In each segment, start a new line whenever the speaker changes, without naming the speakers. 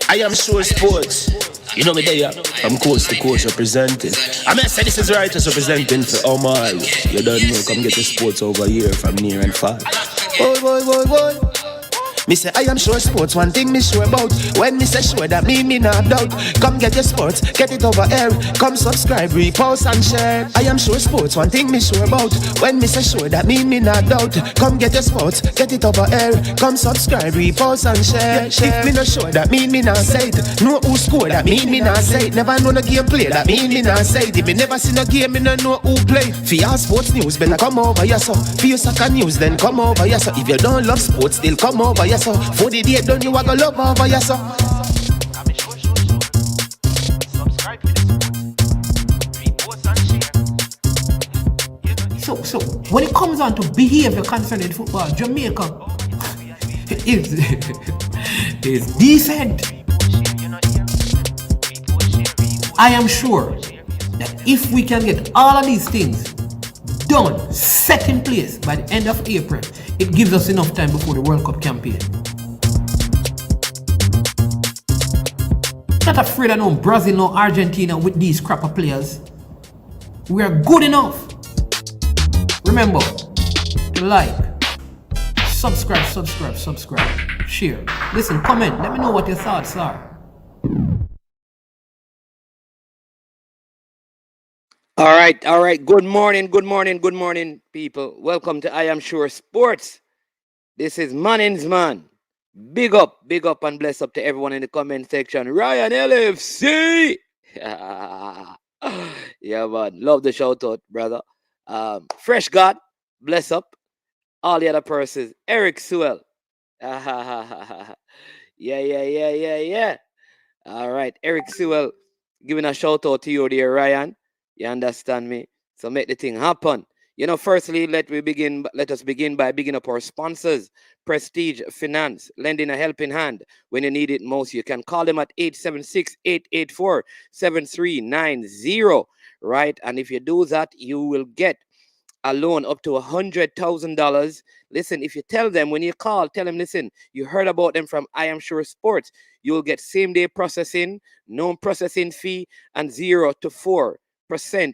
I am sure sports. You know me there, from coast to coast representing. I mean, I say this is righteous representing for Omar. You don't know, come get the sports over here from near and far. Boy. Me say I am sure sports, one thing me sure about. When me say sure, that mean me not doubt. Come get your sports, get it over here. Come subscribe, repost and share. I am sure sports, one thing me sure about. When me say sure, that mean me not doubt. Come get your sports, get it over here. Come subscribe, repost and share. If me not sure, that mean me not say it. Know who score, that mean me not say it. Never know no game play, that mean me not say it. If me never see no game, me no know who play. For your sports news, better come over here so. For your soccer news, then come over here so. If you don't love sports, still come over here so. For the date done, you a go love over here so.
So when it comes on to behavior concerning football, Jamaica is decent. I am sure that if we can get all of these things done, set in place by the end of April, it gives us enough time before the World Cup campaign. Not afraid of no Brazil, no Argentina with these crap of players. We are good enough. Remember to like, subscribe, share. Listen, comment, let me know what your thoughts are.
All right. Good morning, people. Welcome to I Am Sure Sports. This is Manning's Man. Big up, and bless up to everyone in the comment section. Ryan LFC. Yeah, man. Love the shout out, brother. Fresh God, bless up. All the other persons. Eric Sewell. Yeah. All right, Eric Sewell, giving a shout out to you there, Ryan. You understand me? So make the thing happen. You know, firstly, let us begin by bigging up our sponsors. Prestige Finance, lending a helping hand when you need it most. You can call them at 876-884-7390, right? And if you do that, you will get a loan up to $100,000. Listen, if you tell them when you call, tell them, listen, you heard about them from I Am Sure Sports. You will get same-day processing, no processing fee, and 0 to 4%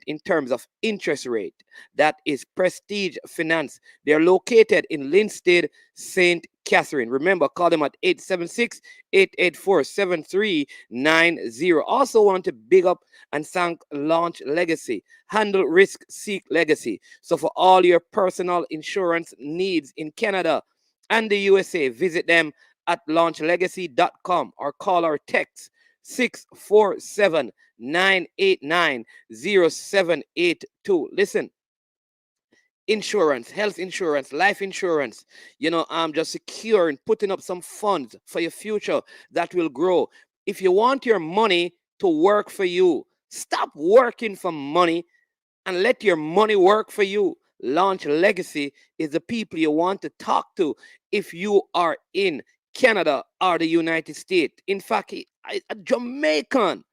in terms of interest rate. That is Prestige Finance. They're located in Linstead, St. Catherine. Remember, call them at 876-884-7390. Also want to big up and thank Launch Legacy. Handle risk, seek legacy. So for all your personal insurance needs in Canada and the USA, visit them at launchlegacy.com or call or text 647-989-0782. Listen, insurance, health insurance, life insurance, I'm just securing, putting up some funds for your future that will grow. If you want your money to work for you, stop working for money and let your money work for you. Launch Legacy is the people you want to talk to if you are in Canada or the United States. In fact, a Jamaican.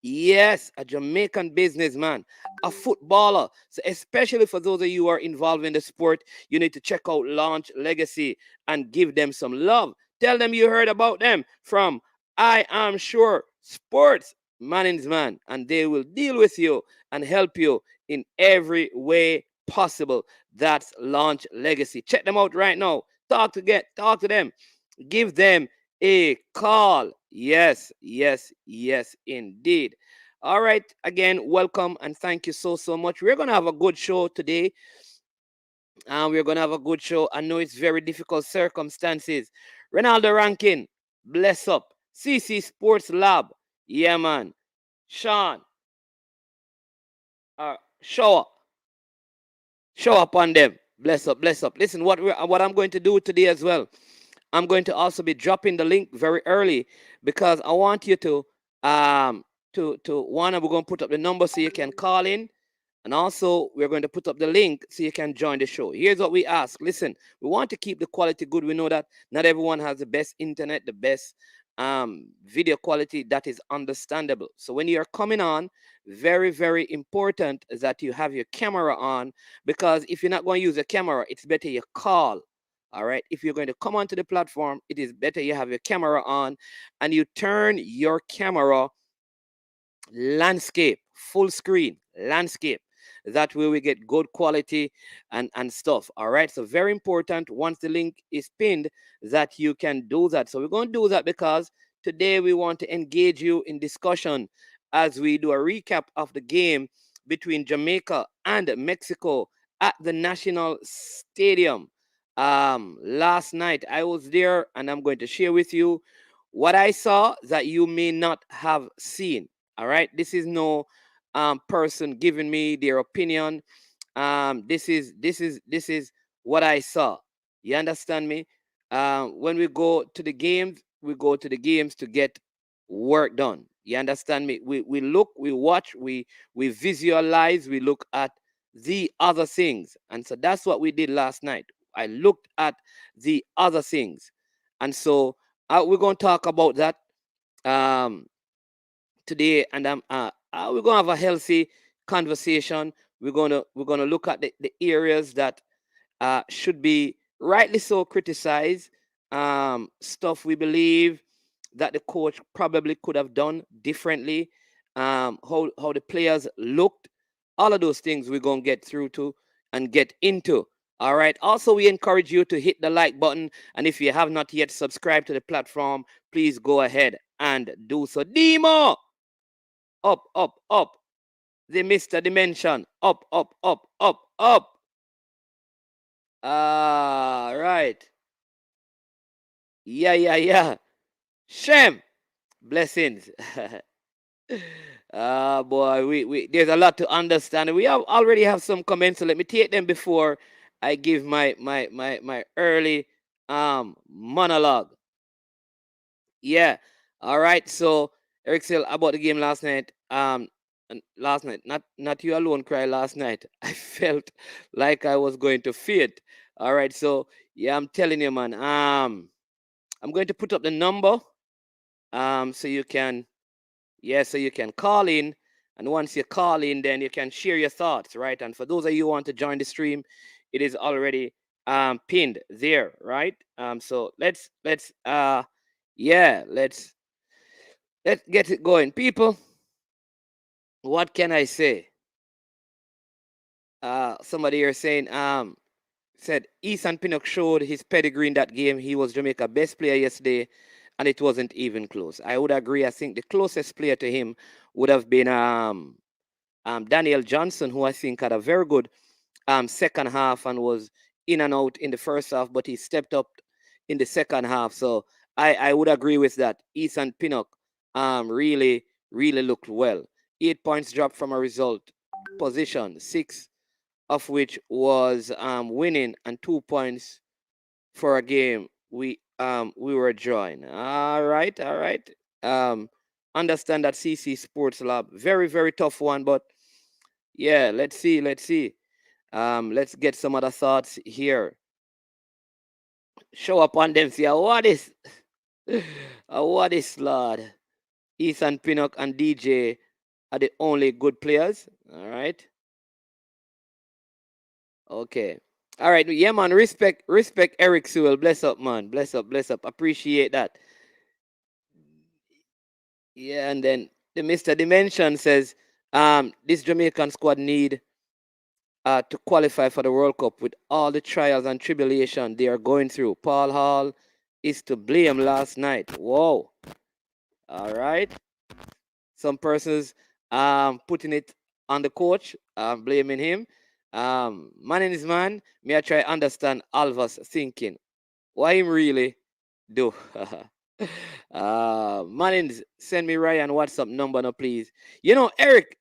Yes, a Jamaican businessman, a footballer. So especially for those of you who are involved in the sport, you need to check out Launch Legacy and give them some love. Tell them you heard about them from I Am Sure Sports, Manning's Man, and they will deal with you and help you in every way possible. That's Launch Legacy. Check them out right now. Talk to them. Give them a call. Yes, indeed. All right. Again, welcome and thank you so much. We're going to have a good show today. I know it's very difficult circumstances. Ronaldo Rankin, bless up. CC Sports Lab. Yeah, man. Sean. Show up on them. Bless up. Listen, what I'm going to do today as well, I'm going to also be dropping the link very early because I want you to we're going to put up the number so you can call in, and also we're going to put up the link so you can join the show. Here's what we ask. Listen, we want to keep the quality good. We know that not everyone has the best internet, the best video quality. That is understandable. So when you're coming on, very, very important is that you have your camera on, because if you're not going to use a camera, it's better you call. All right. If you're going to come onto the platform, it is better you have your camera on and you turn your camera landscape, full screen, landscape. That way we get good quality and stuff. All right. So very important once the link is pinned that you can do that. So we're going to do that because today we want to engage you in discussion as we do a recap of the game between Jamaica and Mexico at the National Stadium. Last night I was there and I'm going to share with you what I saw that you may not have seen. All right. This is no person giving me their opinion. This is what I saw. You understand me? When we go to the games, we go to the games to get work done. You understand me? We look, we watch, we visualize, we look at the other things. And so that's what we did last night. I looked at the other things. And so we're going to talk about that um, today, and we're gonna have a healthy conversation. We're gonna look at the areas that should be rightly so criticized. Stuff we believe that the coach probably could have done differently. How the players looked. All of those things we're gonna get through to and get into. All right. Also, we encourage you to hit the like button, and if you have not yet subscribed to the platform, please go ahead and do so. Demo, up, up, up. The Mr. Dimension, up, up, up, up, up. Right. Yeah. Shem, blessings. Boy, we there's a lot to understand. We already have some comments, so let me take them before I give my early monologue. Yeah. All right. So Eric Sill, about the game last night. And last night, not you alone cry last night. I felt like I was going to fit. All right. So yeah, I'm telling you, man. I'm going to put up the number. So you can, yeah, so you can call in. And once you call in, then you can share your thoughts, right? And for those of you who want to join the stream, it is already pinned there, right? So yeah, let's get it going. People, what can I say? Somebody here saying, said Ethan Pinnock showed his pedigree in that game. He was Jamaica's best player yesterday, and it wasn't even close. I would agree. I think the closest player to him would have been Daniel Johnson, who I think had a very good second half and was in and out in the first half, but he stepped up in the second half. So I would agree with that. Ethan Pinnock really looked well. 8 points dropped from a result position, 6 of which was winning, and 2 points for a game we were drawing. All right. Understand that CC Sports Lab, very tough one, but yeah, let's see. Let's get some other thoughts here. Show up on them. See what is what is Lord. Ethan Pinnock and DJ are the only good players. All right. Okay. All right. Yeah, man. Respect Eric Sewell. Bless up, man. Bless up. Appreciate that. Yeah, and then the Mr. Dimension says, this Jamaican squad need to qualify for the World Cup with all the trials and tribulation they are going through. Paul Hall is to blame last night. Whoa. All right. Some persons putting it on the coach, blaming him. Man in his man, may I try understand Alva's thinking. Why him really do? Manins, send me Ryan WhatsApp number now, please. Eric,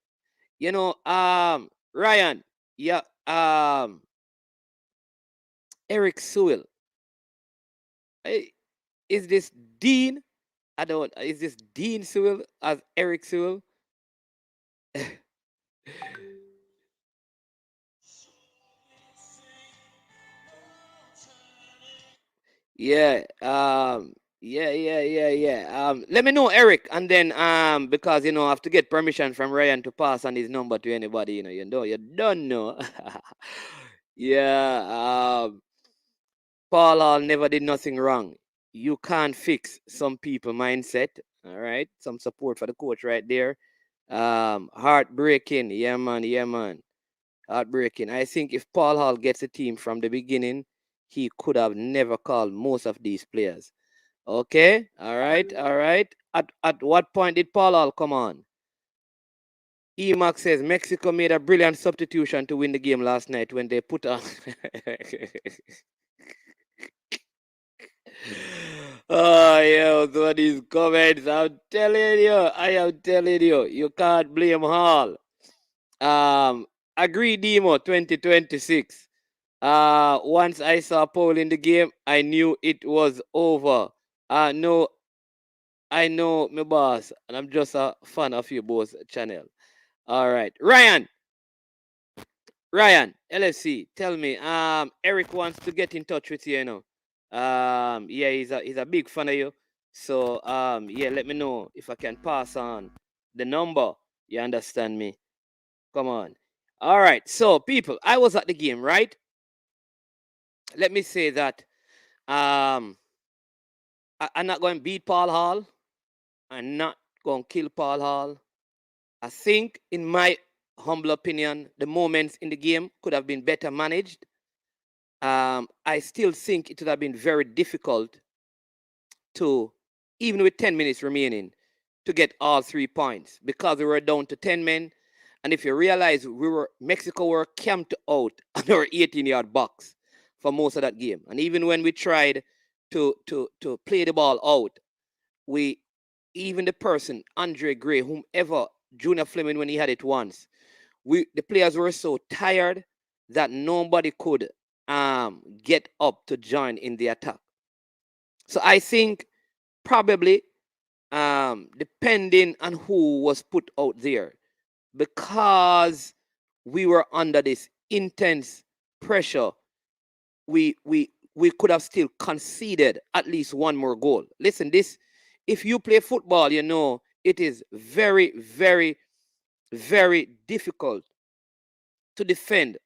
Ryan, yeah, Eric Sewell. Is this Dean? Is this Dean Sewell as Eric Sewell? Yeah, yeah. Let me know, Eric, and then because I have to get permission from Ryan to pass on his number to anybody. You don't know. Yeah. Paul Hall never did nothing wrong. You can't fix some people mindset. All right. Some support for the coach right there. Heartbreaking. Yeah, man. Yeah, man. Heartbreaking. I think if Paul Hall gets a team from the beginning, he could have never called most of these players. Okay. All right. All right. At what point did Paul Hall come on? Emax says Mexico made a brilliant substitution to win the game last night when they put on. Oh, yo, so these comments, I'm telling you, I am telling you, you can't blame Hall. Agree, Demo 2026. Once I saw Paul in the game, I knew it was over. No, I know my boss, and I'm just a fan of your boss channel. All right, Ryan, LFC, tell me. Eric wants to get in touch with you. You know, yeah, he's a big fan of you. So, yeah, let me know if I can pass on the number. You understand me? Come on. All right. So, people, I was at the game, right? Let me say that I'm not going to beat Paul Hall. I'm not going to kill Paul Hall. I think, in my humble opinion, the moments in the game could have been better managed. I still think it would have been very difficult to, even with 10 minutes remaining, to get all 3 points because we were down to 10 men. And if you realize Mexico were camped out on our 18-yard box for most of that game. And even when we tried to play the ball out, even the person, Andre Gray, whomever, Junior Fleming, when he had it once, the players were so tired that nobody could get up to join in the attack. So I think probably depending on who was put out there, because we were under this intense pressure, we could have still conceded at least one more goal. Listen, if you play football, you know it is very, very, very difficult to defend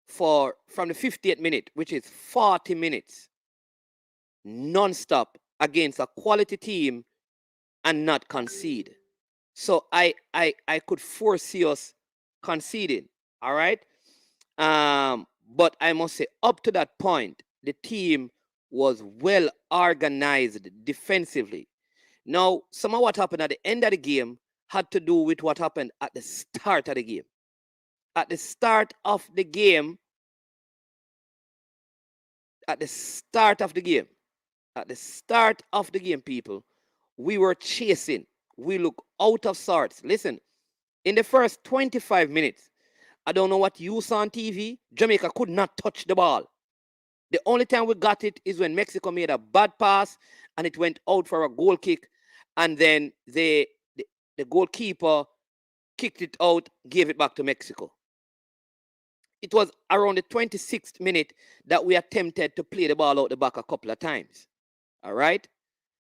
from the 58th minute, which is 40 minutes, non-stop against a quality team and not concede. So I could foresee us conceding. All right. But I must say, up to that point, the team was well organized defensively. Now, some of what happened at the end of the game had to do with what happened at the start of the game. At the start of the game, people, we were chasing. We look out of sorts. Listen, in the first 25 minutes, I don't know what you saw on TV. Jamaica could not touch the ball. The only time we got it is when Mexico made a bad pass and it went out for a goal kick. And then the goalkeeper kicked it out, gave it back to Mexico. It was around the 26th minute that we attempted to play the ball out the back a couple of times. All right.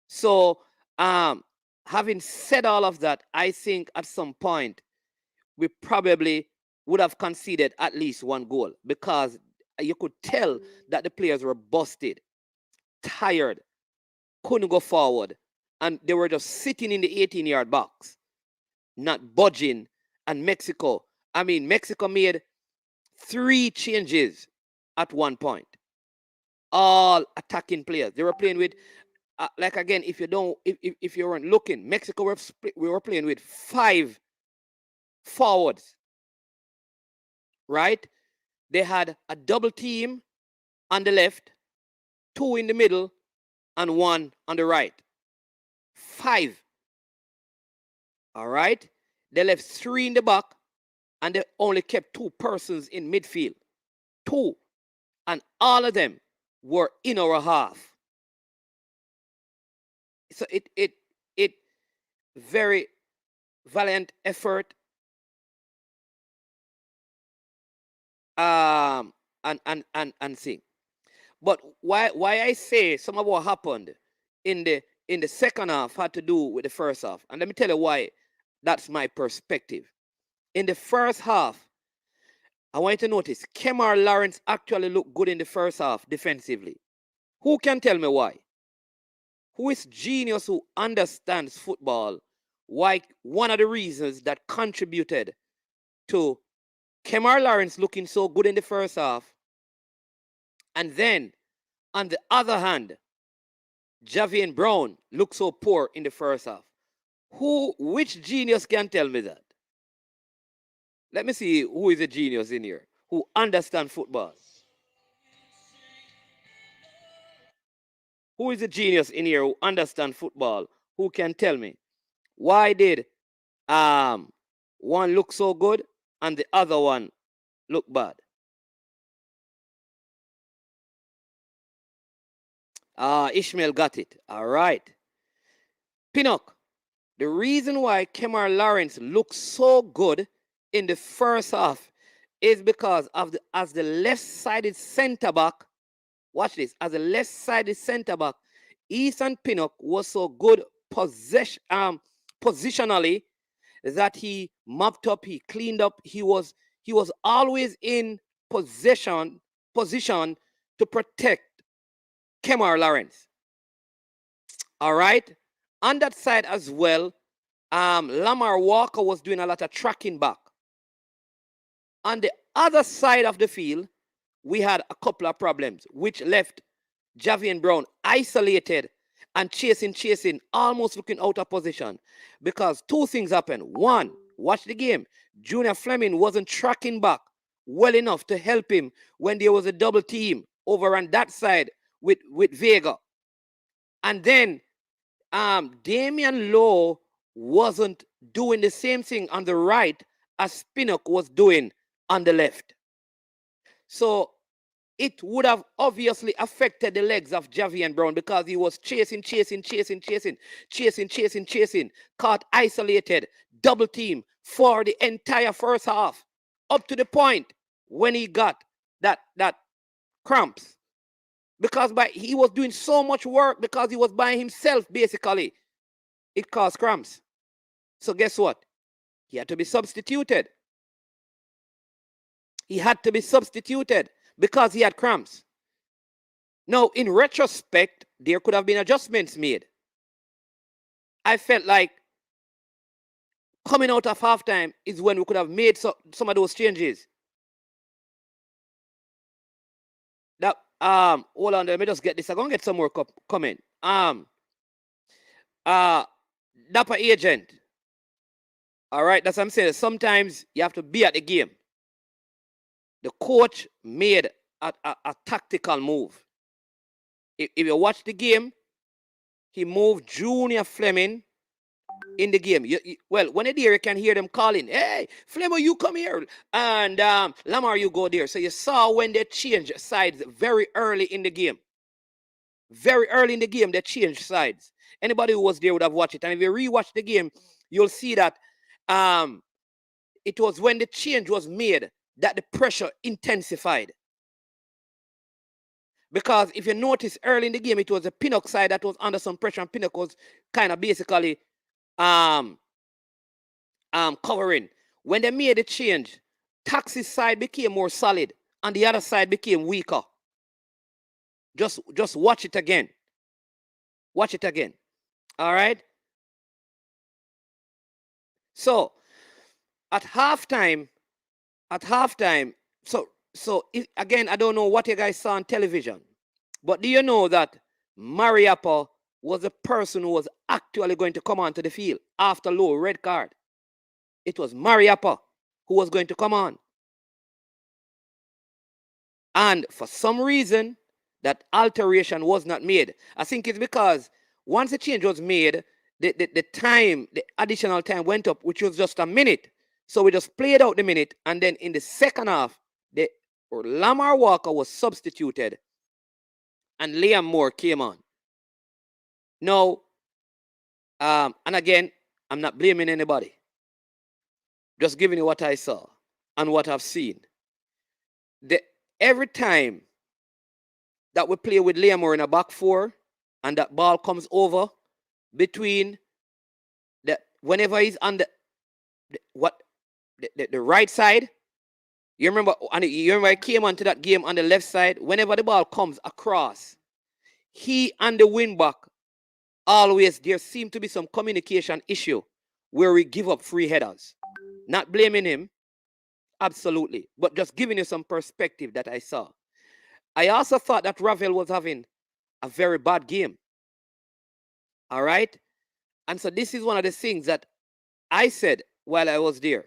So, having said all of that, I think at some point we probably would have conceded at least one goal because you could tell that the players were busted, tired, couldn't go forward, and they were just sitting in the 18-yard box, not budging. And Mexico made 3 changes at one point, all attacking players. They were playing with, like, again, if you weren't looking, Mexico we were playing with 5 forwards, right? They had a double team on the left, 2 in the middle, and 1 on the right. 5. All right? They left 3 in the back, and they only kept 2 persons in midfield. 2. And all of them were in our half. So it very valiant effort. And thing. But why I say some of what happened in the second half had to do with the first half. And let me tell you why that's my perspective. In the first half, I want you to notice Kemar Lawrence actually looked good in the first half defensively. Who can tell me why? Who is genius who understands football? Why one of the reasons that contributed to Kemar Lawrence looking so good in the first half, and then on the other hand, Javian Brown looked so poor in the first half. Which genius can tell me that? Let me see who is a genius in here, who understands football. Who is a genius in here who understands football? Who can tell me? Why did one look so good and the other one look bad? Ishmael got it. All right. Pinnock, the reason why Kemar Lawrence looks so good in the first half is because of as the left-sided center back. Watch this. As a left-sided center back, Ethan Pinnock was so good positionally that he mopped up, he cleaned up. He was always in position to protect Kemar Lawrence. All right. On that side as well, Lamar Walker was doing a lot of tracking back. On the other side of the field, we had a couple of problems, which left Javian Brown isolated and chasing, almost looking out of position. Because two things happened. One, watch the game. Junior Fleming wasn't tracking back well enough to help him when there was a double team over on that side with Vega. And then Damian Lowe wasn't doing the same thing on the right as Pinnock was doing on the left. So it would have obviously affected the legs of Javian Brown because he was chasing, caught isolated, double team for the entire first half, up to the point when he got that cramps. Because he was doing so much work because he was by himself, basically. It caused cramps. So guess what? He had to be substituted. He had to be substituted because he had cramps. Now, in retrospect, there could have been adjustments made. I felt like coming out of halftime is when we could have made some of those changes. That hold on, let me just get this. I'm gonna get some more comment. Dapper agent. All right, that's what I'm saying. Sometimes you have to be at the game. The coach made a tactical move. If you watch the game, he moved Junior Fleming in the game. Well, when they're there, you can hear them calling, "Hey, Fleming, you come here." And Lamar, you go there. So you saw when they changed sides very early in the game. Very early in the game, they changed sides. Anybody who was there would have watched it. And if you rewatch the game, you'll see that it was when the change was made that the pressure intensified. Because if you notice early in the game, it was the Pinnock side that was under some pressure, and Pinnock was kind of basically covering. When they made the change, Taxi's side became more solid and the other side became weaker. Just watch it again. Watch it again. All right? So, at halftime, again, I don't know what you guys saw on television, but do you know that Mariappa was the person who was actually going to come onto the field after Lowe red card? It was Mariappa who was going to come on. And for some reason, that alteration was not made. I think it's because once the change was made, the additional time went up, which was just a minute. So we just played out the minute, and then in the second half, Lamar Walker was substituted, and Liam Moore came on. Now, and again, I'm not blaming anybody. Just giving you what I saw and what I've seen. Every time that we play with Liam Moore in a back four, and that ball comes over between whenever he's on the right side. You remember he came onto that game on the left side. Whenever the ball comes across, he and the wing back, always there seemed to be some communication issue where we give up free headers. Not blaming him, absolutely, but just giving you some perspective that I saw. I also thought that Ravel was having a very bad game. All right? And so this is one of the things that I said while I was there.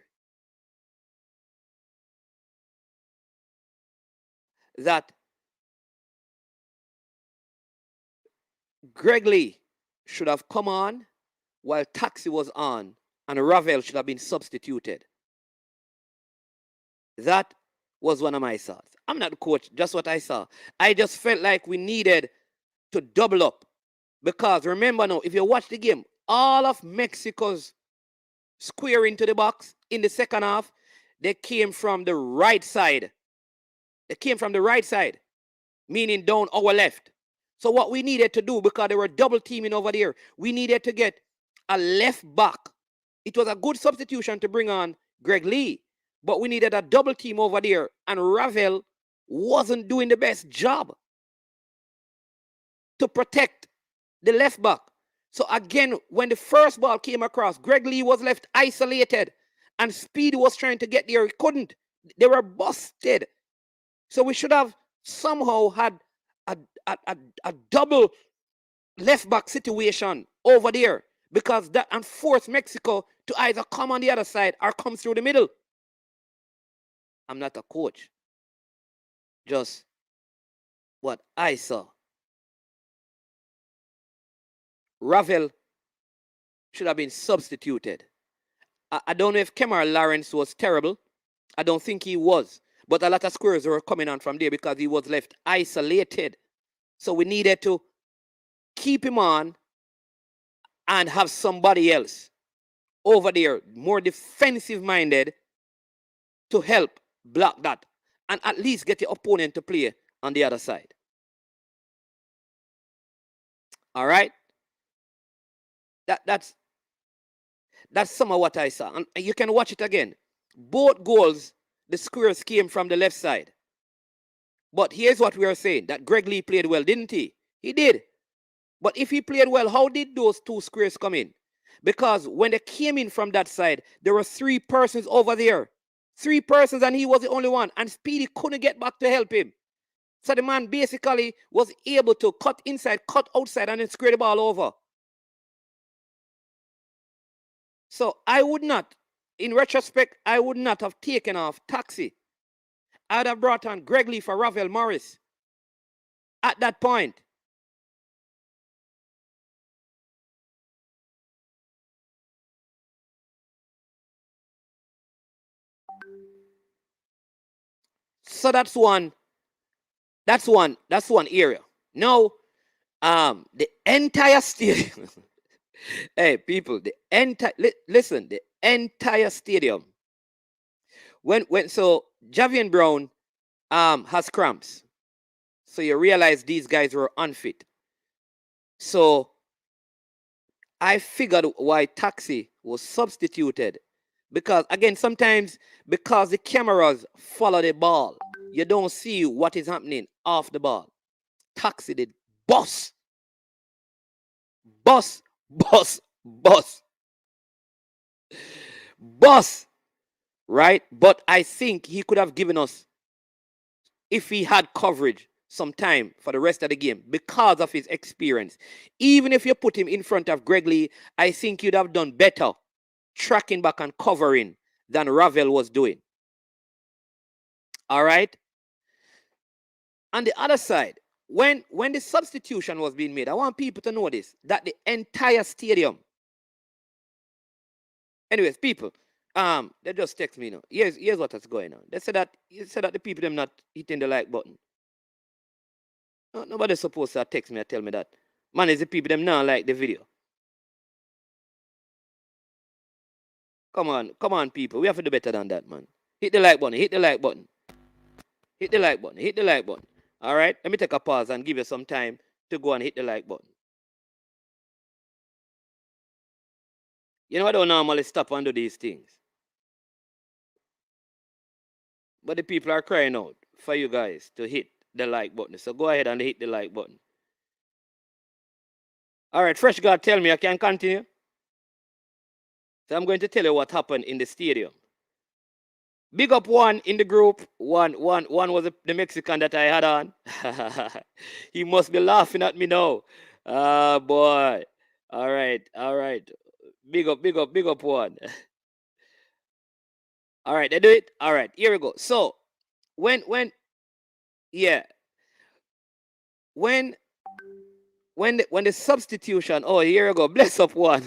That Greg Lee should have come on while Taxi was on, and Ravel should have been substituted. That was one of my thoughts. I'm not the coach, just what I saw. I just felt like we needed to double up. Because remember now, if you watch the game, all of Mexico's square into the box in the second half, they came from the right side. They came from the right side, meaning down our left. So what we needed to do, because they were double teaming over there, we needed to get a left back. It was a good substitution to bring on Greg Lee, but we needed a double team over there, and Ravel wasn't doing the best job to protect the left back. So again, when the first ball came across, Greg Lee was left isolated, and Speedy was trying to get there. He couldn't. They were busted. So we should have somehow had a double left back situation over there, because that and force Mexico to either come on the other side or come through the middle. I'm not a coach. Just what I saw. Ravel should have been substituted. I don't know if Kemar Lawrence was terrible. I don't think he was. But a lot of squares were coming on from there because he was left isolated. So we needed to keep him on and have somebody else over there, more defensive-minded, to help block that and at least get the opponent to play on the other side. All right? That's some of what I saw. And you can watch it again. Both goals, the squares came from the left side. But here's what we are saying, that Greg Lee played well, didn't he? He did. But if he played well, how did those two squares come in? Because when they came in from that side, there were 3 persons over there. 3 persons, and he was the only one. And Speedy couldn't get back to help him. So the man basically was able to cut inside, cut outside, and then square the ball over. So I would not, in retrospect, I would not have taken off Taxi. I would have brought on Greg Lee for Ravel Morris at that point. So that's one area. Now, the entire stadium. Hey, people, listen, the entire stadium. So Javian Brown has cramps. So you realize these guys were unfit. So I figured why Taxi was substituted. Because again, sometimes because the cameras follow the ball, you don't see what is happening off the ball. Taxi did boss, right? But I think he could have given us, if he had coverage, some time for the rest of the game because of his experience. Even if you put him in front of Greg Lee, I think you'd have done better tracking back and covering than Ravel was doing. All right? On the other side, when the substitution was being made, I want people to know this, that the entire stadium. Anyways, people, they just text me now. Here's what is going on. They said that the people them not hitting the like button. No, nobody's supposed to text me and tell me that. Man, is the people them not like the video. Come on, people. We have to do better than that, man. Hit the like button. Hit the like button. Hit the like button. Hit the like button. All right? Let me take a pause and give you some time to go and hit the like button. You know, I don't normally stop and do these things. But the people are crying out for you guys to hit the like button. So go ahead and hit the like button. All right, Fresh God, tell me I can continue. So I'm going to tell you what happened in the stadium. Big up one in the group. One was the Mexican that I had on. He must be laughing at me now. Ah, boy. All right, all right. Big up one. All right, they do it. All right, here we go. So when yeah, when when the substitution. Oh, here we go. Bless up one.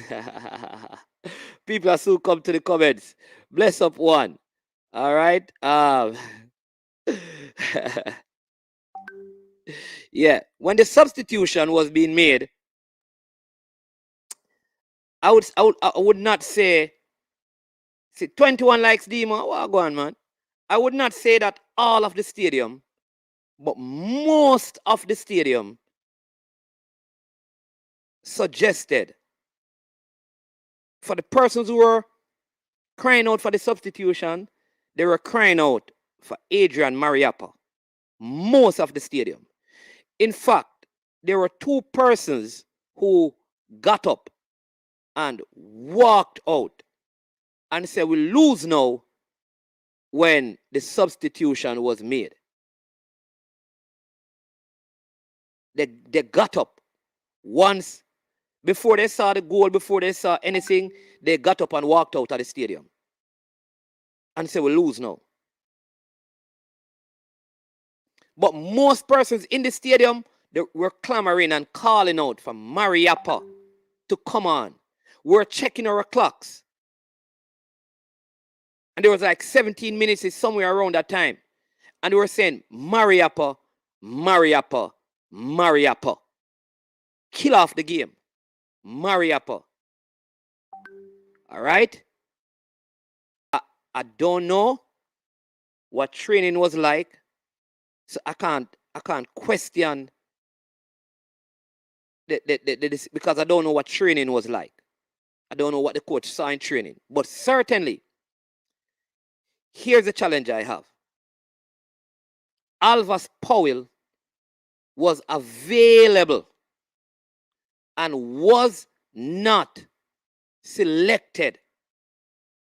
People are soon come to the comments. Bless up one. All right. Yeah. When the substitution was being made, I would not say, see, 21 likes Demo. What go on, man? I would not say that all of the stadium, but most of the stadium suggested for the persons who were crying out for the substitution, they were crying out for Adrian Mariappa. Most of the stadium. In fact, there were two persons who got up and walked out and said, we lose now when the substitution was made. They got up once before they saw the goal, before they saw anything, they got up and walked out of the stadium and said, we lose now. But most persons in the stadium, they were clamoring and calling out for Mariappa to come on. We're checking our clocks. And there was like 17 minutes, is somewhere around that time. And they were saying, Mariappa, Mariappa, Mariappa. Kill off the game. Mariappa. All right? I don't know what training was like. So I can't question this because I don't know what training was like. I don't know what the coach saw in training. But certainly, here's the challenge I have. Alvas Powell was available and was not selected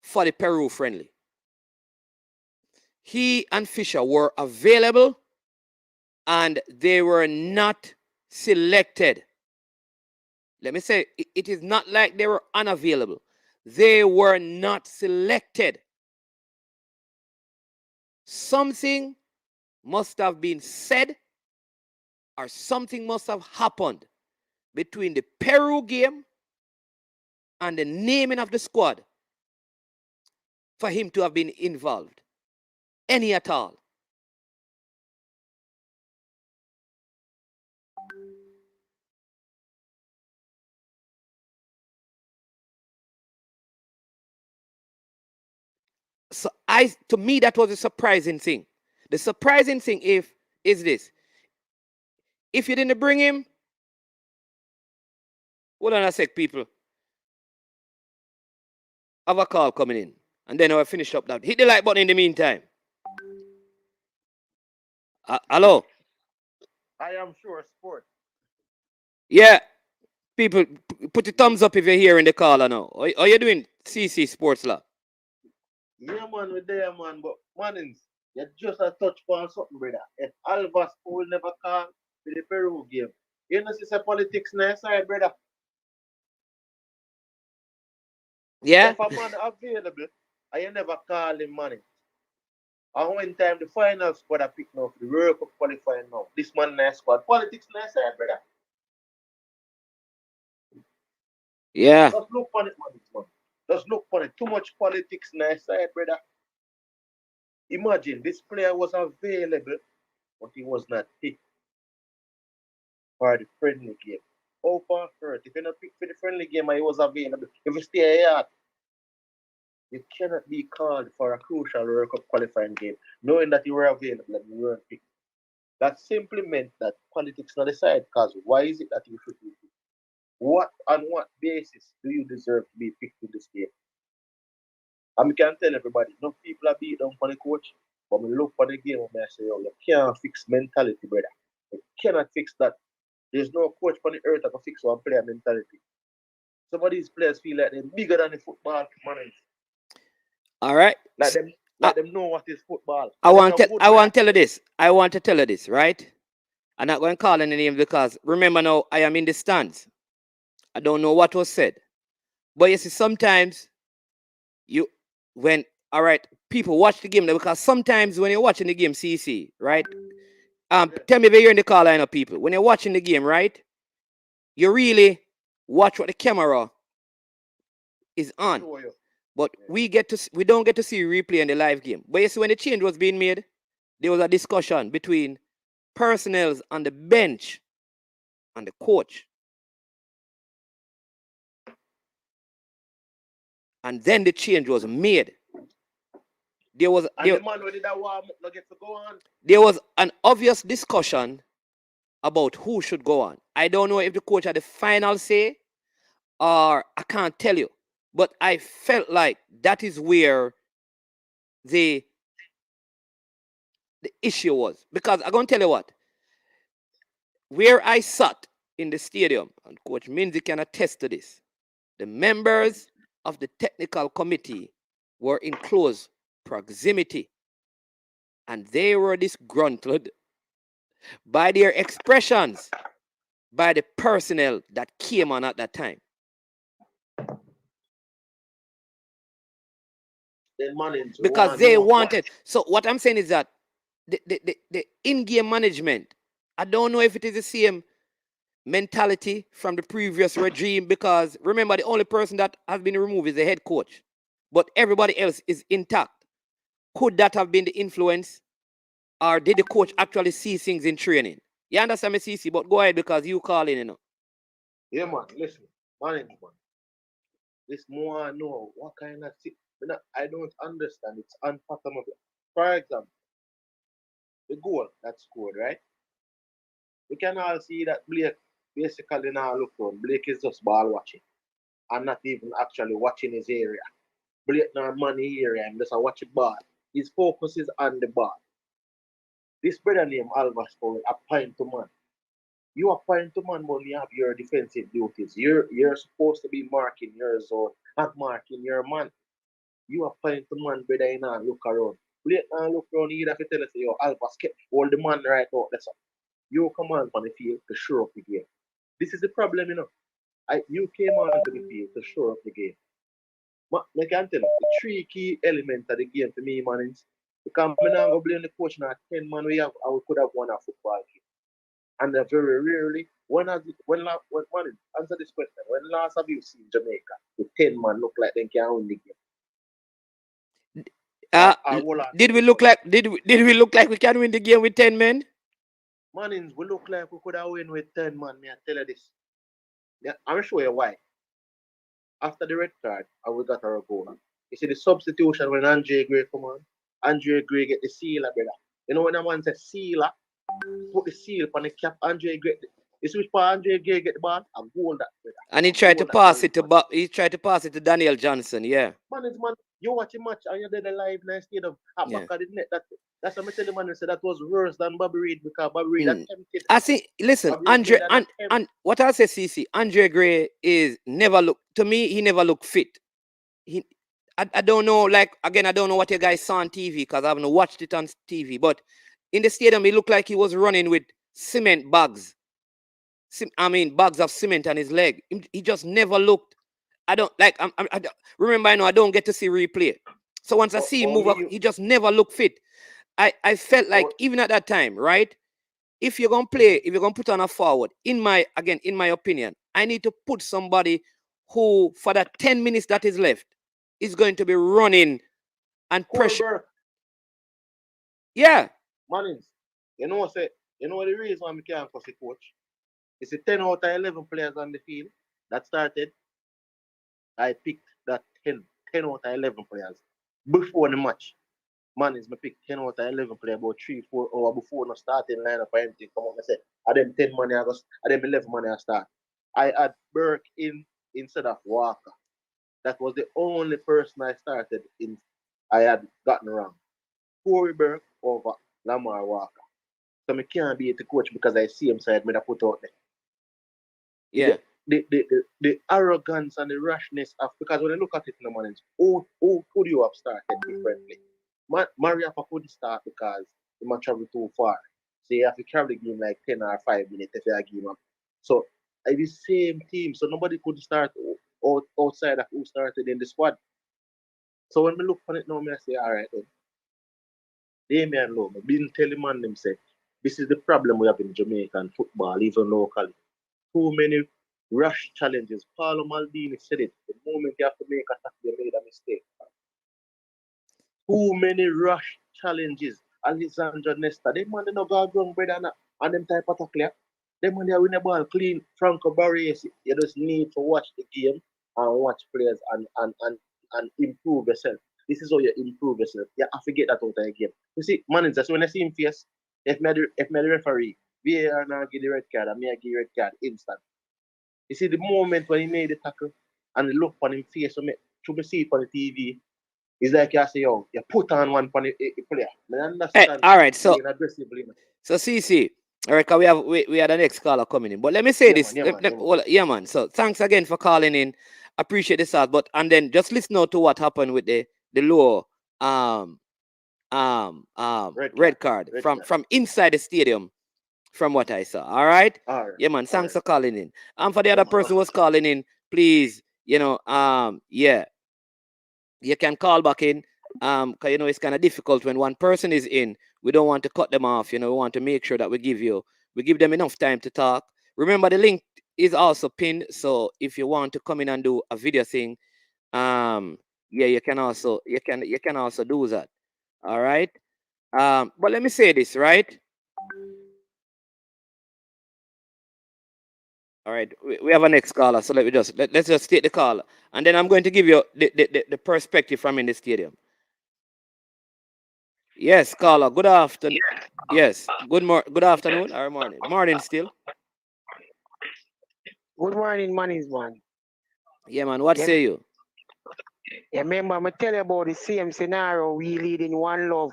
for the Peru friendly. He and Fisher were available and they were not selected. Let me say, it is not like they were unavailable. They were not selected. Something must have been said or something must have happened between the Peru game and the naming of the squad for him to have been involved. Any at all. So to me, that was a surprising thing. The surprising thing is this. If you didn't bring him, hold on a sec, people. Have a call coming in. And then I'll finish up that. Hit the like button in the meantime. Hello?
I am sure sport.
Yeah. People, put your thumbs up if you're here in the caller now. Are you doing CC Sports Law?
Yeah, man, we're there, man. But, manins, you just a touch on something, brother. If Alvas will never call for the Peru game, you know, it's a politics nice side, brother.
Yeah?
If a man available, I you never call him money. And when time the final squad I pick now for the World Cup qualifying now, this man nice squad. Politics nice side, brother.
Yeah.
Just look on it, man. Just look on it. Too much politics nice side, brother. Imagine this player was available, but he was not picked for the friendly game. How far hurt? If you're not picked for the friendly game and he was available, if you stay here, you cannot be called for a crucial World Cup qualifying game, knowing that you were available and you weren't picked. That simply meant that politics not decide, because why is it that you should be picked? On what basis do you deserve to be picked in this game? And we can tell everybody, no people are beat down for the coach, but we look for the game and I say, yo, you can't fix mentality, brother. You cannot fix that. There's no coach on the earth that can fix one player mentality. Some of these players feel like they're bigger than the football man.
All right.
Like them,
I,
like them know what is football.
I
And them
want
not
to
good
I
by
want to tell you
accident.
this. I want to tell you this, right? I'm not going to call any names because remember now I am in the stands. I don't know what was said. But you see, sometimes you when all right, people watch the game because sometimes when you're watching the game, CC, right? Tell me if you're in the call line of people. When you're watching the game, right? You really watch what the camera is on.
Show you.
But we don't get to see replay in the live game. But you see, when the change was being made, there was a discussion between personnel on the bench and the coach. And then the change was made. There was
And the man who did that warm up not get to go on.
there was an obvious discussion about who should go on. I don't know if the coach had the final say or I can't tell you. But I felt like that is where the issue was. Because I'm going to tell you what. Where I sat in the stadium, and Coach Minzy can attest to this, the members of the technical committee were in close proximity. And they were disgruntled by their expressions by the personnel that came on at that time. Because they wanted. So what I'm saying is that the in-game management, I don't know if it is the same mentality from the previous regime, because remember, the only person that has been removed is the head coach, but everybody else is intact. Could that have been the influence, or did the coach actually see things in training? You understand me, CC? But go ahead because you call in, you know.
Yeah, man. Listen, man. This more I know what kind of I don't understand. It's unfathomable. For example, the goal that scored, right? We can all see that Blake basically now look on. Blake is just ball watching and not even actually watching his area. Blake now money area and just a watch the ball. His focus is on the ball. This brother named Alva scored a point to man. You are point to man when you have your defensive duties. You're supposed to be marking your zone, not marking your man. You are point to man, brother, you know, look around. Blake now look around, you have to tell us, yo, Alva, hold the man right out there. You come on the field to show up the game. This is the problem, you know. You came on to the field to show up the game. But I can tell you, the three key elements of the game for me, man, is because I'm not going to blame the coach now. 10 man we have, I could have won a football game. And very rarely, when answer this question, when last have you seen Jamaica, the 10 man look like they can win the game?
Did we look like we can win the game with 10 men?
Manins, we look like we could have win with 10 man. Me I tell you this. Yeah, I'm sure you why. After the red card, and we got our goal. You see the substitution when Andre Gray come on. Andre Gray get the sealer, brother. You know when a man says sealer, put the seal on the cap. Andre Gray, you see which part Andre Gray get the ball? A goal that, brother.
And he tried to pass it to he tried to pass it to Daniel Johnson, yeah.
Man, you watch a match and you're there live now instead of at back of the net. That's what I tell the man. Said that was worse than Bobby Reid because Bobby Reid attempted.
I see. Listen, Andre, and what I say, CC, Andre Gray is never look to me. He never looked fit. I don't know. Like again, I don't know what you guys saw on TV because I haven't watched it on TV. But in the stadium, he looked like he was running with cement bags. Bags of cement on his leg. He just never looked. I don't like. Remember, I don't get to see replay. So once I see him move up, he just never looked fit. I felt like even at that time, right? If you're gonna play, if you're gonna put on a forward, in my opinion, I need to put somebody who, for that 10 minutes that is left, is going to be running and pressure. Yeah.
Manins, you know the reason why I can't coach the coach? It's a 10 out of 11 players on the field that started. I picked that 10 out of 11 players before the match. Manins, I picked 10 out of 11 players about 3-4 hours before the starting lineup or anything. Come on, I said, I them 10 money I them 11 money I start. I had Burke in instead of Walker. That was the only person I started in. I had gotten wrong. Corey Burke over Lamar Walker. So I can't be the coach because I see him side me that put out there.
Yeah.
The arrogance and the rashness of, because when I look at it in the mornings, who could you have started differently? Mariapa couldn't start because he might travel too far. So you have to carry the game like 10 or 5 minutes if you game up. So the same team. So nobody could start outside of who started in the squad. So when we look on it now, I say, all right, then. Damian Lowe, I didn't tell the man them say, this is the problem we have in Jamaican football, even locally. Too many rush challenges. Paulo Maldini said it. The moment you have to make a tackle, you made a mistake. Too many rush challenges. Alexandra Nesta, they man they no go wrong, brother, and them type of tackle. They man they win the ball clean. Franco Barres, you just need to watch the game and watch players and improve yourself. This is how you improve yourself. You have to get that out of the game. You see, managers, when I see him face, if me the referee, VAR now give the red card, and me I give the red card instant. You see, the moment when he made the tackle and the look on him face, so me see it on the TV, it's like you say, yo, you put on one for the player. I understand.
Hey, all right, so
being aggressively.
so CC, all right, 'cause we had the next caller coming in. But let me say this. Well, yeah, man. So thanks again for calling in. Appreciate the start. But and then just listen out to what happened with the low red card from inside the stadium, from what I saw. All right. Yeah, man. Thanks for calling in. And for the other person who was calling in, please, yeah, you can call back in. Because it's kind of difficult when one person is in. We don't want to cut them off. We want to make sure that we give them enough time to talk. Remember, the link is also pinned. So if you want to come in and do a video thing, yeah, you can also do that. All right. But let me say this, right? All right, we have a next caller, so let's just take the call, and then I'm going to give you the perspective from in the stadium. Yes, caller. Good afternoon. Yes, good afternoon or morning. Morning still.
Good morning, Manny's man.
Yeah, man. What say you?
Yeah, remember, I tell you about the same scenario. We leading 1-0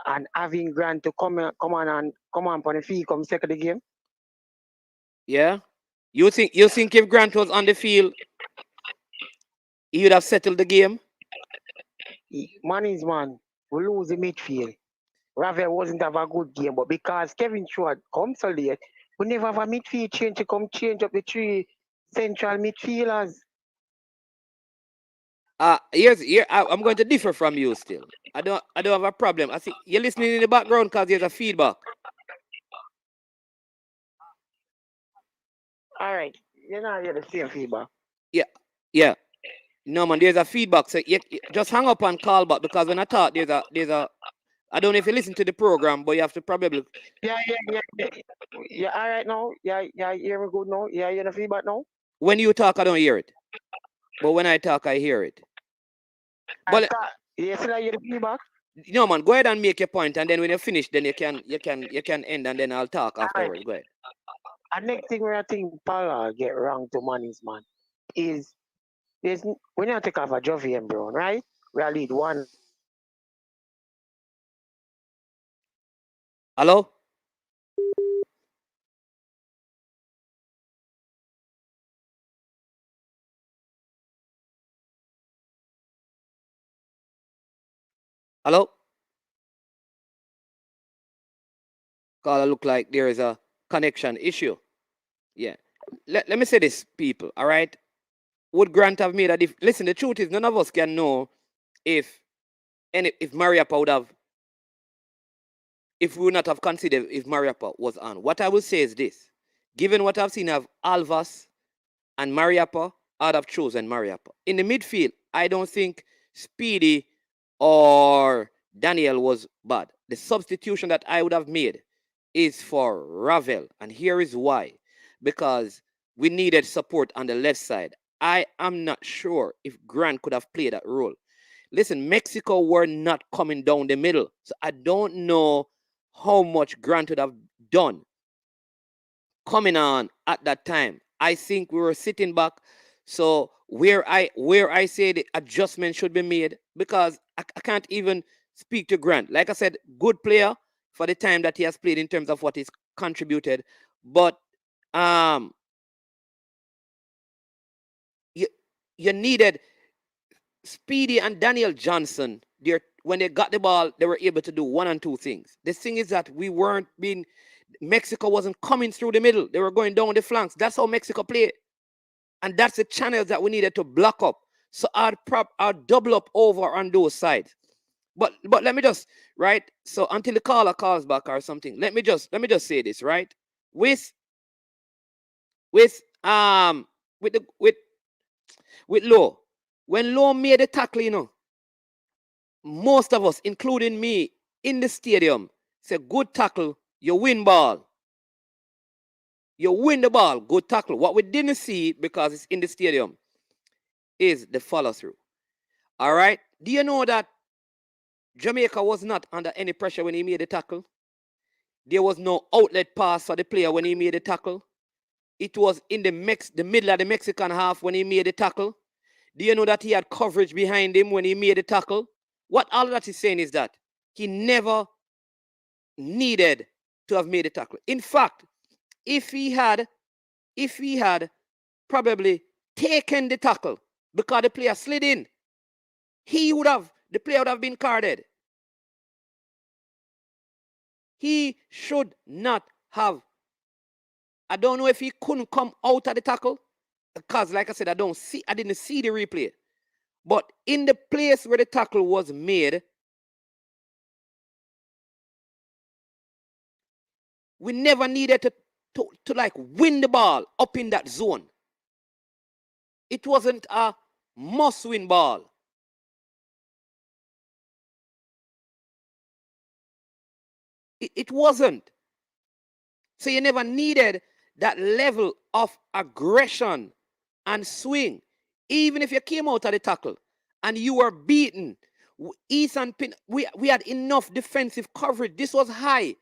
and having Grant to come on for the field, come second the game.
Yeah. You think if Grant was on the field, he would have settled the game?
Manny's man, we lose the midfield. Ravel wasn't have a good game, but because Kevin Short comes so late, we never have a midfield change to come change up the three central midfielders.
I'm going to differ from you still. I don't have a problem. I think you're listening in the background because there's a feedback.
All right, you're not hear the same feedback.
Yeah. No, man, there's a feedback. So you just hang up and call back, because when I talk, there's a. I don't know if you listen to the program, but you have to probably.
Yeah. All right now. Yeah, hear me good now. Yeah, you hear the feedback now.
When you talk, I don't hear it, but when I talk, I hear it. But
you still hear the feedback?
No, man, go ahead and make your point, and then when you finish, then you can end, and then I'll talk afterwards. Right. Go ahead.
And next thing where I think Paula get wrong to Manny's man is when you take off a Jovi and Brown, right? We are lead one.
Hello? Hello? Caller, look like there is a connection issue. Yeah. Let me say this, people, all right? Would Grant have made a difference? Listen, the truth is, none of us can know if Mariappa would have, if we would not have considered if Mariappa was on. What I will say is this. Given what I've seen of Alvas and Mariappa, I'd have chosen Mariappa. In the midfield, I don't think Speedy or Daniel was bad. The substitution that I would have made is for Ravel, and here is why. Because we needed support on the left side. I am not sure if Grant could have played that role. Listen, Mexico were not coming down the middle, so I don't know how much Grant would have done coming on at that time. I think we were sitting back. So where I say the adjustment should be made, because I can't even speak to Grant. Like I said, good player for the time that he has played in terms of what he's contributed. But you needed Speedy and Daniel Johnson. When they got the ball, they were able to do one and two things. The thing is that Mexico wasn't coming through the middle. They were going down the flanks. That's how Mexico played. And that's the channels that we needed to block up. So I'd double up over on those sides. But let me just, right? So until the caller calls back or something, let me just say this, right? With Low. When Low made the tackle, most of us, including me, in the stadium, say good tackle, you win ball. You win the ball, good tackle. What we didn't see, because it's in the stadium, is the follow-through. All right? Do you know that Jamaica was not under any pressure when he made the tackle? There was no outlet pass for the player when he made the tackle. It was in the middle of the Mexican half when he made the tackle. Do you know that he had coverage behind him when he made the tackle? What all that is saying is that he never needed to have made the tackle. In fact, if he had probably taken the tackle because the player slid in, the player would have been carded. He should not have. I don't know if he couldn't come out of the tackle, because like I said, I didn't see the replay. But in the place where the tackle was made, we never needed to like win the ball up in that zone. It wasn't a must-win ball. It wasn't. So you never needed that level of aggression and swing. Even if you came out of the tackle and you were beaten, Ethan Pin, we had enough defensive coverage. This was high.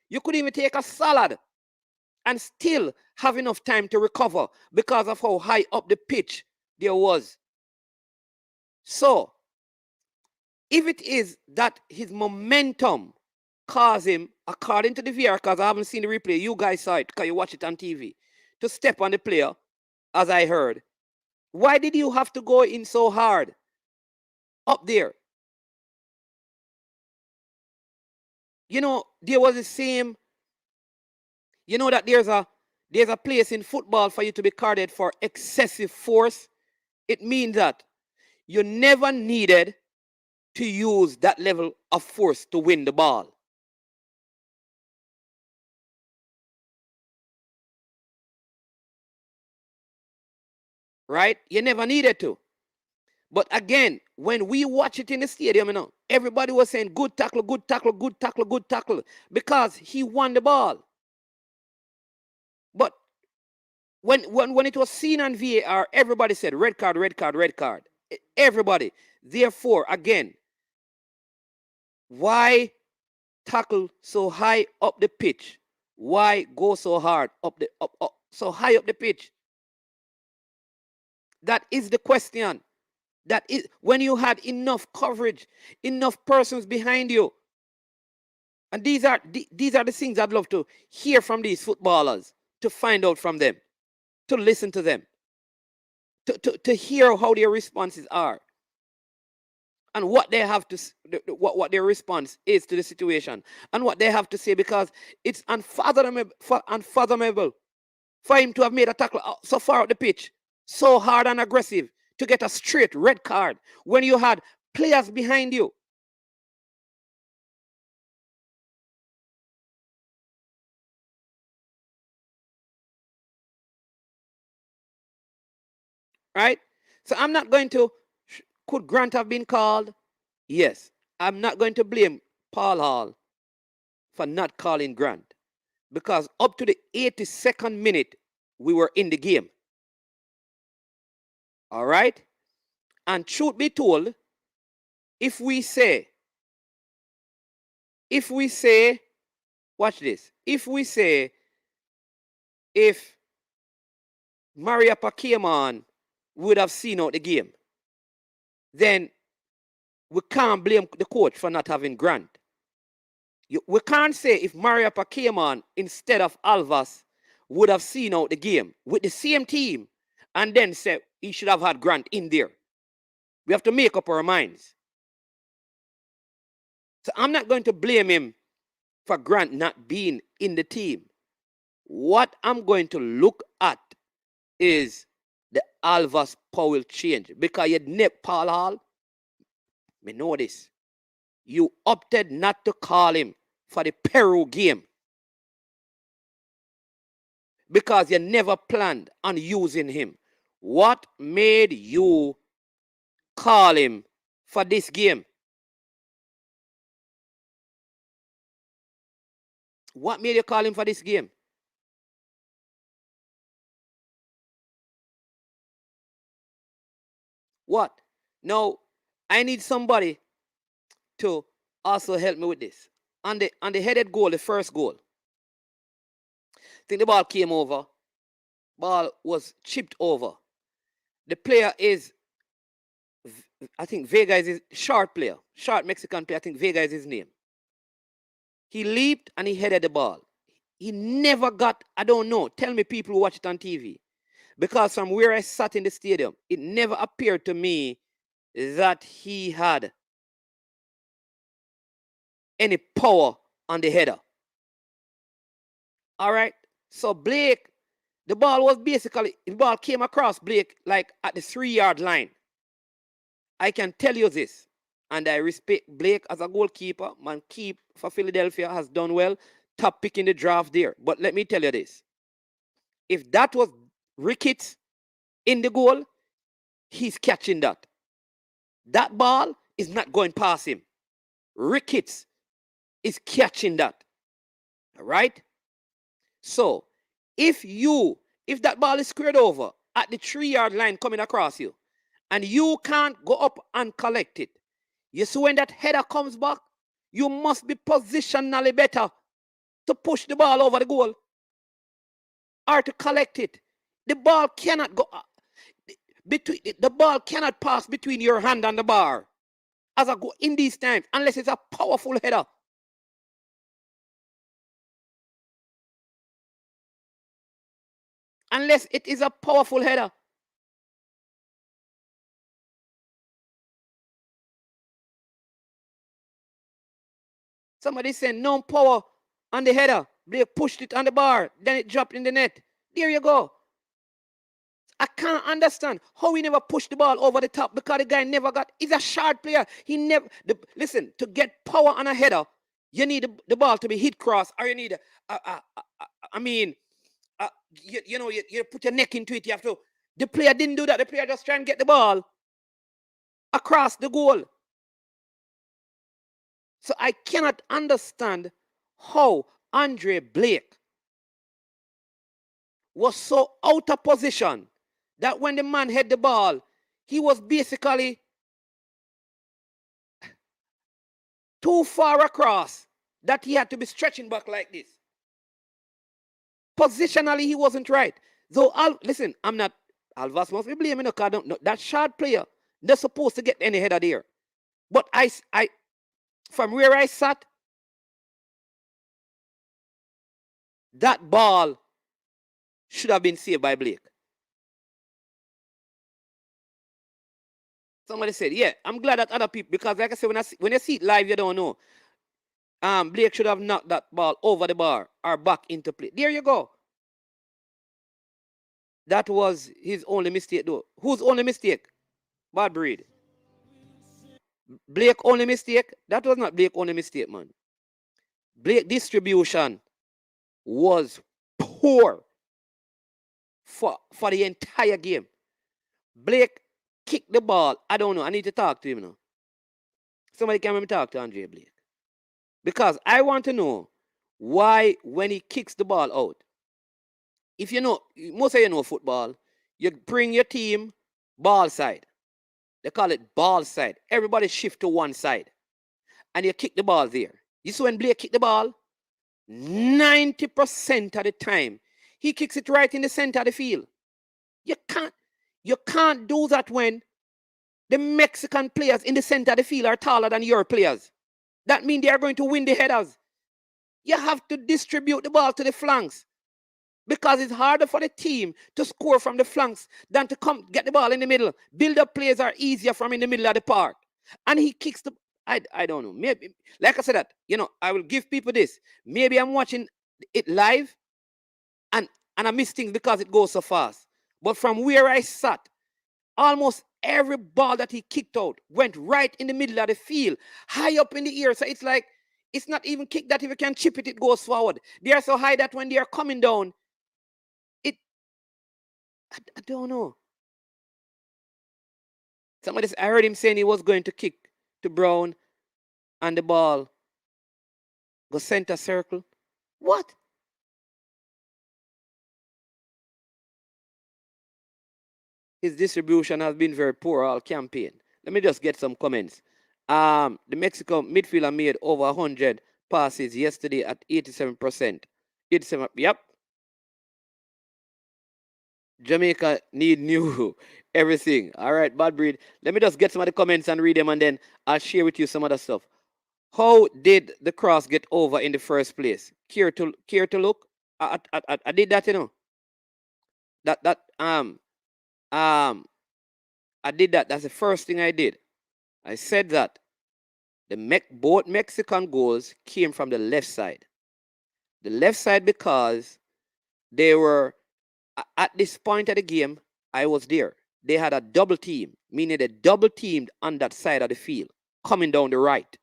You could even take a salad and still have enough time to recover because of how high up the pitch there was. So, if it is that his momentum caused him, according to the VR, because I haven't seen the replay, you guys saw it because you watch it on TV, to step on the player, as I heard, why did you have to go in so hard up there? There was the same, that there's a place in football for you to be carded for excessive force. It means that you never needed to use that level of force to win the ball. Right? You never needed to. But again, when we watch it in the stadium, everybody was saying good tackle, good tackle, good tackle, good tackle, because he won the ball. But when it was seen on VAR, everybody said red card, red card, red card. Everybody. Therefore, again, why tackle so high up the pitch? Why go so hard so high up the pitch? That is the question. That is when you had enough coverage, enough persons behind you. And these are the things I'd love to hear from these footballers, to find out from them, to listen to them, to hear how their responses are, and what they have to, what their response is to the situation, and what they have to say, because it's unfathomable for him to have made a tackle so far out the pitch, so hard and aggressive, to get a straight red card when you had players behind you. Right? So I'm not going to, could Grant have been called? Yes. I'm not going to blame Paul Hall for not calling Grant, because up to the 82nd minute, we were in the game. All right? And truth be told, if we say, watch this, if Mariappa came on, would have seen out the game, then we can't blame the coach for not having Grant. We can't say if Mariappa came on instead of Alvas, would have seen out the game with the same team and then say he should have had Grant in there. We have to make up our minds. So I'm not going to blame him for Grant not being in the team. What I'm going to look at is the Alvas Powell change. Because you nipped Paul Hall, me know this. You opted not to call him for the Peru game. Because you never planned on using him. What made you call him for this game? What made you call him for this game? What? Now, I need somebody to also help me with this. On the headed goal, the first goal, I think the ball came over. Ball was chipped over. The player is, I think Vega is his short player. Short Mexican player. I think Vega is his name. He leaped and he headed the ball. He never got, I don't know, tell me people who watch it on TV. Because from where I sat in the stadium, it never appeared to me that he had any power on the header. All right? So Blake, the ball came across Blake like at the 3-yard line. I can tell you this, and I respect Blake as a goalkeeper. Man, keep for Philadelphia has done well. Top pick in the draft there. But let me tell you this. If that was Ricketts in the goal, he's catching that. That ball is not going past him. Ricketts is catching that. All right? So, if that ball is squared over at the 3-yard line coming across you, and you can't go up and collect it, you see when that header comes back, you must be positionally better to push the ball over the goal or to collect it. The ball cannot go the ball cannot pass between your hand and the bar as I go in these times unless it's a powerful header. Unless it is a powerful header. Somebody said no power on the header. They pushed it on the bar. Then it dropped in the net. There you go. I can't understand how he never pushed the ball over the top because the guy never got. He's a short player. Listen, to get power on a header, you need the ball to be hit cross, or you need you put your neck into it. You have to. The player didn't do that. The player just trying to get the ball across the goal. So I cannot understand how Andre Blake was so out of position that when the man hit the ball, he was basically too far across that he had to be stretching back like this. Positionally, he wasn't right. Though, listen, Alvas must be blaming because that short player, they're supposed to get any header there. But I from where I sat, that ball should have been saved by Blake. Somebody said, yeah, I'm glad that other people, because like I said, when you see it live, you don't know. Blake should have knocked that ball over the bar or back into play. There you go. That was his only mistake, though. Whose only mistake? Bad breed. Blake only mistake? That was not Blake only mistake, man. Blake distribution was poor for the entire game. Blake kicked the ball. I don't know. I need to talk to him now. Somebody can let me talk to Andre Blake. Because I want to know why when he kicks the ball out. If you know, most of you know football, you bring your team ball side. They call it ball side. Everybody shift to one side. And you kick the ball there. You see when Blake kick the ball, 90% of the time, he kicks it right in the center of the field. You can't do that when the Mexican players in the center of the field are taller than your players. That means they are going to win the headers. You have to distribute the ball to the flanks. because it's harder for the team to score from the flanks than to come get the ball in the middle. Build-up plays are easier from in the middle of the park. And he kicks the... I don't know. Maybe, like I said that, I will give people this. Maybe I'm watching it live and I miss things because it goes so fast. But from where I sat, almost every ball that he kicked out went right in the middle of the field, high up in the air. So it's like, it's not even kick that if you can chip it, it goes forward. They are so high that when they are coming down, I don't know. I heard him saying he was going to kick to Brown and the ball go center circle. What? His distribution has been very poor all campaign. Let me just get some comments. The Mexico midfielder made over 100 passes yesterday at 87%. 87, yep. Jamaica need new everything. All right, bad breed. Let me just get some of the comments and read them, and then I'll share with you some other stuff. How did the cross get over in the first place? Care to look? I did that, I did that. That's the first thing I did. I said that both Mexican goals came from the left side. The left side because they were, at this point of the game, I was there. They had a double team, meaning they double teamed on that side of the field, coming down the right.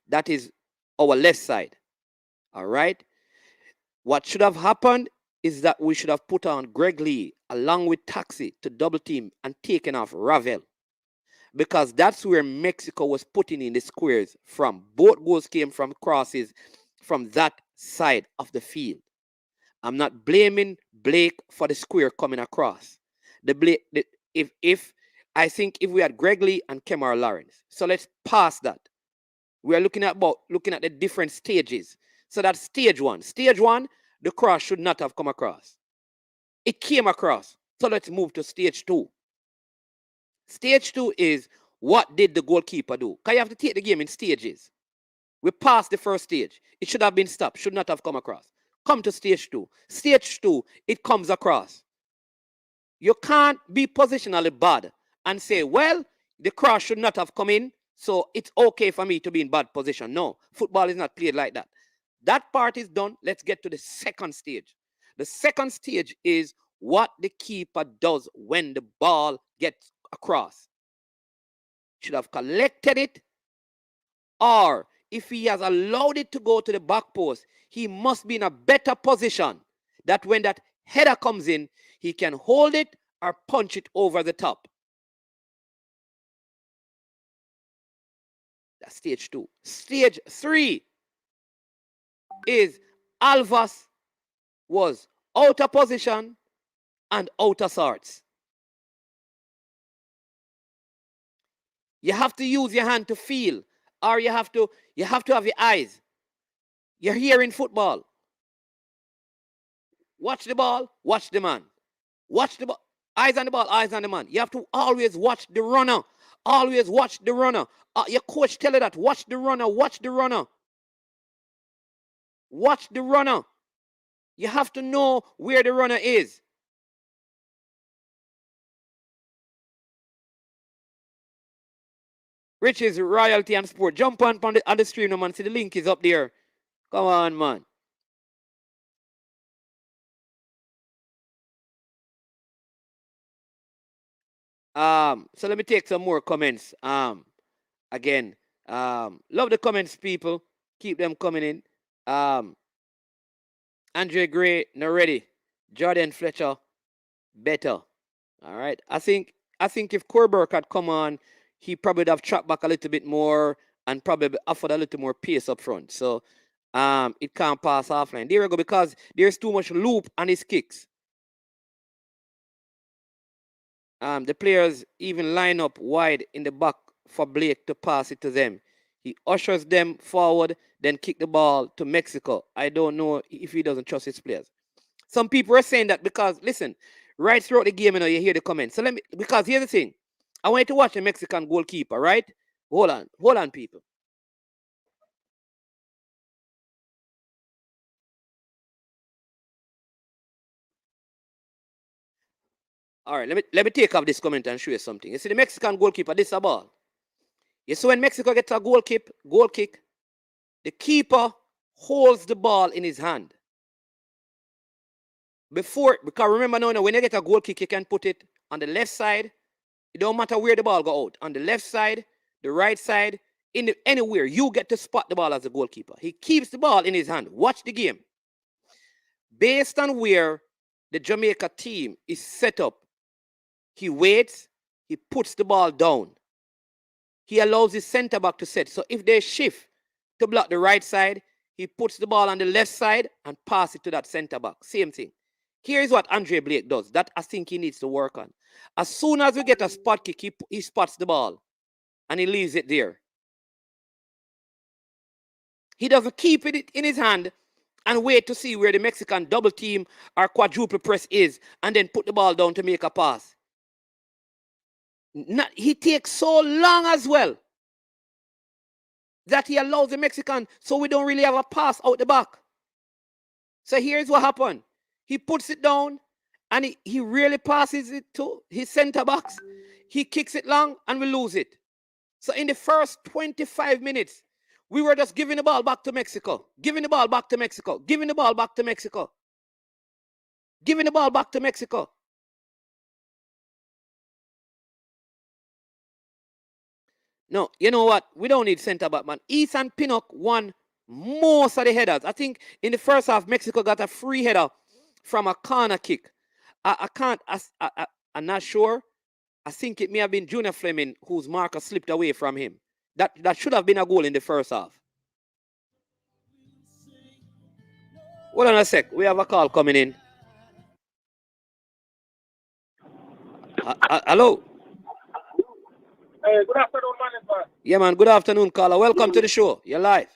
That is our left side. All right? What should have happened is that we should have put on Greg Lee along with Taxi to double team and taken off Ravel. Because that's where Mexico was putting in the squares from. Both goals came from crosses from that side of the field. I'm not blaming Blake for the square coming across. I think if we had Greg Lee and Kemar Lawrence, so let's pass that. We are looking at the different stages. So that's stage one. Stage one, the cross should not have come across. It came across. So let's move to stage two. Stage two is, what did the goalkeeper do? Because you have to take the game in stages. We passed the first stage. It should have been stopped. Should not have come across. Come to stage two. Stage two, it comes across. You can't be positionally bad and say, well, the cross should not have come in, so it's okay for me to be in bad position. No, football is not played like that. That part is done. Let's get to the second stage. The second stage is what the keeper does when the ball gets across. Should have collected it, or if he has allowed it to go to the back post, he must be in a better position that when that header comes in, he can hold it or punch it over the top. That's stage two. Stage three is Alvas was out of position and out of sorts. You have to use your hand to feel, or you have to have your eyes. You're hearing football. Watch the ball, watch the man. Watch the ball. Eyes on the ball, eyes on the man. You have to always watch the runner. Always watch the runner. Your coach tell you that. Watch the runner, watch the runner. Watch the runner. You have to know where the runner is. Riches, royalty, and sport. Jump on the stream, no, man. See, the link is up there. Come on, man. So let me take some more comments. Again, love the comments, people. Keep them coming in. Andre Gray, not ready. Jordan Fletcher, better. All right. I think if Corberg had come on, he probably would have tracked back a little bit more and probably offered a little more pace up front. So it can't pass offline. There we go, because there's too much loop on his kicks. The players even line up wide in the back for Blake to pass it to them. He ushers them forward, then kick the ball to Mexico. I don't know if he doesn't trust his players. Some people are saying that because, listen, right throughout the game, you hear the comments. So because here's the thing. I want you to watch the Mexican goalkeeper, right? Hold on, people. All right, let me take off this comment and show you something. You see the Mexican goalkeeper, this is a ball. You see when Mexico gets a goal kick, the keeper holds the ball in his hand. Because remember now, when you get a goal kick, you can put it on the left side. It don't matter where the ball go out. On the left side, the right side, anywhere, you get to spot the ball as a goalkeeper. He keeps the ball in his hand. Watch the game. Based on where the Jamaica team is set up, he waits, he puts the ball down. He allows his center back to set. So if they shift to block the right side, he puts the ball on the left side and pass it to that center back. Same thing. Here's what Andre Blake does. That I think he needs to work on. As soon as we get a spot kick, he spots the ball and he leaves it there. He doesn't keep it in his hand and wait to see where the Mexican double team or quadruple press is and then put the ball down to make a pass. He takes so long as well that he allows the Mexican, so we don't really have a pass out the back. So here's what happened. He puts it down and he really passes it to his center backs. He kicks it long and we lose it. So in the first 25 minutes, we were just giving the ball back to Mexico. Giving the ball back to Mexico. Giving the ball back to Mexico. Giving the ball back to Mexico. No, you know what? We don't need center back, man. Ethan Pinnock won most of the headers. I think in the first half, Mexico got a free header from a corner kick. I'm not sure. I think it may have been Junior Fleming whose marker slipped away from him. That should have been a goal in the first half. Hold on a sec. We have a call coming in. Hello.
Hey, good afternoon, man.
Yeah, man. Good afternoon, caller. Welcome to the show. You're live.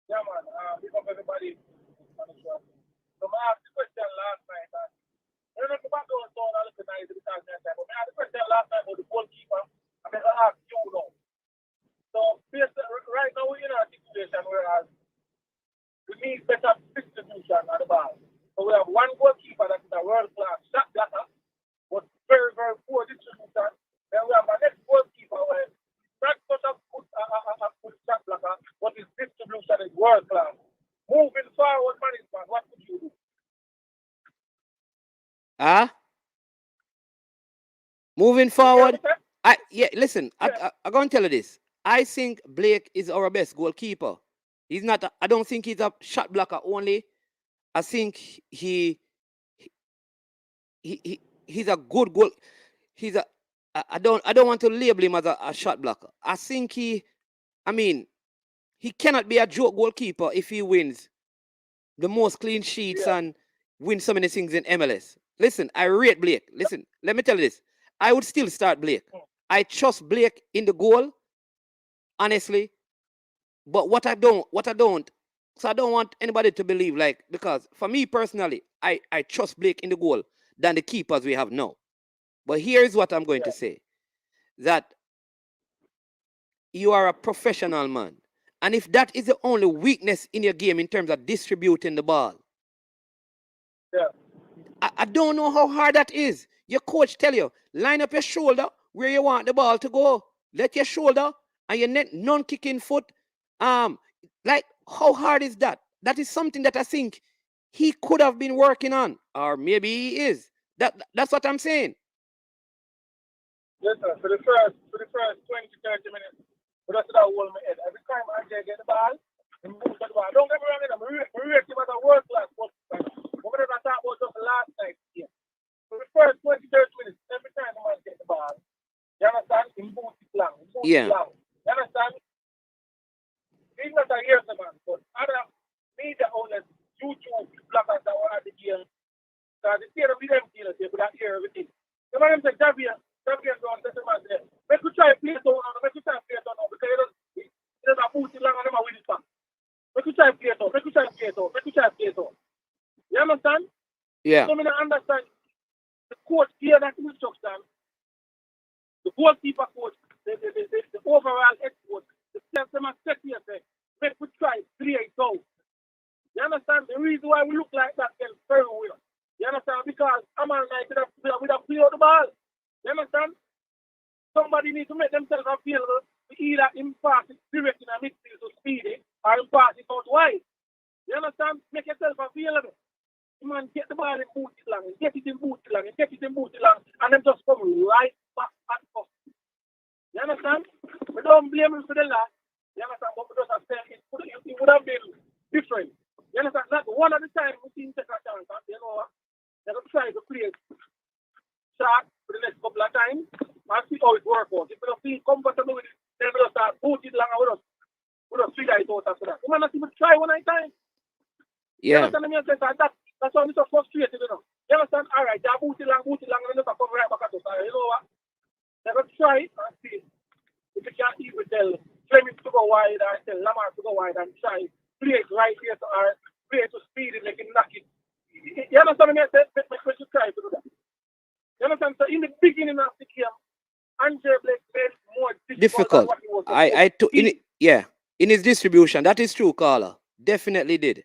Yeah, man. Big up everybody. So I asked the question last night. I don't know if I'm going to look at it because but I had the question last night about the goalkeeper. I'm going to ask you now. So right now we're in a situation where we need better distribution of the ball. So we have one goalkeeper that is a world-class shot blocker, but very, very poor distribution. Then we have a next goalkeeper where not such a good shot blocker, but his distribution is world class. Moving forward, management, what could you do?
Moving forward, listen, yeah. I'm going to tell you this. I think Blake is our best goalkeeper. He's not. I don't think he's a shot blocker only. I think he's a good goal. I don't want to label him as a shot blocker. I think he cannot be a joke goalkeeper if he wins the most clean sheets and wins so many things in MLS. Listen, I rate Blake. Listen, let me tell you this. I would still start Blake. I trust Blake in the goal, honestly. But what I don't, so I don't want anybody to believe, because for me personally, I trust Blake in the goal than the keepers we have now. But here's what I'm going to say. That you are a professional man. And if that is the only weakness in your game in terms of distributing the ball, I don't know how hard that is. Your coach tell you, line up your shoulder where you want the ball to go. Let your shoulder and your non-kicking foot. How hard is that? That is something that I think he could have been working on. Or maybe he is. That's what I'm saying.
Listen, for the first 20 to 30 minutes, but that's what I hold my head. Every time I get the ball, he moves the ball. Don't get me wrong, we rate him as a world class goalkeeper. What I talk about just last night here. For the first 20 to 30 minutes, every time the man gets the ball, you understand? He moves it long. You understand? He's not a hero, man, but other media owners, YouTube bloggers that were at the game, because the theater with them dealers, they could not hear everything. The man said, Javier going to the man there. Make you try to play it on, make you try to play it on, because he doesn't move it long and never win it back. Make you try to play it on, make you try to play it on, make you try to play it on. You understand?
Yeah.
So I understand the coach here that instruction, the goalkeeper coach, the overall head coach, the players them are set here say, make we try 3-8 goals. You understand? The reason why we look like that is very well. You understand? Because I'm on night with a play out the ball. You understand? Somebody needs to make themselves available to either him pass it direct in a midfield to Speedy or him pass it out wide. You understand? Make yourself available. Man, get the ball in boot it long, get it in boot it long, get it in boot it long, and then just come right back and up. You understand? We don't blame him for the last. You understand? But we just have said it would have been different. You understand? Not one at a time we see him take a chance. You know what? They're going to try to play shot for the next couple of times and see how it works out. If we don't feel comfortable with it, then we'll start boot it long and we'll just figure it out after that. We might not even try one at a time.
Yeah.
You understand? That's why I'm so frustrated, you know. You understand? All right, they're booting long, and then they're come right back at us. You know what? They're going to try and see if you can't even tell Fleming to go wide or tell Lamar to go wide and try play it right here or play it to speed it, make it knock it. You understand me? We should try to do that. You understand? So in the beginning of the game, Andre Blake made it more difficult. Than what he was
in his distribution, that is true, Carla. Definitely did.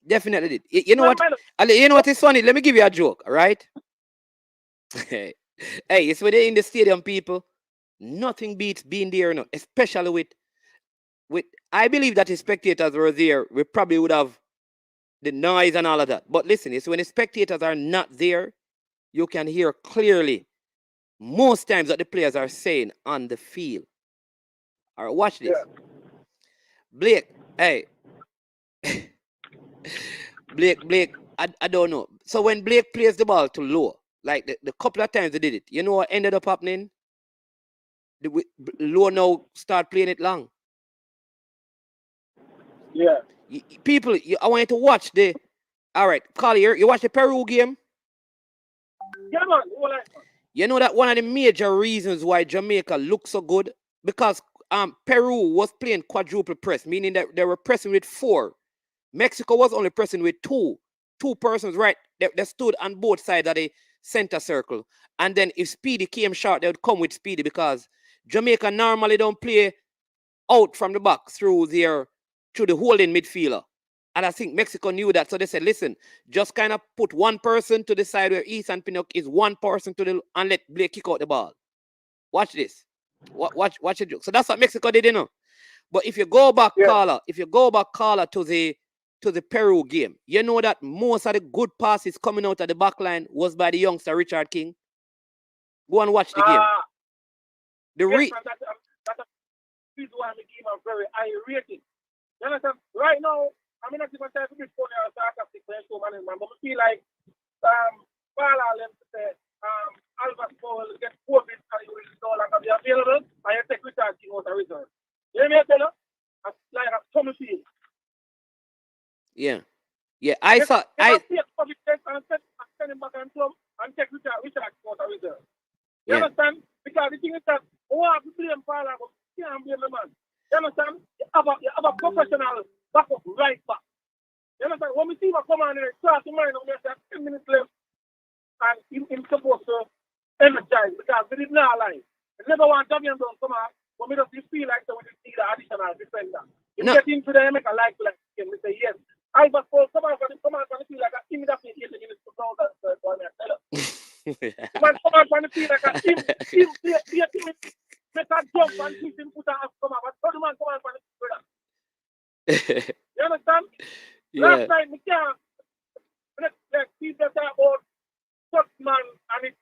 Definitely did. You know what? You know what is funny? Let me give you a joke, right? Hey, it's when they're in the stadium, people. Nothing beats being there, no, especially with. I believe that if spectators were there, we probably would have the noise and all of that. But listen, it's when the spectators are not there, you can hear clearly most times what the players are saying on the field. All right, watch this.
Yeah.
Blake, hey. Blake, I don't know. So when Blake plays the ball too low, like the couple of times they did it, you know what ended up happening? Low now start playing it long.
Yeah.
People, I want you to watch the. All right, Collier, you watch the Peru game?
Yeah, man.
You know that one of the major reasons why Jamaica looks so good? Because Peru was playing quadruple press, meaning that they were pressing with 4. Mexico was only pressing with 2. 2 persons, right? They stood on both sides of the center circle. And then if Speedy came short, they would come with Speedy because Jamaica normally don't play out from the back through the holding midfielder. And I think Mexico knew that. So they said, listen, just kind of put one person to the side where Ethan Pinnock is one person and let Blake kick out the ball. Watch this. Watch it. So that's what Mexico did, you know. But if you go back, Carla, to the Peru game, you know that most of the good passes coming out of the back line was by the youngster Richard King. Go and watch the game.
That's a reason why the game are very high rated. You understand? Right now, I mean, not even time to be funny or sarcastic when show management, but I feel like Bala left to say Albert Powell get COVID and he will no longer be available, and you take Richard King out of reserve. You hear me tell you? Like a Tommy Field.
Yeah. I saw.
I take public test and send him back and come and take Richard King out of reserve. You understand? Because the thing is that who have to blame Bala, but you can't blame the man. You understand? You have a professional backup right back. You understand? When we see him come on and start to mind, we have 10 minutes left, and he's supposed to energize because we did not lie. We never want Javier to come out, but we just feel like we just need an additional defender. If we get into the make a like game, we say yes. I but for come out and feel like a team that is in the 2000 man come out and feel like a team make a jump and team put a half come out, but the man come out and feel that. You understand? Last night, we can't see that about Sussman and its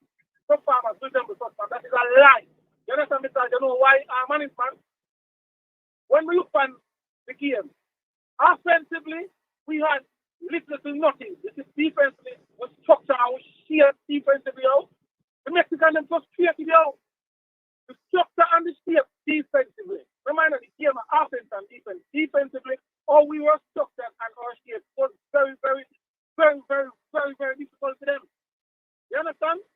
performance resemble Sussman. That is a lie. You understand? Because you know why our management, when we look at the game, offensively, we had little to nothing. This is defensively, we structure our sheer defensively out. The Mexican them just created out. The structure and the shape defensively. Reminder the game of offense and defense. Defensively, all we were structured and our shape was very, very, very, very, very, very difficult for them. You understand?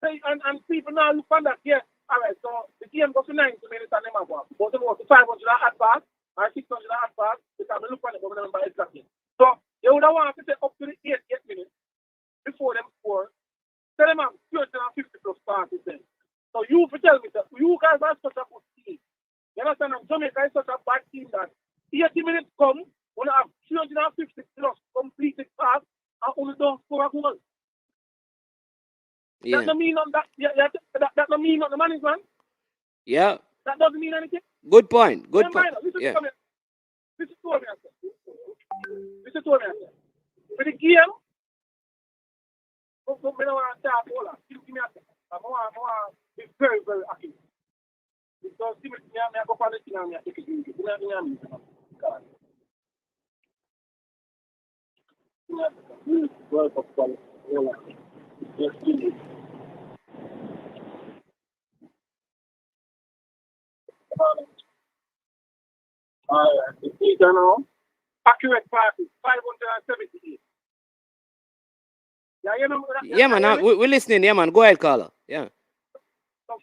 And people now look on that, yes. All right, so the game goes to 90 minutes and them have one. But it was 500 at pass or 600 at pass because we look on it, but we remember exactly. So you would have wanted to take up to the 8 minutes before them score. Tell them I'm 250 plus passes then. So you tell me that you guys are such a good team. You understand? And Jamaica is such a bad team that 80 minutes come, when I have 350 plus completed pass, and only don't don't mean that don't mean not the management.
Yeah.
That doesn't mean anything.
Good point. Good
Remember,
point. Yeah.
This is what I said. For the game, I don't want to start all that. Give me a second. I want to be very, very active. Because give me a go for the thing and I take it easy. You know what I mean? God. World Cup quality. All that. Yes, please. The season now, accurate passes, 578. Yeah, you know,
Yeah, man. We're listening. Yeah, man. Go ahead, caller. Yeah.
So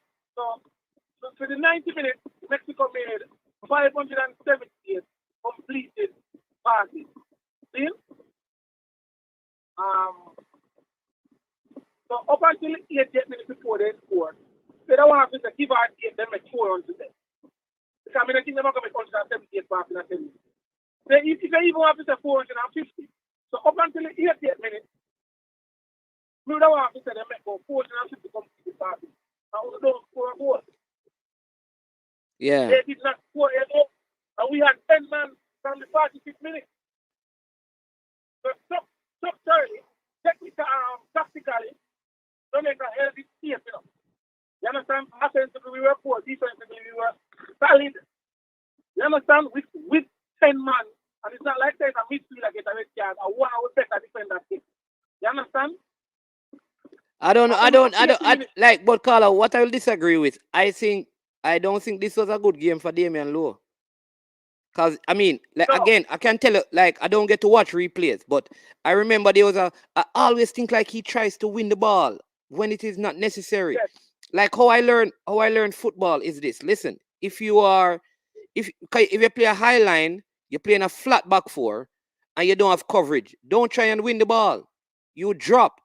for the 90 minutes, Mexico made 578 completed passes. See? So up until 88 minutes before they scored, they don't want to give out 8, they make 400 there. Because I think they're not going to make 178 passes in a 10 minutes. If they even have to say 450, so up until the 88 minutes, we don't want to say they make 450 completed passes. And we don't score a goal.
Yeah.
They did not score a goal. And we had 10 men from the 46 minutes. So structurally, tactically, don't make a healthy team, you know. You understand? Offensively, we were poor. Defensively, we were solid. You understand? With 10 men, and it's not like there's a midfielder get a red card, a 1 hour better defender team. You understand?
I don't like, but Carla, what I will disagree with, I don't think this was a good game for Damian Lowe. Because, I mean, like, again, I can tell you, like, I don't get to watch replays, but I remember I always think like he tries to win the ball when it is not necessary.
Yes.
Like how I learned football is this. Listen, if you play a high line, you're playing a flat back four, and you don't have coverage, don't try and win the ball. You drop.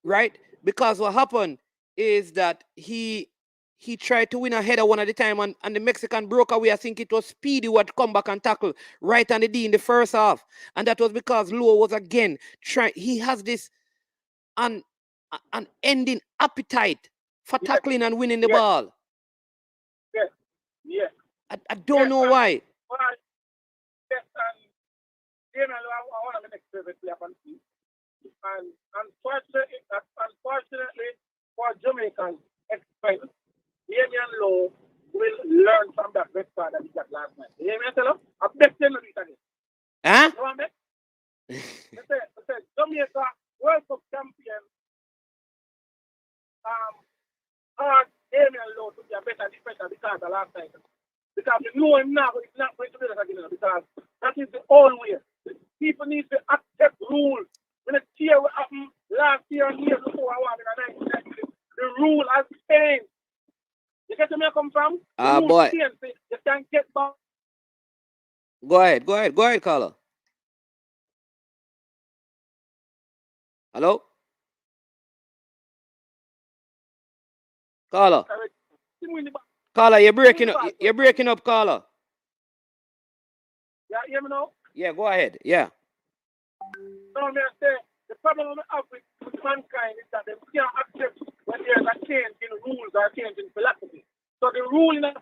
Right? Because what happened is that he tried to win a header one at a time, and the Mexican broke away. I think it was Speedy who had come back and tackle right on the D in the first half. And that was because Lowe was again trying. He has this unending appetite for tackling and winning the ball.
Yes. Yes.
I don't know why.
Yes, and Damian Lowe, I want to be next favorite player on the team. And unfortunately for Jamaicans, Damian Lowe will learn from that red card that he got last night. You hear me tell him? I bet them to do it again.
Huh?
You know what I mean? I said, Jamaica World Cup champion Damian Lowe to be a better defender because of last night. Because you know him now, but it's not going to be that again because that is the old way. People need to accept rules. When a cheer happened last year and year before I was in the 1990s, the rule has changed. You get where I come from?
Boy.
Changed, so you can't get back.
Go ahead, caller. Hello? Caller. Caller, you're breaking up, caller.
Yeah, you hear me now?
Yeah, go ahead. Yeah.
No, I say, the problem we have with mankind is that they can't accept when there's a change in rules or a change in philosophy. So the rule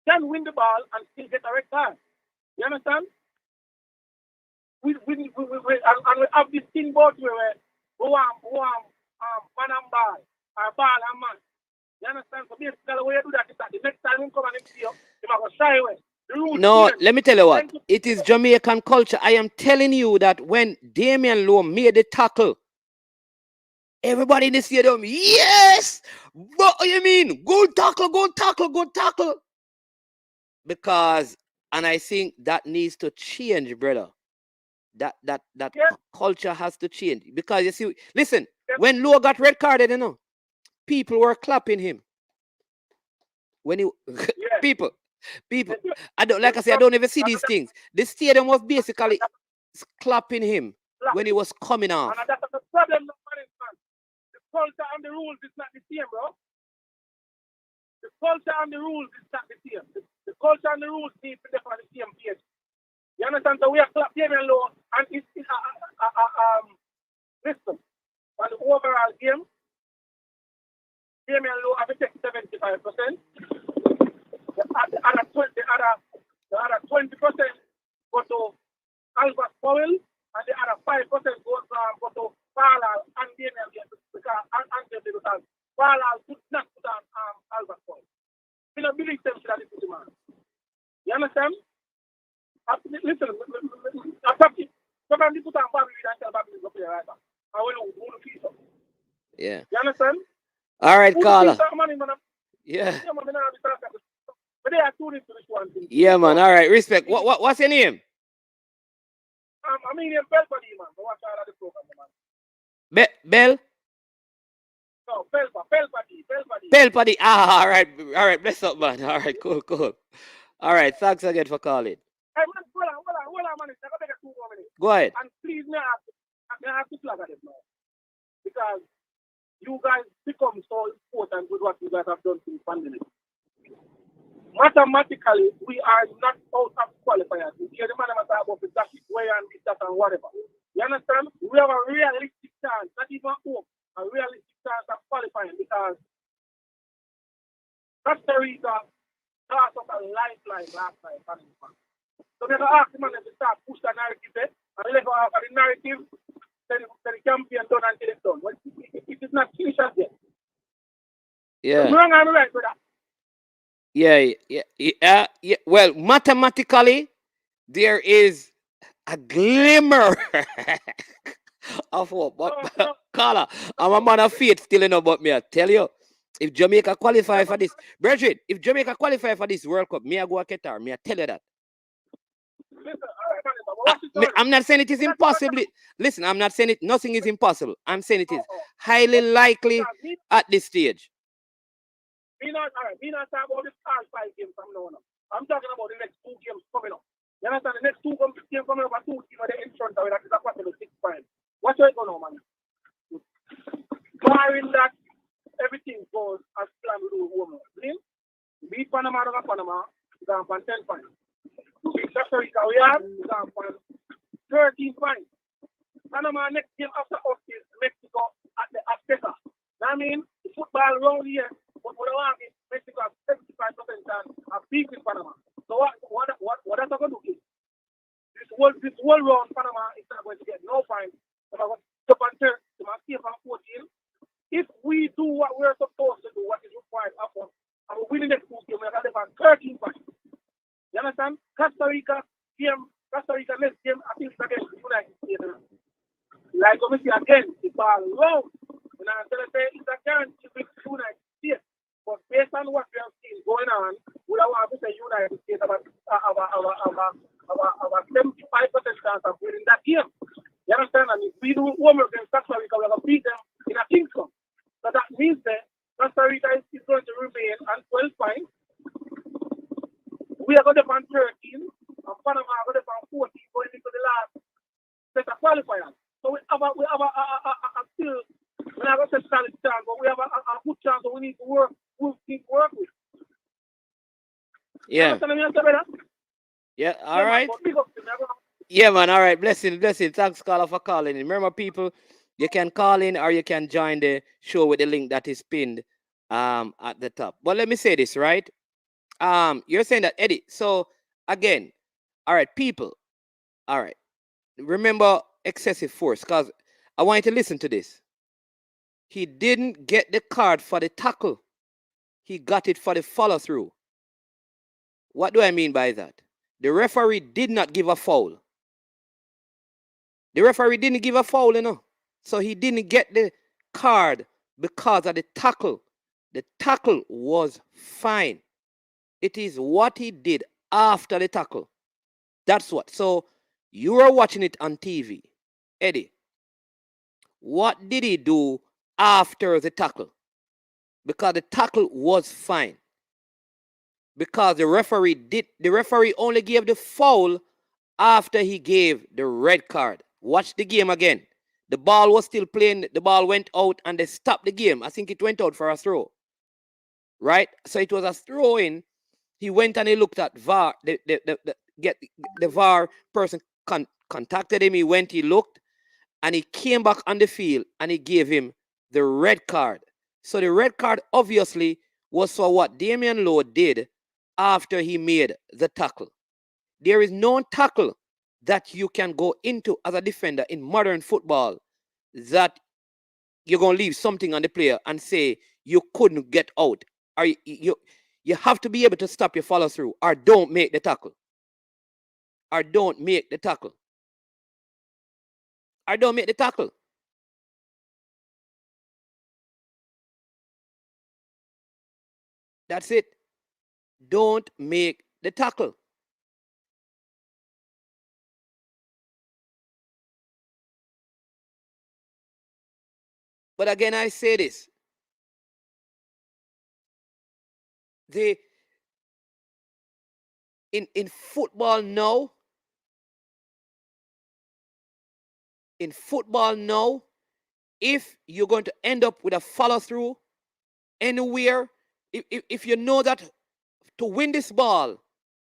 can win the ball and still get a red card. You understand? We have this thing about where we want man and ball, or ball and man. You understand? So basically, the way you do that is that the next time we come and see you, you might go shy away.
No, let me tell you what. It is Jamaican culture. I am telling you that when Damian Lowe made the tackle, everybody in the stadium, yes! What do you mean? Good tackle. Because, and I think that needs to change, brother. That culture has to change. Because you see, listen, when Lowe got red carded, people were clapping him. When he people, I don't ever see these things. The stadium was basically clapping him when he was coming off.
And that's the problem, man. The culture and the rules is not the same, bro. The culture and the rules is not the same. The culture and the rules need to be on the same page. You understand? So we are clapping Damian Lowe, and listen. on the overall game, Damian Lowe have to take 75%. The other 20% go to Albert Powell, and the other 5% goes go to Carlisle and Damian because Carlisle could not put on Albert Powell. We don't believe them to that man. You understand? Listen, I'm talking. Sometimes you put on Bobby and tell Bobby to play right now. I will move the piece up.
Yeah.
You understand?
All right, caller.
Yeah. But they are tuning to this one thing.
Yeah, man. All right. Respect. What's your name?
I mean, Bell Buddy, man. Watch out of the program, man.
Bell?
No, Bell Buddy.
Bell Buddy. Ah, all right. All right. Bless up, man. All right. Cool. All right. Thanks again for calling.
Hey, man, hold on, man. I'm going to take 2 more minutes.
Go ahead.
And please, I have to flag at it now. Because you guys become so important with what you guys have done since pandemic. Mathematically, we are not out of qualifiers. We hear the man talk about the dash way and this, that, and whatever. You understand? We have a realistic chance, not even hope, a realistic chance of qualifying because Costa Rica cost us a lifeline last time. So we have to ask the man to start push the narrative there, and let go of the narrative, then the champion done until it's done. Well, it is not finished yet.
Yeah.
So I'm right with that.
Yeah. Well, mathematically, there is a glimmer of hope. But, caller, I'm a man of faith still, but me, I tell you, if Jamaica qualify for this, Bridget, if Jamaica qualify for this World Cup, me, I go to Qatar. Me, I tell you that.
Listen,
I'm not saying it is impossible. Listen, I'm not saying it. Nothing is impossible. I'm saying it is highly likely at this stage.
Me not talking about this all 5 games from now on. I'm talking about the next 2 games coming up. You understand? The next 2 games coming up are 2 teams in front of it. That is a possible 6 points. What's going on, man? Barring that, everything goes as planned with the woman. Beat Panama, we're going for 10 points. Beat Costa Rica, we are going for 13 points. Panama next game after us is Mexico at the Azteca. I mean, football around here, but we don't want Mexico has 75% chance of beating Panama. So what are they going to do? This whole round, Panama is not going to get no points. So I'm going to compare to my team from 14. If we do what we're supposed to do, what is required of us, and we win the next 2 games, we're going to have 13 points. You understand? Costa Rica next game, I think it's against the United States. Like we see again, the ball low. And I'm going to say it's a guarantee with the United States. But based on what we have seen going on, we don't want to say United States about 75% chance of winning that game. You understand? And if we do homework against Costa Rica, we're going to beat them in a Kingston. So that means that Costa Rica is going to remain on 12 points. We are going to on 13, and Panama are going to on 14 going into the last set of qualifiers. So we have a still, we're not going to say solid chance, but we have a good chance that we need to work with.
Yeah. Yeah, all right. Yeah, man, all right. Blessing. Thanks, caller, for calling in. Remember, people, you can call in or you can join the show with the link that is pinned at the top. But let me say this, right? You're saying that, Eddie. So, again, all right, people, all right. Remember excessive force, because I want you to listen to this. He didn't get the card for the tackle. He got it for the follow-through. What do I mean by that? The referee did not give a foul. The referee didn't give a foul, So he didn't get the card because of the tackle. The tackle was fine. It is what he did after the tackle. That's what. So you are watching it on TV. Eddie, what did he do after the tackle? Because the tackle was fine. Because the referee only gave the foul after he gave the red card. Watch the game again. The ball was still playing. The ball went out and they stopped the game. I think it went out for a throw. Right? So it was a throw in. He went and he looked at VAR. The VAR person contacted him. He went, he looked, and he came back on the field and he gave him the red card. So the red card obviously was for what Damian Lowe did after he made the tackle. There is no tackle that you can go into as a defender in modern football that you're going to leave something on the player and say you couldn't get out. Or you have to be able to stop your follow through or don't make the tackle. Or don't make the tackle. Or don't make the tackle. That's it. Don't make the tackle. But again, I say this. In football now, if you're going to end up with a follow through anywhere, if you know that to win this ball,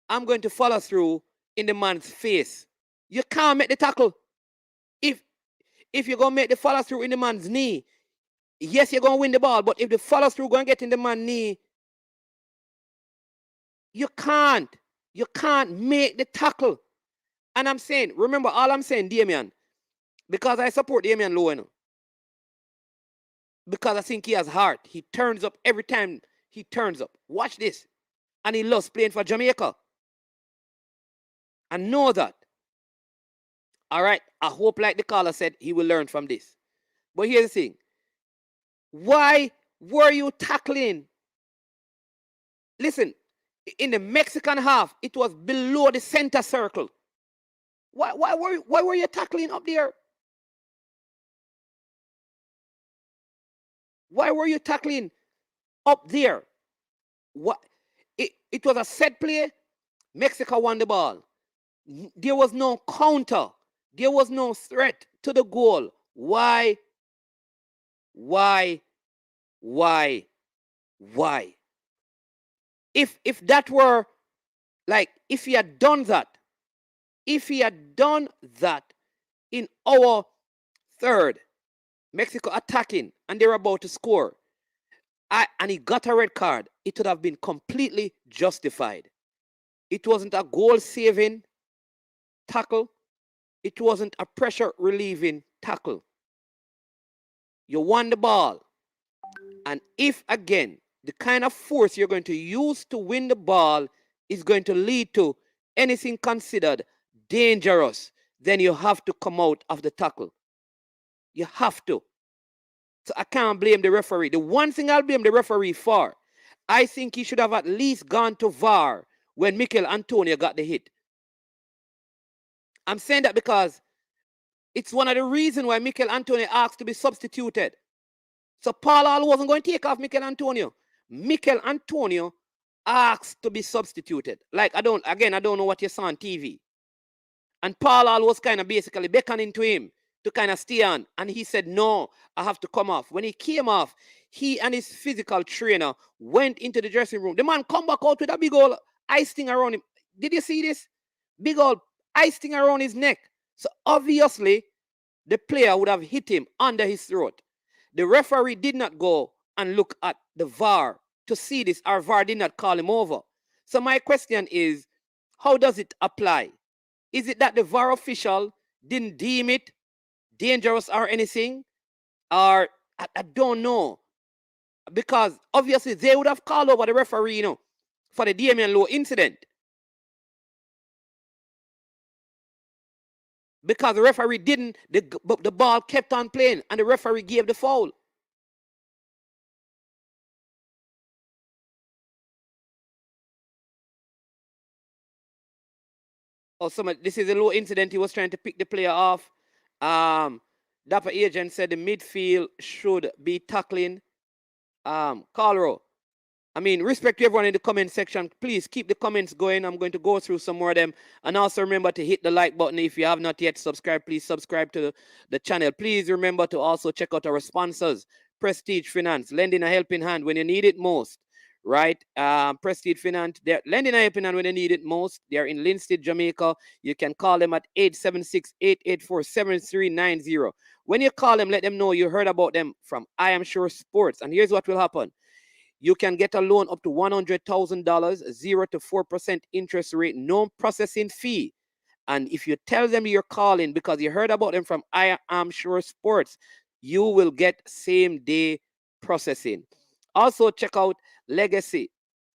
I'm going to follow through in the man's face, you can't make the tackle. If you're going to make the follow through in the man's knee, yes, you're going to win the ball, but if the follow through going to get in the man's knee, you can't make the tackle. And I'm saying, remember, all I'm saying, Damian, because I support Damian Lowe, you know, because I think he has heart. He turns up every time he turns up. Watch this. And he loves playing for Jamaica. I know that. All right. I hope, like the caller said, he will learn from this. But here's the thing. Why were you tackling? Listen, in the Mexican half, it was below the center circle. Why were you tackling up there? Why were you tackling up there? What? It was a set play. Mexico won the ball. There was no counter. There was no threat to the goal. Why? If that were like, if he had done that in our third, Mexico attacking and they were about to score, and he got a red card, it would have been completely justified. It wasn't a goal-saving tackle. It wasn't a pressure-relieving tackle. You won the ball. And if, again, the kind of force you're going to use to win the ball is going to lead to anything considered dangerous, then you have to come out of the tackle. You have to. So I can't blame the referee. The one thing I'll blame the referee for, I think he should have at least gone to VAR when Mikel Antonio got the hit. I'm saying that because it's one of the reasons why Mikel Antonio asked to be substituted. So Paul Hall wasn't going to take off Mikel Antonio. Mikel Antonio asked to be substituted. Like, I don't know what you saw on TV. And Paul Hall was kind of basically beckoning to him to kind of stay on. And he said, no, I have to come off. When he came off, he and his physical trainer went into the dressing room. The man come back out with a big old ice thing around him. Did you see this? Big old ice thing around his neck. So obviously, the player would have hit him under his throat. The referee did not go and look at the VAR to see this. Our VAR did not call him over. So my question is, how does it apply? Is it that the VAR official didn't deem it dangerous or anything? Or I don't know. Because obviously they would have called over the referee, you know, for the Damian Lowe incident. Because the referee didn't, the ball kept on playing and the referee gave the foul. Oh, this is a Lowe incident. He was trying to pick the player off. Dapper Agent said the midfield should be tackling. Carlo, I mean, respect to everyone in the comment section. Please keep the comments going. I'm going to go through some more of them. And also remember to hit the like button. If you have not yet subscribed, please subscribe to the channel. Please remember to also check out our sponsors. Prestige Finance, lending a helping hand when you need it most. right? Prestige Finance, they're lending an opinion when they need it most. They're in Linstead, Jamaica. You can call them at 876-884-7390. When you call them, let them know you heard about them from I Am Sure Sports. And here's what will happen. You can get a loan up to $100,000, 0 to 4% interest rate, no processing fee. And if you tell them you're calling because you heard about them from I Am Sure Sports, you will get same day processing. Also, check out Legacy,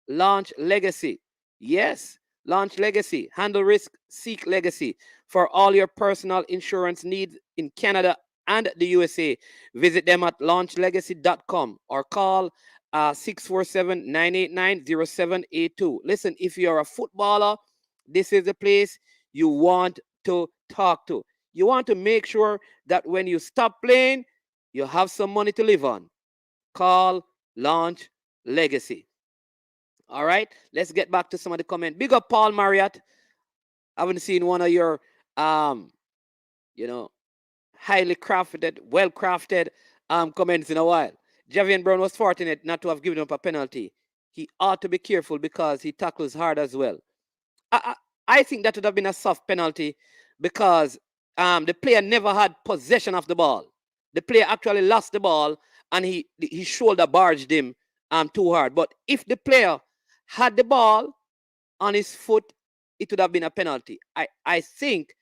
Launch Legacy. Yes, Launch Legacy. Handle risk, seek legacy. For all your personal insurance needs in Canada and the USA, visit them at launchlegacy.com or call 647-989-0782. Listen, if you're a footballer, this is the place you want to talk to. You want to make sure that when you stop playing, you have some money to live on. Call Launch Legacy. All right, let's get back to some of the comment. Big up Paul Marriott. I haven't seen one of your highly crafted, well crafted comments in a while. Javian Brown was fortunate not to have given up a penalty. He ought to be careful because he tackles hard as well. I think that would have been a soft penalty because the player never had possession of the ball. The player actually lost the ball and he shoulder barged him too hard. But if the player had the ball on his foot, it would have been a penalty. I think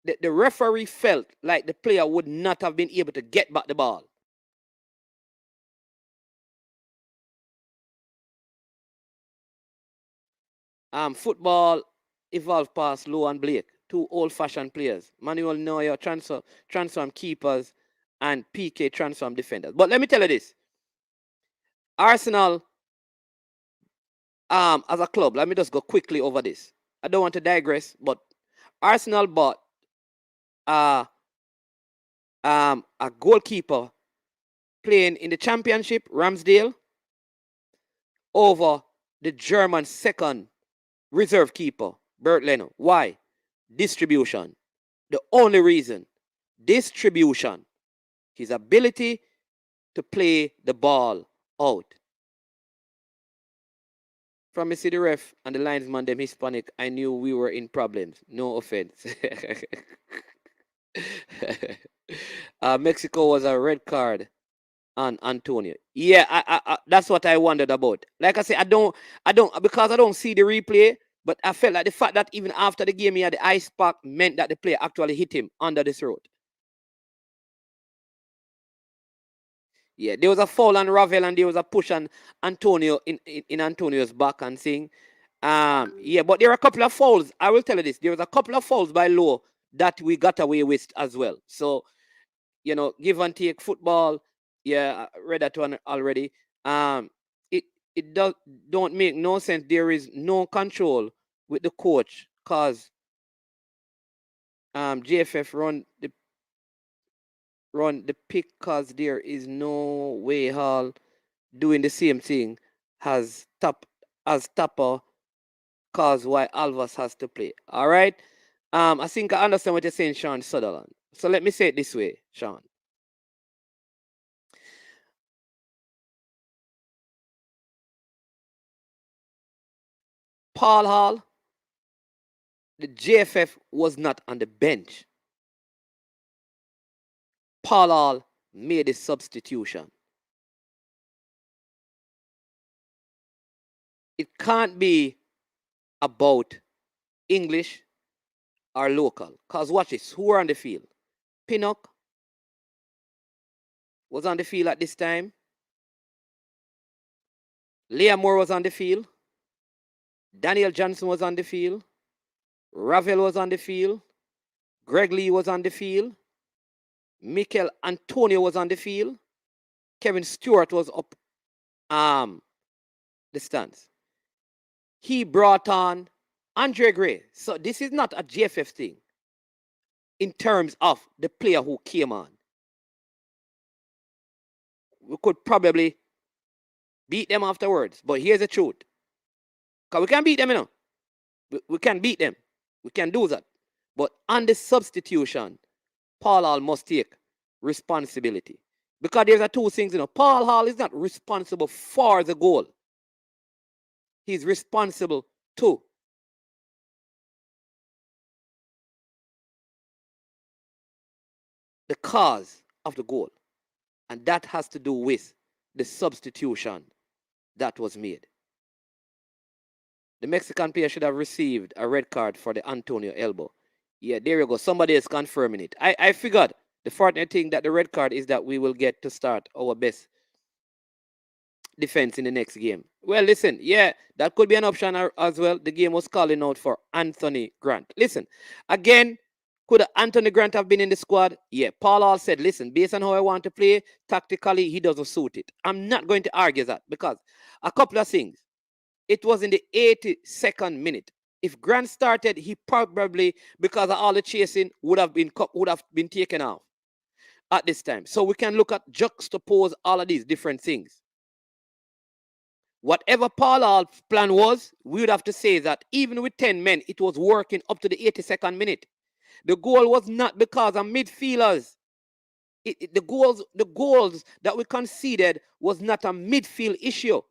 that the referee felt like the player would not have been able to get back the ball. Football evolved past Lowe and Blake, two old-fashioned players. Manuel Neuer transform keepers and PK transform defenders. But let me tell you this. Arsenal, as a club, let me just go quickly over this. I don't want to digress, but Arsenal bought a goalkeeper playing in the championship, Ramsdale, over the German second reserve keeper, Bert Leno. Why? Distribution. The only reason. Distribution. His ability to play the ball out. From me see the ref and the linesman, them Hispanic, I knew we were in problems. No offense. Mexico was a red card on Antonio. Yeah, I that's what I wondered about. Like I say, I don't because I don't see the replay, but I felt like the fact that even after the game he had the ice pack meant that the player actually hit him under the throat. Yeah, there was a foul on Ravel and there was a push on Antonio in Antonio's back and thing. Yeah, but there are a couple of fouls. I will tell you this. There was a couple of fouls by Lowe that we got away with as well. So, give and take football. Yeah, I read that one already. It don't make no sense. There is no control with the coach because JFF run the pick because there is no way Hall doing the same thing as Tapper cause why Alvas has to play. All right. I think I understand what you're saying, Sean Sutherland. So let me say it this way, Sean. Paul Hall, the JFF was not on the bench. Paul Hall made a substitution. It can't be about English or local. Because watch this, who are on the field? Pinnock was on the field at this time. Leah Moore was on the field. Daniel Johnson was on the field. Ravel was on the field. Greg Lee was on the field. Mikel Antonio was on the field. Kevin Stewart was up the stands. He brought on Andre Gray. So this is not a JFF thing in terms of the player who came on. We could probably beat them afterwards. But here's the truth. Because we can beat them, We can beat them. We can do that. But on the substitution, Paul Hall must take responsibility. Because there's two things, Paul Hall is not responsible for the goal. he's responsible too. The cause of the goal. And that has to do with the substitution that was made. The Mexican player should have received a red card for the Antonio elbow. Yeah, there you go. Somebody is confirming it. I figured the fortunate thing that the red card is that we will get to start our best defense in the next game. Well, listen, yeah, that could be an option as well. The game was calling out for Anthony Grant. Listen, again, could Anthony Grant have been in the squad? Yeah, Paul Hall said, listen, based on how I want to play, tactically, he doesn't suit it. I'm not going to argue that because a couple of things. It was in the 82nd minute. If Grant started, he probably, because of all the chasing, would have been taken off at this time. So we can look at juxtapose all of these different things. Whatever Paul Hall's plan was, we would have to say that even with 10 men, it was working up to the 82nd minute. The goal was not because of midfielders. The goals that we conceded was not a midfield issue.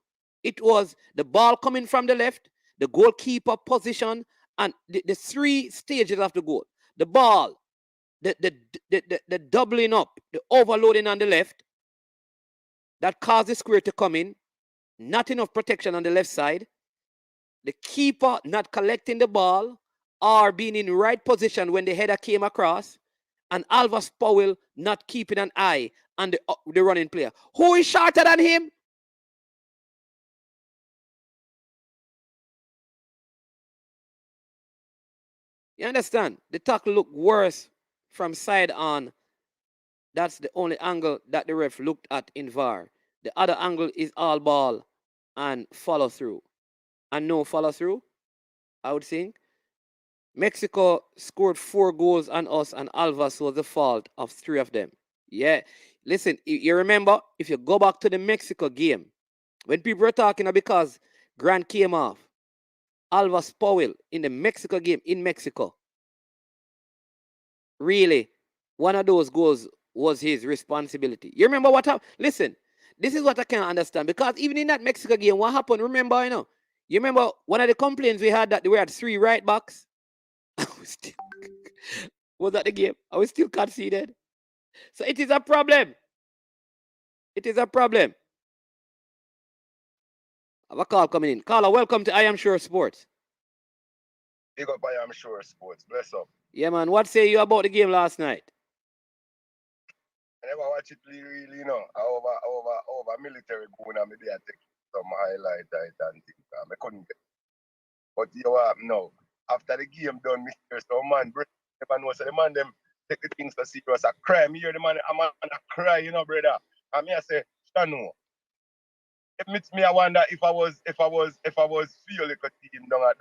It was the ball coming from the left, the goalkeeper position, and the three stages of the goal. The ball, the doubling up, the overloading on the left, that caused the square to come in. Not enough protection on the left side. The keeper not collecting the ball or being in right position when the header came across. And Alvas Powell not keeping an eye on the running player. Who is shorter than him? You understand? The tackle looked worse from side on. That's the only angle that the ref looked at in VAR. The other angle is all ball and follow through. And no follow through, I would think. Mexico scored 4 goals on us, and Alvas was the fault of 3 of them. Yeah. Listen, you remember, if you go back to the Mexico game, when people were talking because Grant came off, Alvas Powell in the Mexico game in Mexico, really, one of those goals was his responsibility. You remember what happened? Listen, this is what I can't understand, because even in that Mexico game, what happened? Remember, you remember one of the complaints we had that we had 3 right backs? Was that the game? I was still conceded. So it is a problem. It is a problem. I have a call coming in. Caller, welcome to I Am Sure Sports.
Big up I Am Sure Sports. Bless up.
Yeah, man. What say you about the game last night?
I never watch it really, over military going on. Maybe I take some highlight and things. I couldn't get. But you know, no. After the game done, Mr. So man, never know. So the man them take the things to serious. I cry. Me hear the man, a man I cry, brother. And me I say, Shano. It makes me I wonder if I was feel like a team down at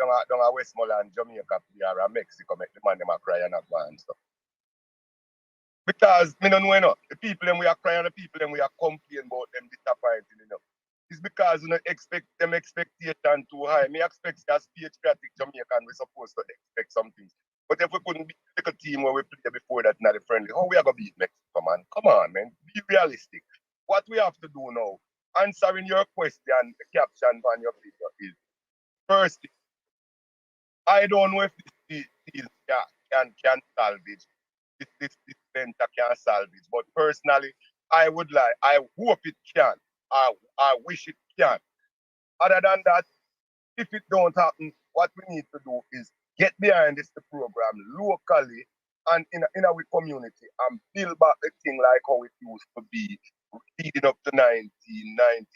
Westmoreland, Jamaica player or Mexico, make the man them a cry and a go and stuff. Because me don't know, the people them we are crying, the people them we are complaining about them disappointing, It's because expect them expectation too high. Me expect as patriotic Jamaican we supposed to expect some things. But if we couldn't beat like a team where we played before that not friendly, how we are gonna beat Mexico, man? Come on, man. Be realistic. What we have to do now, answering your question, the caption on your video is first, I don't know if this can salvage. This venture can salvage. But personally, I hope it can. I wish it can. Other than that, if it don't happen, what we need to do is get behind this program locally and in our community and build back the thing like how it used to be leading up to 1998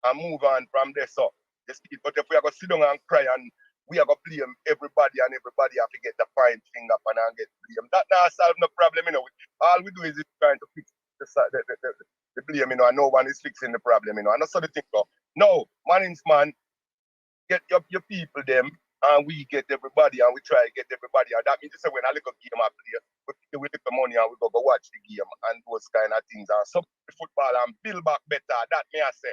and move on from there. So, but if we are going to sit down and cry and we are going to blame everybody and everybody have to get the fine finger up and get blame, that now solve no problem. All we do is trying to fix the blame, and no one is fixing the problem. And that's the thing. No, man, get your people them, and we get everybody, and we try to get everybody. And that means when I look at game I play, we take the money and we go watch the game and those kind of things. And support football and build back better. That may I say.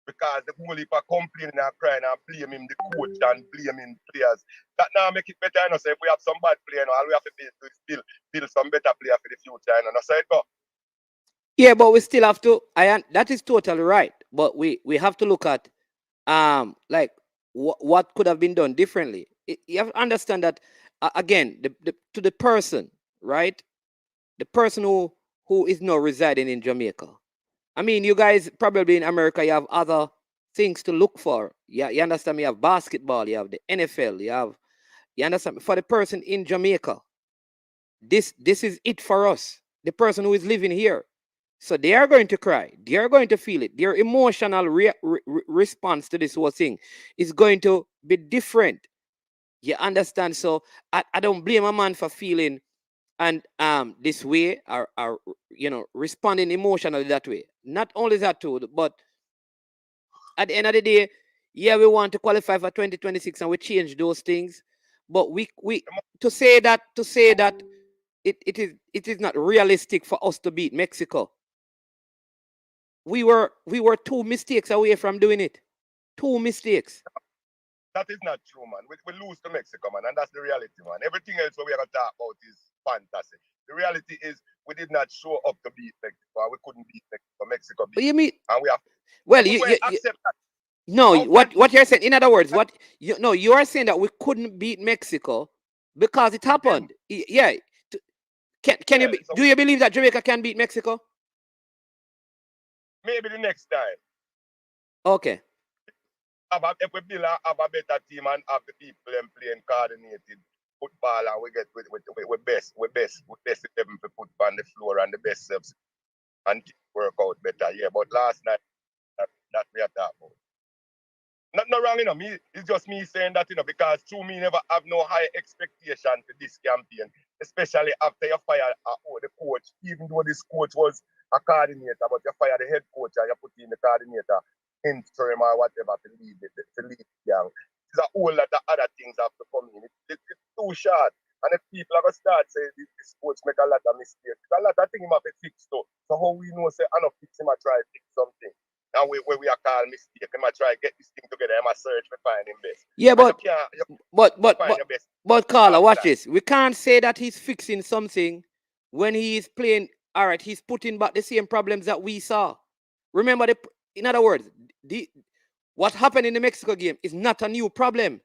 Because the goalkeeper complaining and crying and blaming the coach and blaming players. That now make it better. So if we have some bad player, all we have to do is still build some better player for the future. So it go.
Yeah, but we still have to. That is totally right. But we have to look at like what could have been done differently. You have to understand that again, to the person, right? The person who is now residing in Jamaica. I mean, you guys probably in America, you have other things to look for. Yeah, you understand? You have basketball, you have the NFL, you understand? For the person in Jamaica, this is it for us. The person who is living here. So they are going to cry. They are going to feel it. Their emotional response to this whole thing is going to be different. You understand? So I don't blame a man for feeling and this way or responding emotionally that way. Not only that too, but at the end of the day, yeah, we want to qualify for 2026 and we change those things. But we to say that it is not realistic for us to beat Mexico. We were two mistakes away from doing it. Two mistakes.
That is not true, man. We lose to Mexico, man, and that's the reality, man. Everything else what we are going to talk about is fantasy. The reality is we did not show up to beat Mexico. We couldn't beat Mexico. Mexico beat.
You mean?
And we have.
Well,
you accept that.
No,
How
what you're saying, in other words, you are saying that we couldn't beat Mexico because it happened. Yeah. Can you
so
do you believe that Jamaica can beat Mexico?
maybe the next time.
Okay.
If we build have a better team and have the people playing coordinated football and we get with best 11 to put on the floor and the best subs and work out better. Yeah, but last night that we are talking about. Not wrong, me. It's just me saying that, because to me never have no high expectation for this campaign, especially after you fire the coach, even though this coach was a coordinator, but you fire the head coach and you put in the coordinator interim or whatever to lead the gang. There's a whole lot of other things have to come in. It's too short. And if people are going to start saying this coach make a lot of mistakes, a lot of things have to fix too. So how we know say I don't fix him, I try to fix something. And we are called mistake. I might try to get this thing together. I might search to find him best.
Yeah, but Carla, watch
that.
this. We can't say that he's fixing something when he is playing. All right, he's putting back the same problems that we saw. Remember, in other words, what happened in the Mexico game is not a new problem.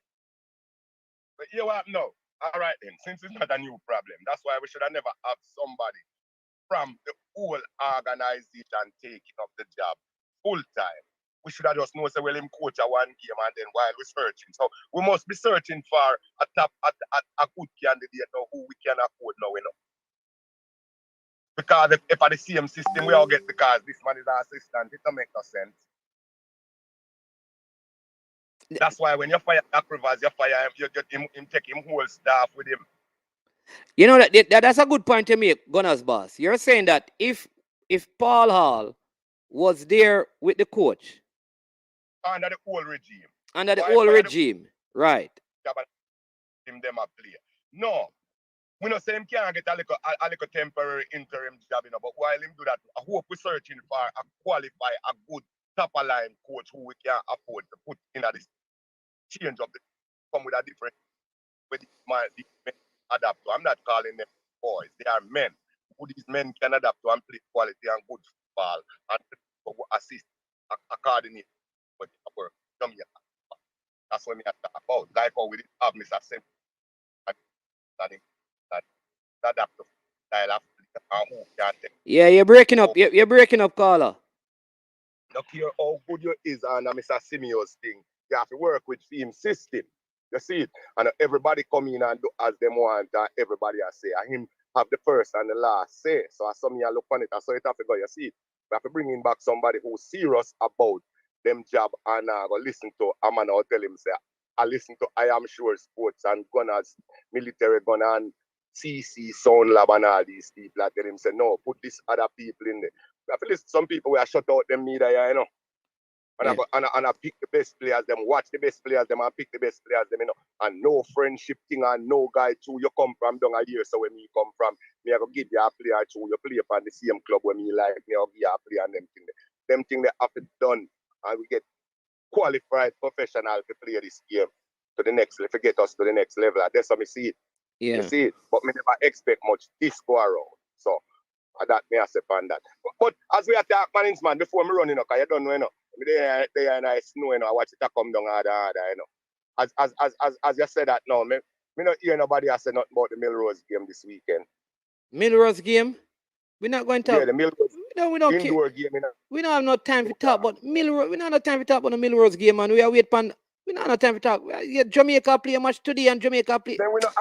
But you know what? No. All right then. Since it's not a new problem, that's why we should have never have somebody from the whole organization taking up the job full time. We should have just know say well him coach a one game and then while we're searching. So we must be searching for a good candidate or who we can afford now, Because if at the same system we all get because this man is our assistant, it don't make no sense. That's why when you fire Rivers, you fire him, you get him take him whole staff with him.
You know that's a good point to make, Gunners boss. You're saying that if Paul Hall was there with the coach
Under the old regime.
Right.
Them a play. No. We not say him can't get a little temporary interim job, but while him do that, I hope we're searching for a qualify a good top line coach who we can afford to put in at this change of the come with a different with these men adapt to. I'm not calling them boys, they are men. Who these men can adapt to and play quality and good football and assist accordingly with the work. That's what we are talking about. Like how we did have Mr. Sim that adapt to style of and who can take.
Yeah, you're breaking up. You're breaking up, Carla.
Look here how good you is on Mr. Simeo's thing. You have to work with team system. You see it? And everybody come in and do as them want and everybody I say. And him have the first and the last say. So as some you look on it, so it have to go. You see it? We have to bring in back somebody who's serious about them job and go listen to a man or tell him say, I listen to I Am Sure Sports and Gunners, Military Gun and CC Sound Lab and all these people. I tell him say, no, put these other people in there. I feel some people will shut out them media, And, I pick the best players, them watch the best players, them and pick the best players, them, And no friendship thing and no guy too. You come from down a year, so when me come from, me I go give you a player too. You play upon the same club when me like, me I'll give you a player and them thing. Them thing they have to done and we get qualified professional to play this game to the next level, to get us to the next level. That's how me see it.
Yeah.
You see it. But me never expect much this go around. So that me accept on that. But as we attack Manins, man, before me running, because you don't know, They are nice snow, I watch it come down harder, as you said that now, me not hear nobody say nothing about the Milrose game this weekend.
Milrose game. We're not going to.
Yeah, the Milrose
We don't care.
indoor game.
We don't have no time to talk about Milrose. We don't have no time to talk about the Milrose game, man. We are waiting for. We don't have no time to talk. Yeah, Jamaica play a match today, and Jamaica play.
Then we not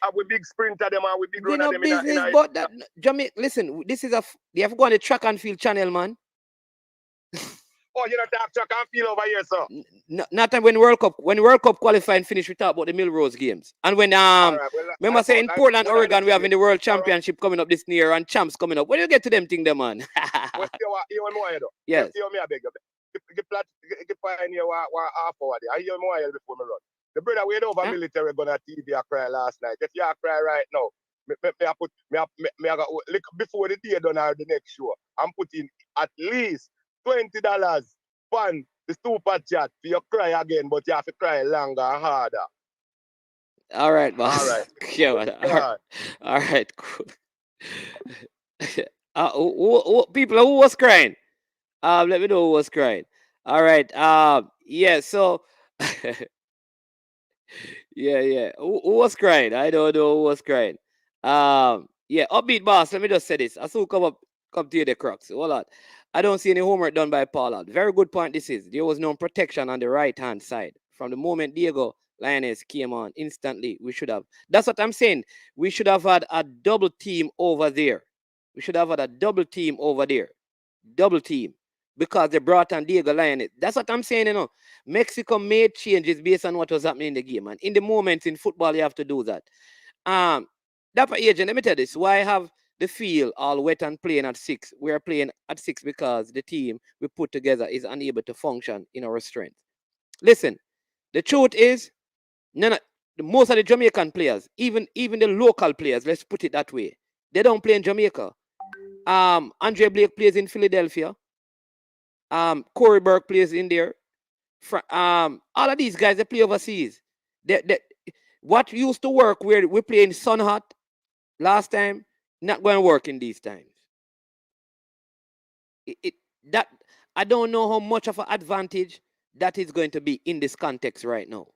have we big sprinter them and we big
We
runner
no
them
business, but that Jamaica. Listen, this is they have to go on the track and field channel, man.
Oh, you know that track and field over here, sir.
Not time when World Cup qualifying finish, we talk about the Milrose games. And when remember say in Portland, Oregon, we having the World Championship coming up this year and champs coming up. When you get to them thing, man?
You want more, though?
Yes.
You me, I beg you. Get pioneer one half hour there. I hear more before me run. The brother wait over military gonna TV I cry last night. If you cry right now, me before the day done or the next show, I'm putting at least $20 on the super chat for you cry again, but you have to cry longer and harder.
All right, boss.
All right.
Yeah, man. All right, cool. People who was crying? Let me know who was crying. All right. Yeah, so yeah. Who was crying? I don't know who was crying. Yeah, upbeat boss. Let me just say this. I saw come to you the crux. Hold on. I don't see any homework done by Pollard. Very good point this is. There was no protection on the right-hand side. From the moment Diego Lioness came on, instantly we should have. That's what I'm saying. We should have had a double team over there. We should have had a double team over there. Double team. Because they brought on Diego Lioness. That's what I'm saying, you know. Mexico made changes based on what was happening in the game. And in the moments in football, you have to do that. Dapper agent, let me tell you this. Why have the field all wet and playing at 6? We are playing at 6 because the team we put together is unable to function in our strength. Listen, the truth is, most of the Jamaican players, even the local players, let's put it that way, they don't play in Jamaica. Andre Blake plays in Philadelphia. Corey Burke plays in there. All of these guys, they play overseas. What used to work where we play in Sunhot last time, not going to work in these times. That I don't know how much of an advantage that is going to be in this context right now.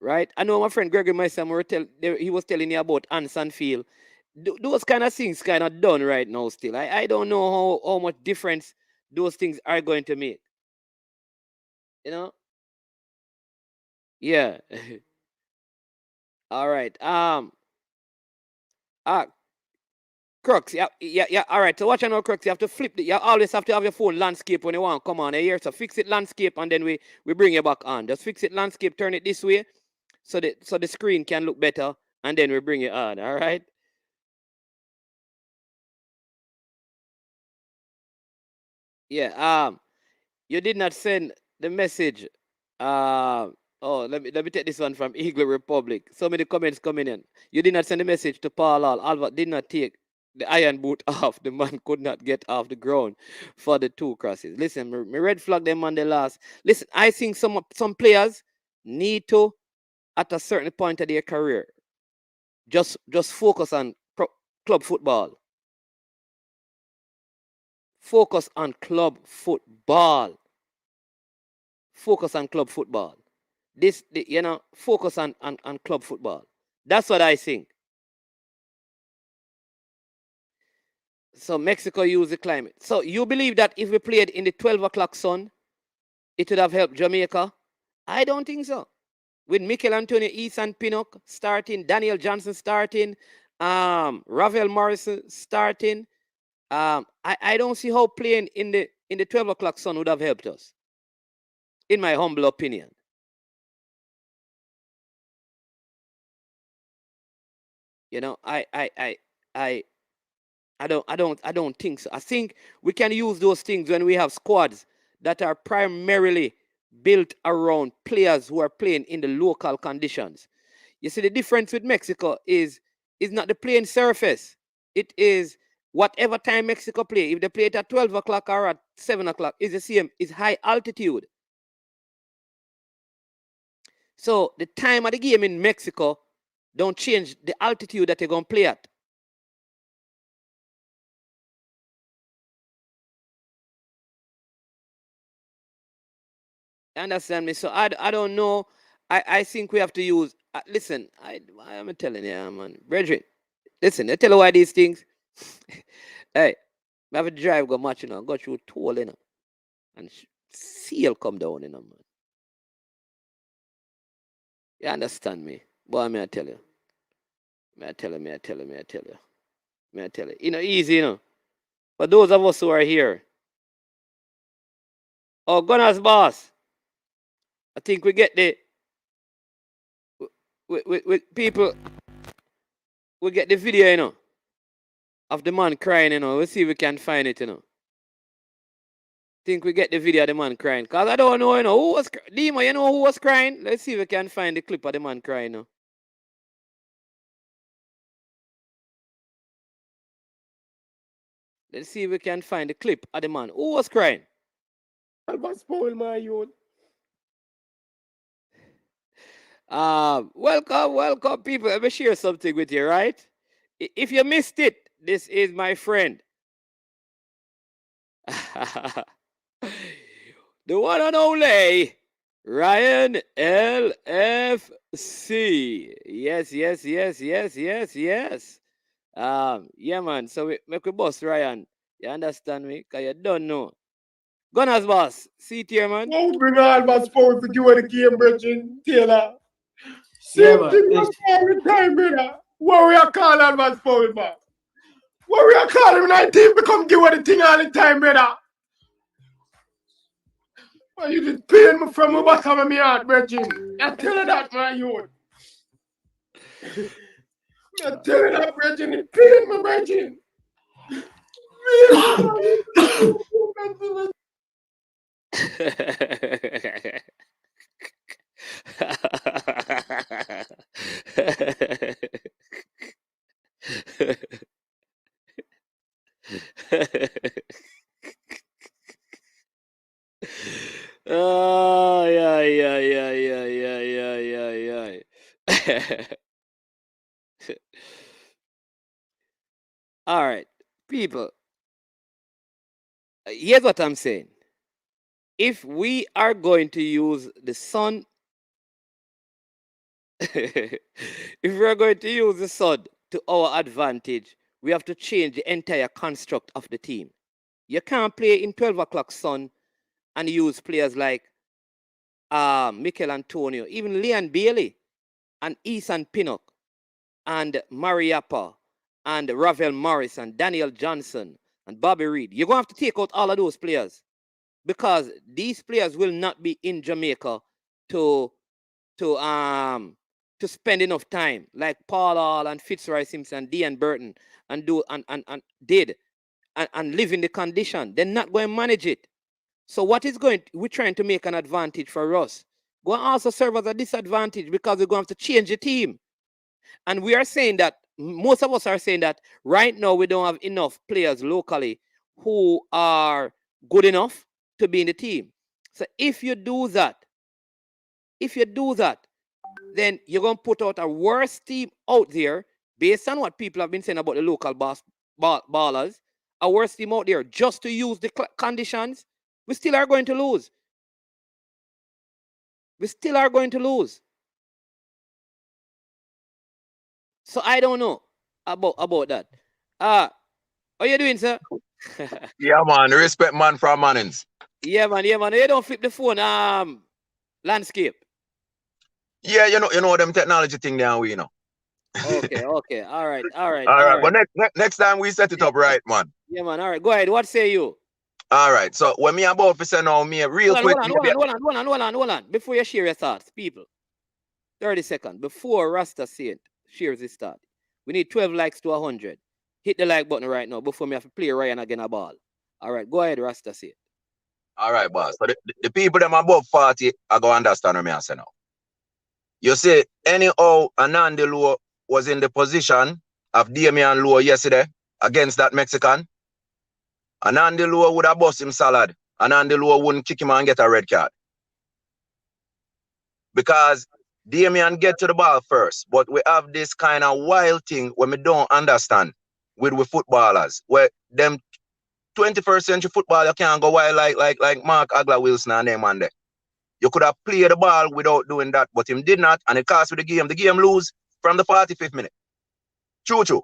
Right? I know my friend Gregory myself, he was telling me about Anson Field. Those kind of things kind of done right now still. I don't know how much difference those things are going to make. You know? Yeah. All right. Crux, yeah. All right. So watch out now, Crux. You have to flip it. You always have to have your phone landscape when you want to come on here. So fix it landscape, and then we bring you back on. Just fix it landscape, turn it this way, so the screen can look better, and then we bring you on. All right. Yeah. You did not send the message. Let me take this one from Eagle Republic. So many comments coming in. You did not send a message to Paul Hall. Albert did not take the iron boot off. The man could not get off the ground for the 2 crosses. Listen, me red flag them on the last. Listen, I think some players need to, at a certain point of their career, just focus on club football. Focus on club football. Focus on club football. Focus on club football. That's what I think. So Mexico use the climate. So you believe that if we played in the 12 o'clock sun, it would have helped Jamaica? I don't think so. With Mikel Antonio East and Pinnock starting, Daniel Johnson starting, Ravel Morrison starting, I don't see how playing in the 12 o'clock sun would have helped us. In my humble opinion. You know, I don't think so. I think we can use those things when we have squads that are primarily built around players who are playing in the local conditions. You see, the difference with Mexico is not the playing surface. It is whatever time Mexico play. If they play it at 12 o'clock or at 7 o'clock, it's the same. It's high altitude. So the time of the game in Mexico don't change the altitude that they're going to play at. Understand me? So I don't know. I think we have to use. Listen, I am telling you, man, brethren. Listen, I tell you why these things. Hey, I have a drive go match, go through toll, and seal come down, man. You understand me? Boy, may I tell you. May I tell you, may I tell you, may I tell you. May I tell you. Easy, For those of us who are here. Oh, Gunners boss. I think we get the with people. We get the video, of the man crying, We'll see if we can find it, Think we get the video of the man crying. Because I don't know, who was Dima, you know who was crying? Let's see if we can find the clip of the man crying, Let's see if we can find the clip of the man. Who was crying?
I must spoil my youth.
Welcome, people. Let me share something with you, right? If you missed it, this is my friend. The one and only Ryan LFC. Yes. Yeah, man. So we make a boss, Ryan. You understand me? Because you don't know. Gunners boss. See it here, man.
Don't bring all my sport for you in the game, Bridget. Taylor.
Yeah,
Same
man.
thing every time, brother. What we are calling all my sport, man? What we are calling 19 become give the thing all the time, brother. Well, you just pain me from the bottom of my heart, Bridget. I tell you that, my youth. I tell you that, Bridget. It pain me, Bridget.
Oh, yeah. All right, people. Here's what I'm saying. If we are going to use the sun, if we are going to use the sun to our advantage, we have to change the entire construct of the team. You can't play in 12 o'clock sun and use players like Mikel Antonio, even Leon Bailey, and Ethan Pinnock, and Mariappa, and Ravel Morris, and Daniel Johnson, and Bobby Reed. You're going to have to take out all of those players because these players will not be in Jamaica to spend enough time like Paul Hall and Fitzroy Simpson, Dean Burton, and live in the condition. They're not going to manage it. So we're trying to make an advantage for us. Go and also serve as a disadvantage because we're going to have to change the team. And we are saying that, most of us are saying that right now we don't have enough players locally who are good enough to be in the team. So if you do that, then you're going to put out a worse team out there based on what people have been saying about the local ballers, a worse team out there just to use the conditions. We still are going to lose. So I don't know about that. How you doing, sir?
Yeah, man. Respect man from Mannings.
Yeah, man. You don't flip the phone landscape.
Yeah, you know them technology thing there, we know.
Okay. All right.
All right. But next time we set it up right, man.
Yeah, man. All right. Go ahead. What say you?
All right. So when me about to say now, me real quick.
Hold on. Before you share your thoughts, people. 30 seconds. Before Rasta shares his thought. We need 12 likes to 100. Hit the like button right now before me have to play Ryan again a ball. All right. Go ahead, Rasta say it.
All right, boss. So the people them above 40 are going to understand what I say now. You see, anyhow, Anandi Luo was in the position of Damian Luo yesterday against that Mexican. Anandi Luo would have bust him salad. Anandi Luo wouldn't kick him and get a red card. Because Damian get to the ball first. But we have this kind of wild thing when we don't understand with footballers. Where them 21st century football, you can't go wild like Mark Agla Wilson and them and them.
You could have played the ball without doing that, but him did not, and it cost you the game. The game lose from the 45th minute. True.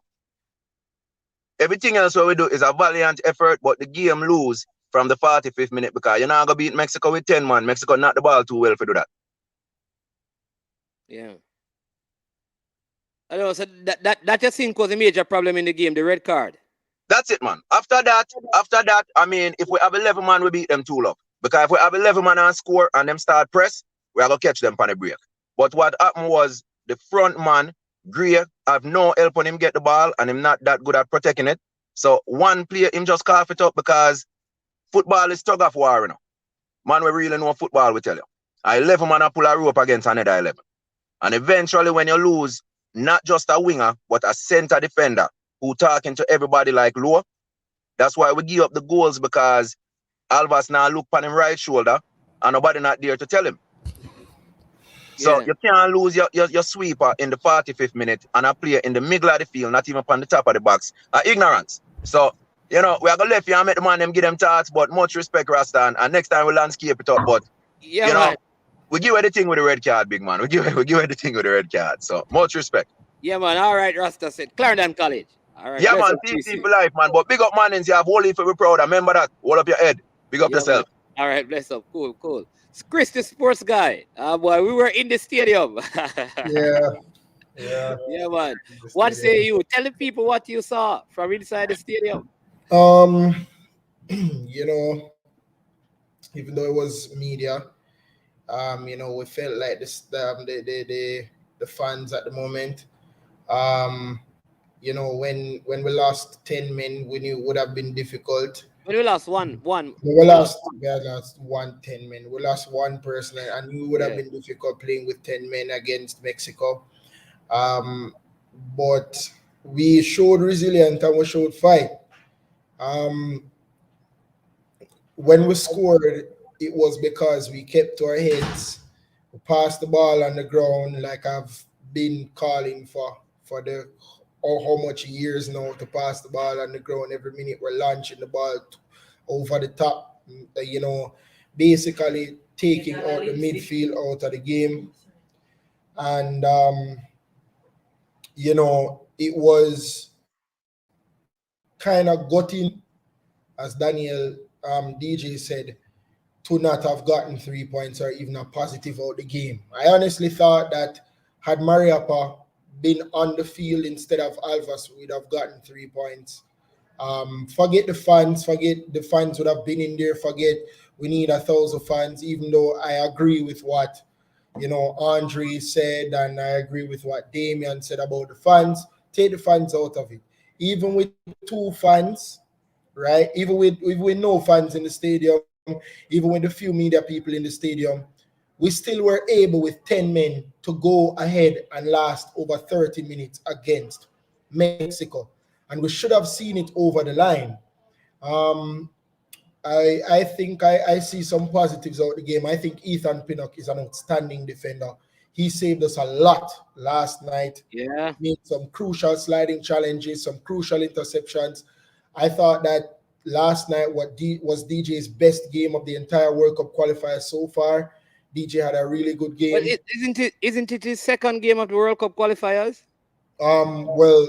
Everything else what we do is a valiant effort, but the game lose from the 45th minute because you're not going to beat Mexico with 10 man. Mexico not the ball too well for do that.
Yeah. I know, so that just think was a major problem in the game, the red card.
That's it, man. After that, I mean, if we have 11 man, we beat them 2-0. Because if we have 11 man and score and them start press, we are going to catch them on the break. But what happened was the front man, Gray, have no help on him get the ball and him not that good at protecting it. So one player, him just cough it up because football is tug of war, you know. Man, we really know football, we tell you. 11 man pull a rope against another 11. And eventually when you lose, not just a winger, but a center defender who talking to everybody like low. That's why we give up the goals because Alvas now look on him right shoulder and nobody not there to tell him. So you can't lose your sweeper in the 45th minute and a player in the middle of the field, not even on the top of the box. Ignorance. So, you know, we are going to let you and make the man them give them thoughts, but much respect, Rastan. And next time we landscape it up. But, you know, we give everything with the red card, big man. We give everything with the red card. So, much respect.
Yeah, man. All right, Rasta said. Clarendon College. All right.
Yeah, man. Team for life, man. But big up, man. You have whole leaf to be proud. Remember that. Hold up your head. Big up yourself.
Man. All right. Bless up. Cool. Chris, the sports guy. Boy, we were in the stadium.
Yeah,
man. What say you? Tell the people what you saw from inside the stadium.
You know, even though it was media, you know, we felt like this the fans at the moment. You know, when we lost 10 men, we knew it would have been difficult.
When we lost one.
We lost 10 men. We lost one person, and it would have been difficult playing with 10 men against Mexico. But we showed resilience and we showed fight. When we scored, it was because we kept our heads. We passed the ball on the ground like I've been calling for the how much years now to pass the ball on the ground. Every minute we're launching the ball over the top, you know, basically taking out the midfield out of the game. And, you know, it was kind of gutting, as Daniel DJ said, to not have gotten 3 points or even a positive out the game. I honestly thought that had Mariappa been on the field instead of Alvas, we'd have gotten 3 points. Forget the fans would have been in there. Forget we need 1,000 fans, even though I agree with what, you know, Andre said, and I agree with what Damian said about the fans. Take the fans out of it. Even with 2 fans, right? Even with no fans in the stadium, even with a few media people in the stadium, we still were able with 10 men to go ahead and last over 30 minutes against Mexico. And we should have seen it over the line. I think I see some positives out the game. I think Ethan Pinnock is an outstanding defender. He saved us a lot last night.
Yeah.
Made some crucial sliding challenges, some crucial interceptions. I thought that last night was DJ's best game of the entire World Cup qualifier so far. DJ had a really good game.
But isn't it his second game of the World Cup qualifiers?
Well,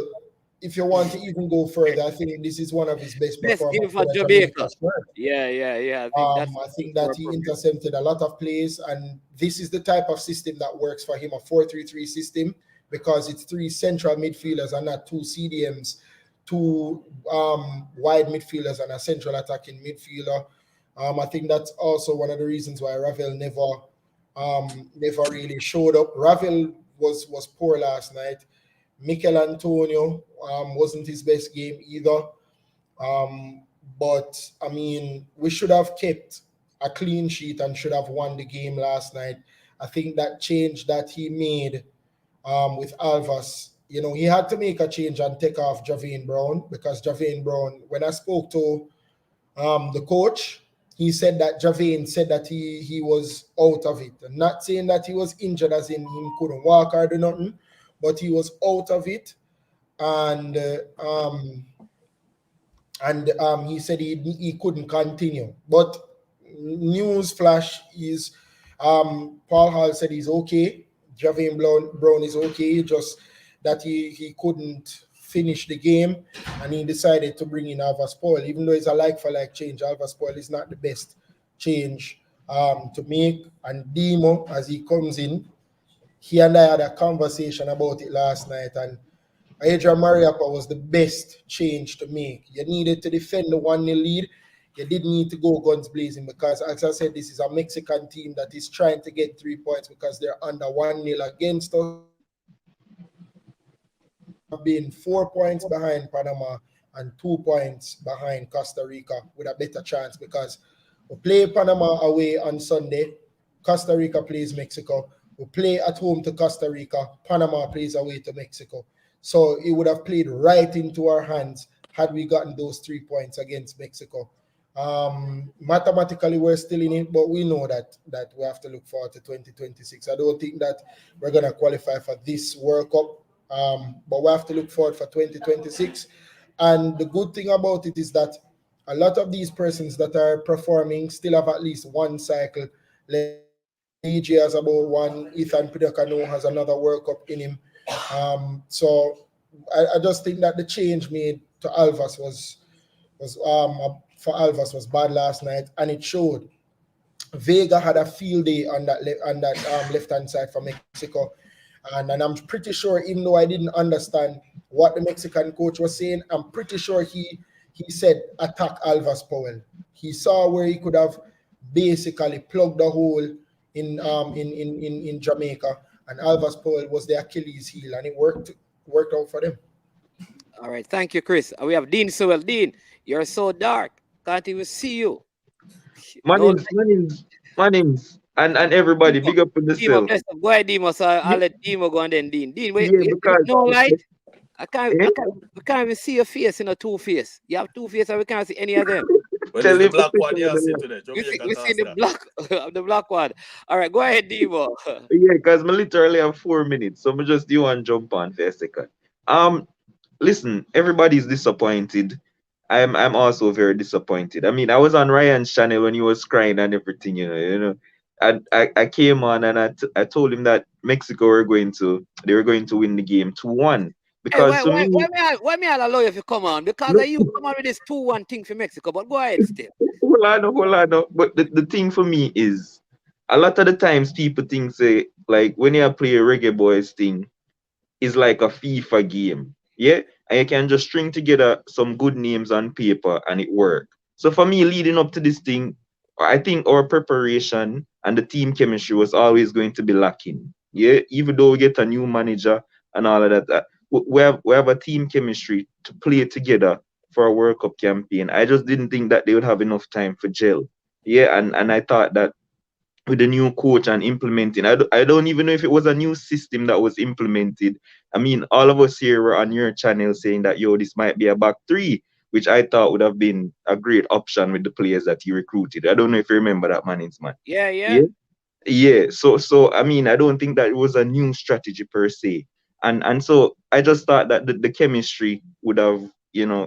if you want to even go further, I think this is one of his best performances
game for Jamaica. Yeah.
I think that he intercepted a lot of plays, and this is the type of system that works for him, a 4-3-3 system, because it's 3 central midfielders and not 2 CDMs, 2 wide midfielders and a central attacking midfielder. I think that's also one of the reasons why Ravel never really showed up. Ravel was poor last night. Mikel Antonio wasn't his best game either. But, I mean, we should have kept a clean sheet and should have won the game last night. I think that change that he made with Alvas, you know, he had to make a change and take off Javane Brown, because Javane Brown, when I spoke to the coach, he said that Javane said that he was out of it. I'm not saying that he was injured as in he couldn't walk or do nothing, but he was out of it. And he said he couldn't continue. But news flash is Paul Hall said he's okay. Javian Brown is okay. Just that he couldn't finish the game, and he decided to bring in Alva Spoil. Even though it's a like for like change, Alva Spoil is not the best change to make. And Demo, as he comes in, he and I had a conversation about it last night, and Adrian Mariappa was the best change to make. You needed to defend the 1-0 lead. You didn't need to go guns blazing because, as I said, this is a Mexican team that is trying to get 3 points because they're under 1-0 against us. Have been 4 points behind Panama and 2 points behind Costa Rica with a better chance because we play Panama away on Sunday. Costa Rica plays Mexico. We play at home to Costa Rica. Panama plays away to Mexico. So it would have played right into our hands had we gotten those 3 points against Mexico. Mathematically, we're still in it, but we know that we have to look forward to 2026. I don't think that we're going to qualify for this World Cup, but we have to look forward for 2026. And the good thing about it is that a lot of these persons that are performing still have at least one cycle left. DJ has about one. Ethan Pidacano has another World Cup in him. So I just think that the change made to Alvas was for Alvas was bad last night, and it showed. Vega had a field day on that left hand side for Mexico, and I'm pretty sure, even though I didn't understand what the Mexican coach was saying, I'm pretty sure he said attack Alvas Powell. He saw where he could have basically plugged the hole in Jamaica, and Alvas Powell was the Achilles heel, and it worked out for them.
All right, thank you, Chris. We have Dean Sewell. Dean, you're so dark. Can't even see you. No,
My name's and everybody,
Demo,
big up on
Demo,
yourself.
bless up. Go ahead, Demo. So I'll
Yeah,
let Demo go and then Dean. Dean, wait,
yeah, because
no light.
eh,
We can't even see your face in a two face. You have two faces and we can't see any of them.
Well,
tell
it's the
him to
black
switch
one
on
you
the
see
light.
today.
We see,
Jamaica
we see
cast
the
that.
black, the black one. All right, go ahead, Demo.
Yeah, because me literally have 4 minutes, so me just do one jump on for a second. Um, Listen, everybody's disappointed. I'm also very disappointed. I mean, I was on Ryan's channel when he was crying and everything, I came on and I told him that Mexico they were going to win the game 2-1.
Hey,
Because for me,
why me I'll allow you if you come on? Because
no,
you come on with this 2-1 thing for Mexico, but go ahead still.
hold on. No. But the thing for me is a lot of the times people think say like when you play a reggae boys thing, is like a FIFA game. Yeah. And you can just string together some good names on paper and it work. So for me, leading up to this thing, I think our preparation and the team chemistry was always going to be lacking. Yeah. Even though we get a new manager and all of that, we have a team chemistry to play together for a World Cup campaign. I just didn't think that they would have enough time for gel. Yeah. And I thought that with the new coach and implementing. I don't even know if it was a new system that was implemented. I mean, all of us here were on your channel saying that, yo, this might be a back three, which I thought would have been a great option with the players that he recruited. I don't know if you remember that, man.
Yeah.
Yeah. Yeah. So I mean, I don't think that it was a new strategy per se. And so I just thought that the chemistry would have,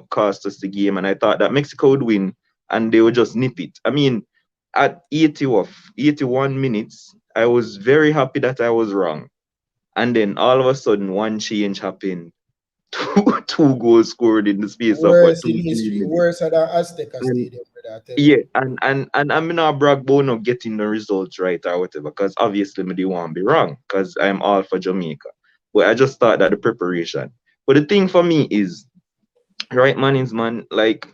cost us the game. And I thought that Mexico would win and they would just nip it. I mean, at 81 minutes, I was very happy that I was wrong. And then all of a sudden, one change happened. Two goals scored in the space of what,
Worse in
2 3
history,
minutes.
worse at the Azteca
And
Stadium, brother, I tell you.
yeah, and I'm not brag about not getting the results right or whatever, because obviously me they want to be wrong, because I'm all for Jamaica. But I just thought that the preparation. But the thing for me is, right, man, like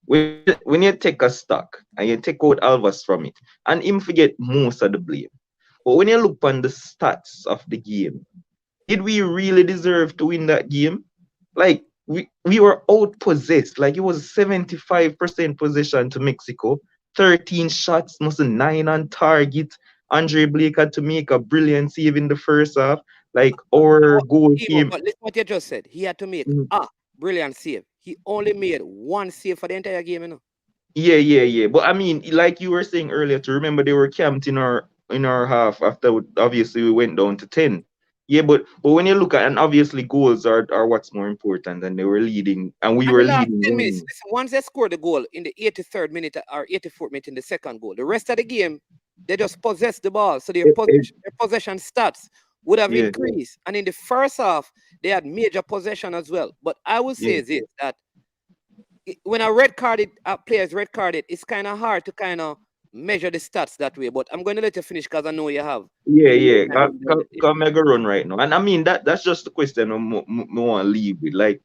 when you take a stock and you take out Alvas from it, and him forget most of the blame. But when you look on the stats of the game, did we really deserve to win that game? Like we were outpossessed. Like it was 75% possession to Mexico, 13 shots, must nine on target. Andre Blake had to make a brilliant save in the first half. Like our goal
Demo,
came.
but listen what you just said. He had to make
Mhm.
brilliant save. He only made one save for the entire game,
Yeah. But I mean, like you were saying earlier, to remember they were camped in our half after obviously we went down to 10. Yeah, but when you look at, and obviously goals are what's more important, and they were leading and we
And
were
the last
leading
10 minutes,
1.
listen, once they scored the goal in the 83rd minute or 84th minute in the second goal, the rest of the game, They just possess the ball, so their
It-
possession stats would have
yeah,
increased. And in the first half, they had major possession as well. But I would
yeah,
say this, that when a red carded player is red carded, it's kind of hard to kind of measure the stats that way. But I'm going to let you finish because I know you have.
yeah,
You
yeah.
have done it.
Come make a run right now. And I mean that's just the question I want to leave with. Like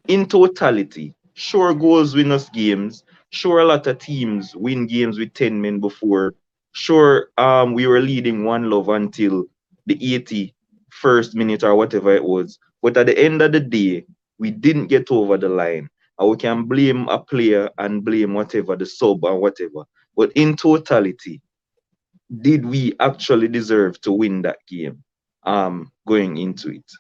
in totality, sure goals win us games. Sure a lot of teams win games with 10 men before. Sure, we were leading 1-0 until the 81st minute or whatever it was. But at the end of the day, we didn't get over the line. And we can blame a player and blame whatever, the sub and whatever. But in totality, did we actually deserve to win that game going into it?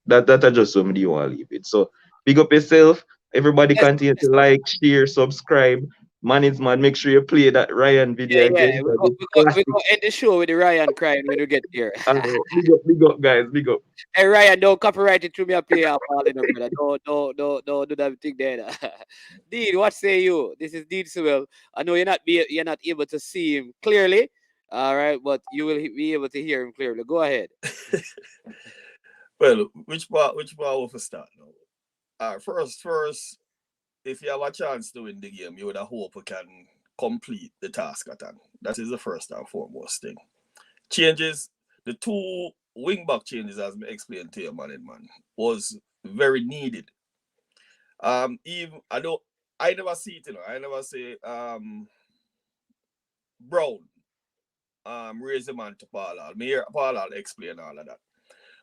That I just somebody you want to leave it. So big up yourself. Everybody
Yes,
continue
yes.
to like, share, subscribe. Man is mad. Make sure you play that Ryan video
Yeah,
again.
we
That
go,
is
we go, we
classic.
go end the show with the Ryan crying when we get there.
Big up, guys. Big up.
Hey Ryan, don't copyright it through me a play up all in brother. Don't do that thing there. Dean, what say you? This is Dean Sewell. I know you're not able to see him clearly. All right, but you will be able to hear him clearly. Go ahead.
Well, which part will start now? First, if you have a chance to win the game, you would have hope you can complete the task at hand. That is the first and foremost thing. Changes, the two wing back changes, as I explained to you, man, was very needed. Even I never see it, I never say Brown raise the man to Paul. Me hear Paul explain all of that.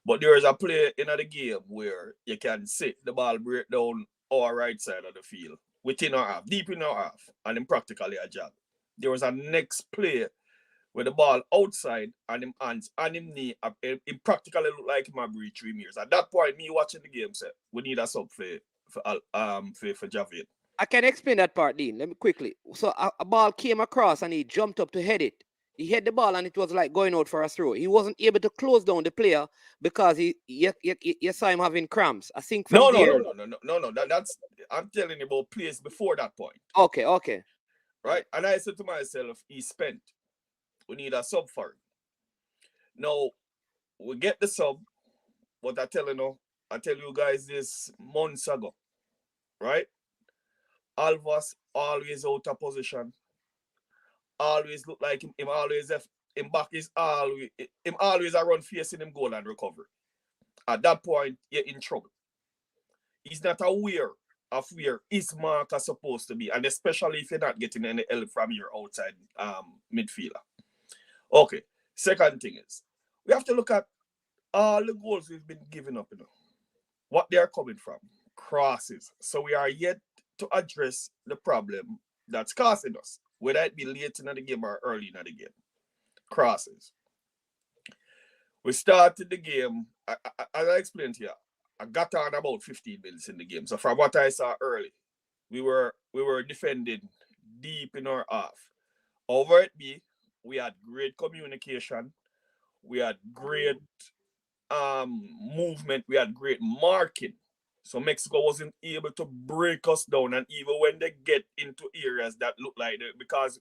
But there is a play in the game where you can see the ball break down our right side of the field, within our half, deep in our half, and then practically a jab. There was a next play where the ball outside and him hands and him knee, it practically looked like him a breach 3 meters. At that point, me watching the game said, we need a sub for Javier.
I can explain that part, Dean. Let me quickly. So a ball came across and he jumped up to head it. He hit the ball and it was like going out for a throw. He wasn't able to close down the player because you saw him having cramps. I think from there.
No. That's I'm telling you about plays before that point.
Okay.
Right? And I said to myself, he's spent. We need a sub for him. Now, we get the sub, but I tell you guys this months ago. Right? Alvas always out of position. Always look like him always him back is always a run facing him goal and recovery. At that point, you're in trouble. He's not aware of where his marker supposed to be, and especially if you're not getting any help from your outside midfielder. Okay. Second thing is, we have to look at all the goals we've been giving up, what they are coming from. Crosses. So we are yet to address the problem that's causing us, whether it be late in the game or early in the game. Crosses. We started the game, as I explained here, I got on about 15 minutes in the game. So from what I saw early, we were defending deep in our half. Over it be, we had great communication, we had great movement, we had great marking. So Mexico wasn't able to break us down, and even when they get into areas that look like that, because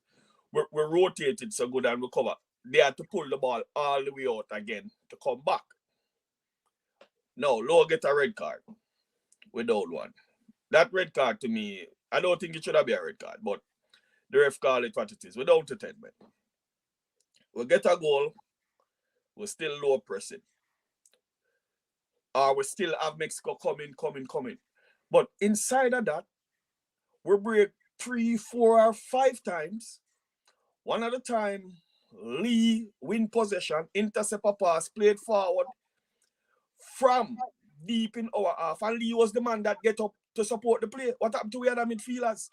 we're rotated so good and we cover, they had to pull the ball all the way out again to come back. No, Lowe get a red card without one. That red card to me, I don't think it should have been a red card, but the ref call it what it is. Without a 10 men. We get a goal, we're still low pressing. We still have Mexico coming. But inside of that, we break 3, 4, or 5 times. One at a time, Lee win possession, intercept a pass, played forward from deep in our half. And Lee was the man that get up to support the play. What happened to the other midfielders?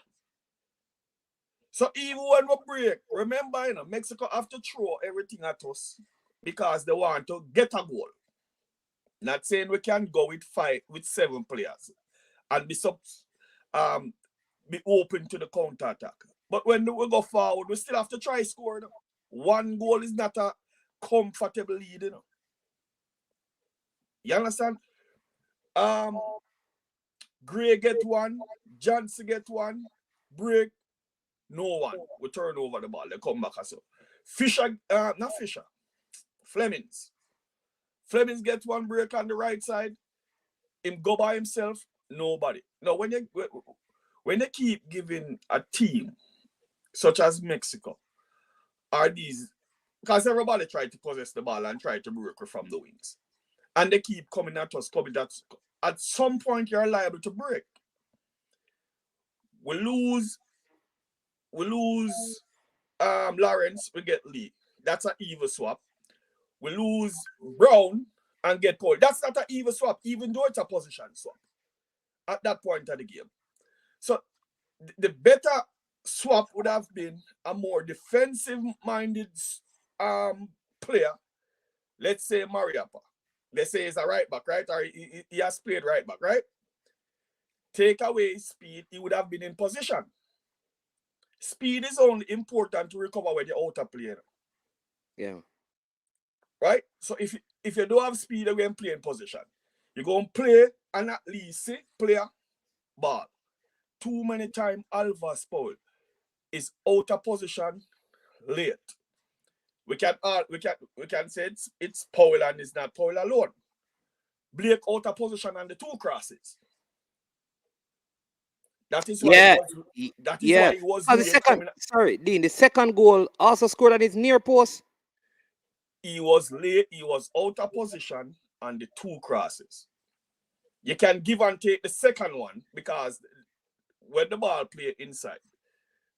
So even when we break, remember, Mexico have to throw everything at us because they want to get a goal. Not saying we can go with 7 players and be open to the counter attack. But when we go forward, we still have to try score. One goal is not a comfortable lead. You understand? Gray get one, Johnson get one, break, no one. We turn over the ball, they come back as well. Fisher, not Fisher, Flemings. Flemings gets one break on the right side. Him go by himself, nobody. Now, when you keep giving a team such as Mexico, are these, because everybody tried to possess the ball and try to break from the wings. And they keep coming at us, at some point you're liable to break. We lose Lawrence, we get Lee. That's an evil swap. We lose Brown and get Paul. That's not an evil swap, even though it's a position swap at that point of the game. So the better swap would have been a more defensive-minded player. Let's say Mariappa. Let's say he's a right back, right? Or he has played right back, right? Take away speed, he would have been in position. Speed is only important to recover when you're out of play.
Yeah.
Right? So if you don't have speed, you're going to play in position. You're going to play and at least play a ball. Too many times, Alvas Paul is out of position late. We can say it's Paul and it's not Paul alone. Blake out of position on the two crosses. That is why why he was
the second goal also scored on his near post.
He was late, he was out of position on the two crosses. You can give and take the second one because when the ball played inside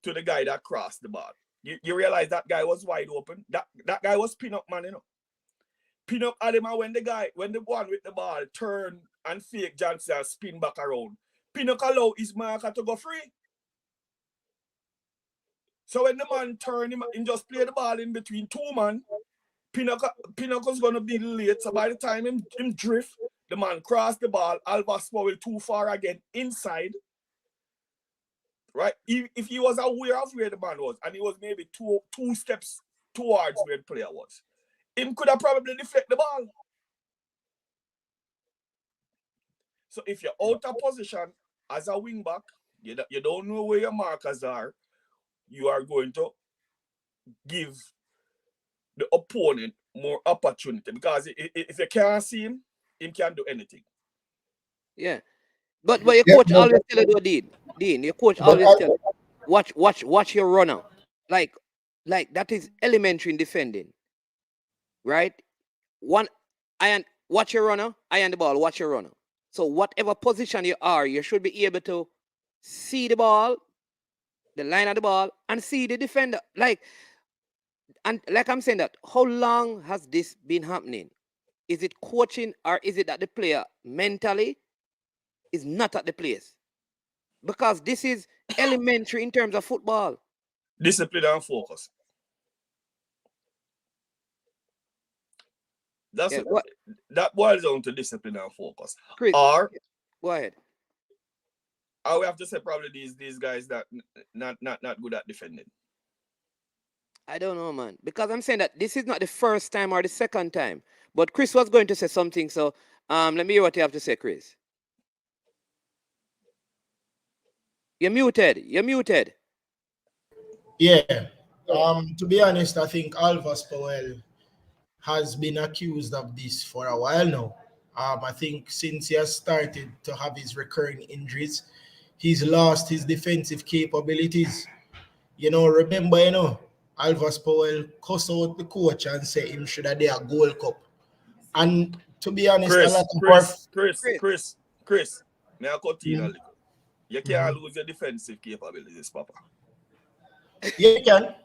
to the guy that crossed the ball, you realize that guy was wide open. That guy was pin up man, Pin up at him, and when the one with the ball turn and fake Johnson and spin back around, Pinnock allow his marker to go free. So when the man turn him just play the ball in between two man, Pinnock was gonna be late. So by the time him drift, the man cross the ball, Alvas will too far again inside. Right? If he was aware of where the man was and he was maybe two steps towards where the player was, him could have probably deflect the ball. So if you're out of position as a wing back, you don't know where your markers are, you are going to give the opponent more opportunity because if you can't see him can't do anything.
Yeah. But your coach always tell you, Dean, your coach always tell you, watch your runner. Like that is elementary in defending. Right? Watch your runner, iron the ball, watch your runner. So whatever position you are, you should be able to see the ball, the line of the ball, and see the defender. Like I'm saying that, how long has this been happening? Is it coaching or is it that the player mentally is not at the place? Because this is elementary in terms of football.
Discipline and focus. That boils down to discipline and focus.
Chris,
or
go ahead.
I would have to say probably these guys that not good at defending.
I don't know, man. Because I'm saying that this is not the first time or the second time. But Chris was going to say something, so let me hear what you have to say, Chris. You're muted.
Yeah. To be honest, I think Alvas Powell has been accused of this for a while now. I think since he has started to have his recurring injuries, he's lost his defensive capabilities. Remember, Alvas Powell cussed out the coach and said him should have done a Gold Cup. And to be honest,
Chris, may I continue a little? You can't lose your defensive capabilities, Papa.
Yeah, you can.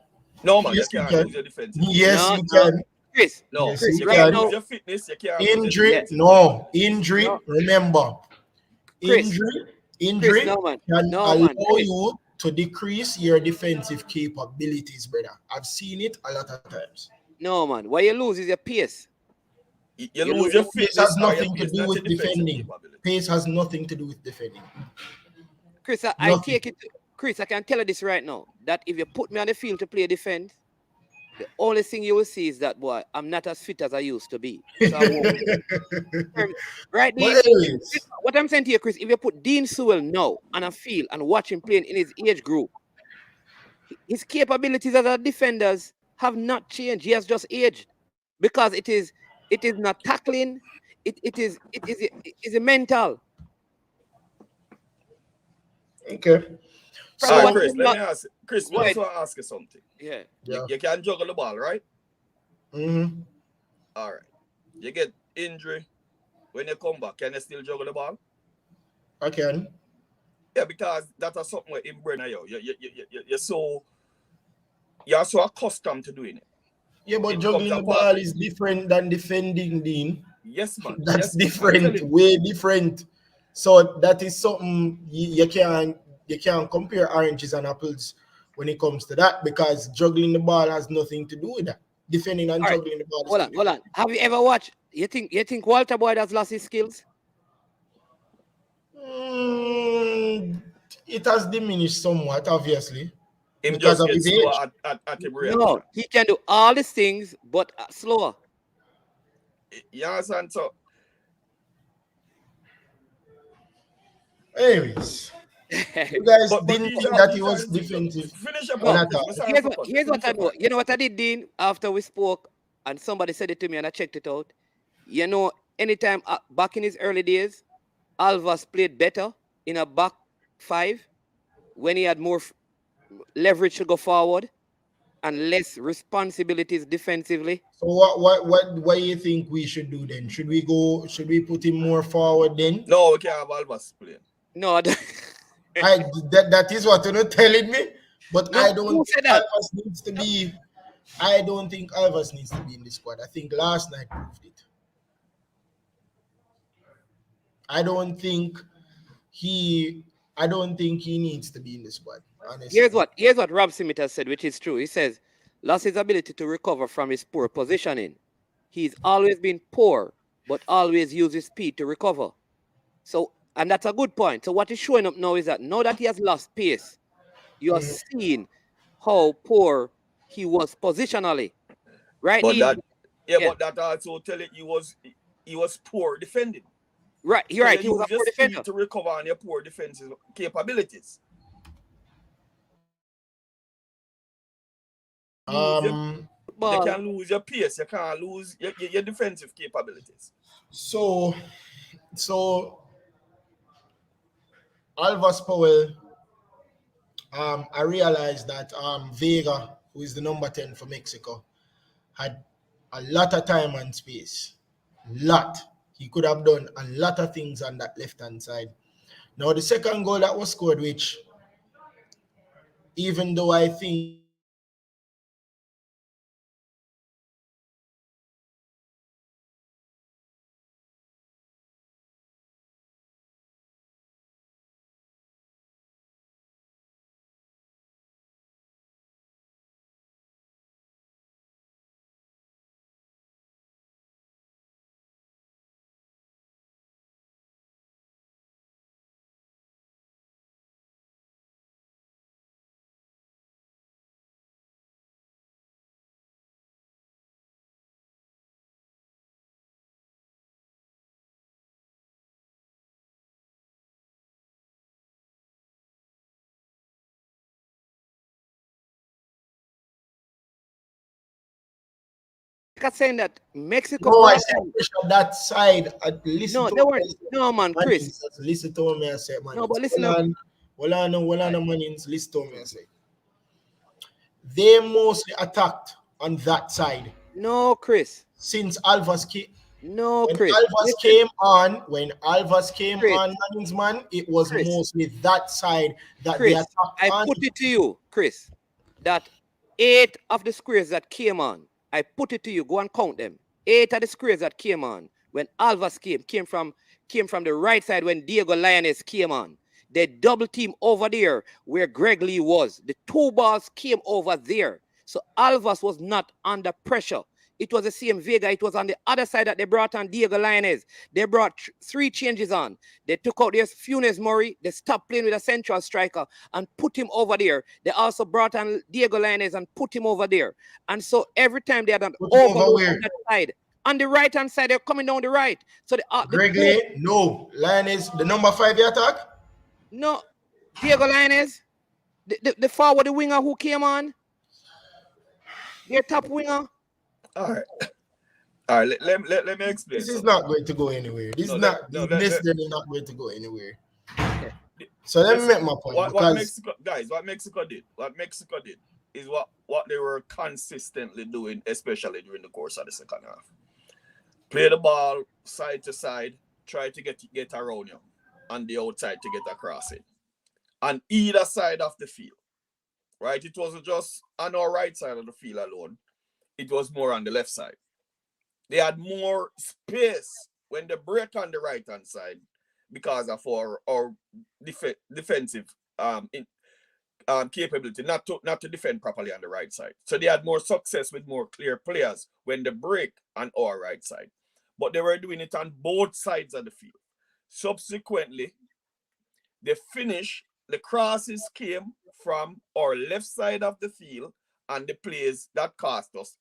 No, man, you can't lose your defensive.
Yes, you can.
Chris,
no,
yes,
you can't lose your fitness. You can't
injury. Injury. No. Remember, injury can allow you to decrease your defensive capabilities, brother. I've seen it a lot of times.
No, man. What you lose is your pace.
You lose your fitness.
Pace has nothing to do with defending. Pace has nothing to do with defending.
Chris, I take it. Chris, I can tell you this right now, that if you put me on the field to play defense, the only thing you will see is that, boy, I'm not as fit as I used to be. So right, Dean? What I'm saying to you, Chris, if you put Dean Sewell now on a field and watch him playing in his age group, his capabilities as a defender have not changed. He has just aged because it is not tackling. It is a mental.
Okay.
From
All right,
what
So
Chris,
you
let
lot,
me ask Chris,
go
me
ahead.
also ask you something.
Yeah.
yeah.
You can juggle the ball, right?
Mm-hmm.
All right. You get injury when you come back. Can you still juggle the ball?
I can.
Yeah, because that's something where in brain you. You're so accustomed to doing it.
Yeah, but
It becomes
juggling
a
the
part
ball
of you.
is different than defending, Dean.
Yes, man.
That's
Yes, man. I tell
different,
you.
way different. So that is something you can't compare oranges and apples when it comes to that, because juggling the ball has nothing to do with that. Defending and
All right.
juggling the ball is
Hold
two
on, hold
different.
on. Have you ever watched? You think Walter Boyd has lost his skills?
Mm, it has diminished somewhat, obviously,
Him
because
just
of
get
his
slower
age.
at him
No,
reaction.
he can do all these things, but slower.
You understand? So
Anyways, you guys
but
didn't
these
think
are
that he
these are
was
the things.
defensive
Finish your
when
No,
point,
at
Chris.
all.
We sign up for cut.
here's what
Finish
I
your
know.
point.
You know what I did, Dean? After we spoke, and somebody said it to me, and I checked it out. You know, anytime back in his early days, Alvas played better in a back five when he had more leverage to go forward and less responsibilities defensively.
So what do you think we should do then? Should we put him more forward then?
No, we can't have Albus playing.
No,
That is what you're telling me, but
no. Who said that?
I don't think Alves needs to be in the squad. I think last night proved it. I don't think he needs to be in the squad, honestly.
Here's what Rob Smith has said, which is true. He says, lost his ability to recover from his poor positioning. He's always been poor, but always uses speed to recover. So, and that's a good point. So, what is showing up now is that now that he has lost pace, you are seeing how poor he was positionally. Right,
But
Dean?
that
Yeah.
but that also tell it he was poor defending.
Right. You're
So
right.
you
He was a
use your
poor defender.
speed to recover on your poor defensive capabilities. Lose your,
Um.
you
Ball.
can lose your pace. You can't lose your defensive capabilities.
So Alves Powell. I realized that Vega, who is the number 10 for Mexico, had a lot of time and space. Lot. He could have done a lot of things on that left hand side. Now, the second goal that was scored, which, even though I think
Like I saying that Mexico
no, I
brought
said
on.
push on that side. Listen
No,
to
they
me.
weren't. No, man, Chris.
Manins, listen to me. I said,
No, but
Manins.
listen up.
Hold on, Manins. Listen to me. I said they mostly attacked on that side
No, Chris.
since Alvas came.
No,
When
Chris.
Alvas
Listen,
came
Chris.
on, Manning's man, it was
Chris.
mostly that side that they
Chris.
attacked
I
on.
put it to you, Chris, that 8 of the squares that came on, I put it to you. Go and count them. 8 of the squares that came on when Alvas came from the right side when Diego Lioness came on. They double team over there where Greg Lee was. The 2 balls came over there. So Alvas was not under pressure. It was the same Vega. It was on the other side that they brought on Diego Lioness. They brought 3 changes on. They took out their Funes Murray. They stopped playing with a central striker and put him over there. They also brought on Diego Lioness and put him over there. And so every time they had an
Put him over
overload
where?
on that side, on the right-hand side, they're coming down the right. So
Greg Lee, no. Lioness, the number 5 they attack?
No, Diego Lioness, the forward, the winger who came on. Their top winger.
All right. All right. Let me explain.
This is
Something.
not going to go anywhere. This
No,
is
let,
not
no,
necessarily not going to go anywhere.
Okay.
So let me
Listen,
make my point
what
because
Mexico guys, what Mexico did is what they were consistently doing, especially during the course of the second half. Play the ball side to side, try to get around you on the outside to get across it. On either side of the field. Right? It wasn't just on our right side of the field alone. It was more on the left side. They had more space when they break on the right hand side because of our defensive capability not to defend properly on the right side. So they had more success with more clear players when they break on our right side. But they were doing it on both sides of the field. Subsequently, the crosses came from our left side of the field, and the plays that cost us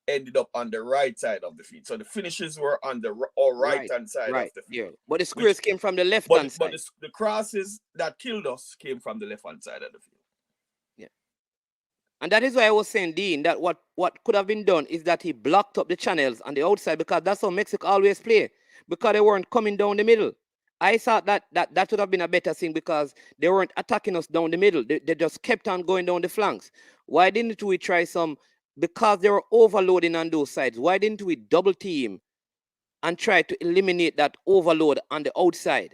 ended up on the right side of the field. So the finishes were on the right hand side of the field.
Yeah. But the squares came from the left hand side.
But the crosses that killed us came from the left hand side of the field.
Yeah. And that is why I was saying, Dean, that what could have been done is that he blocked up the channels on the outside, because that's how Mexico always play, because they weren't coming down the middle. I thought that would have been a better thing, because they weren't attacking us down the middle. They just kept on going down the flanks. Why didn't we try some? Because they were overloading on those sides. Why didn't we double team and try to eliminate that overload on the outside?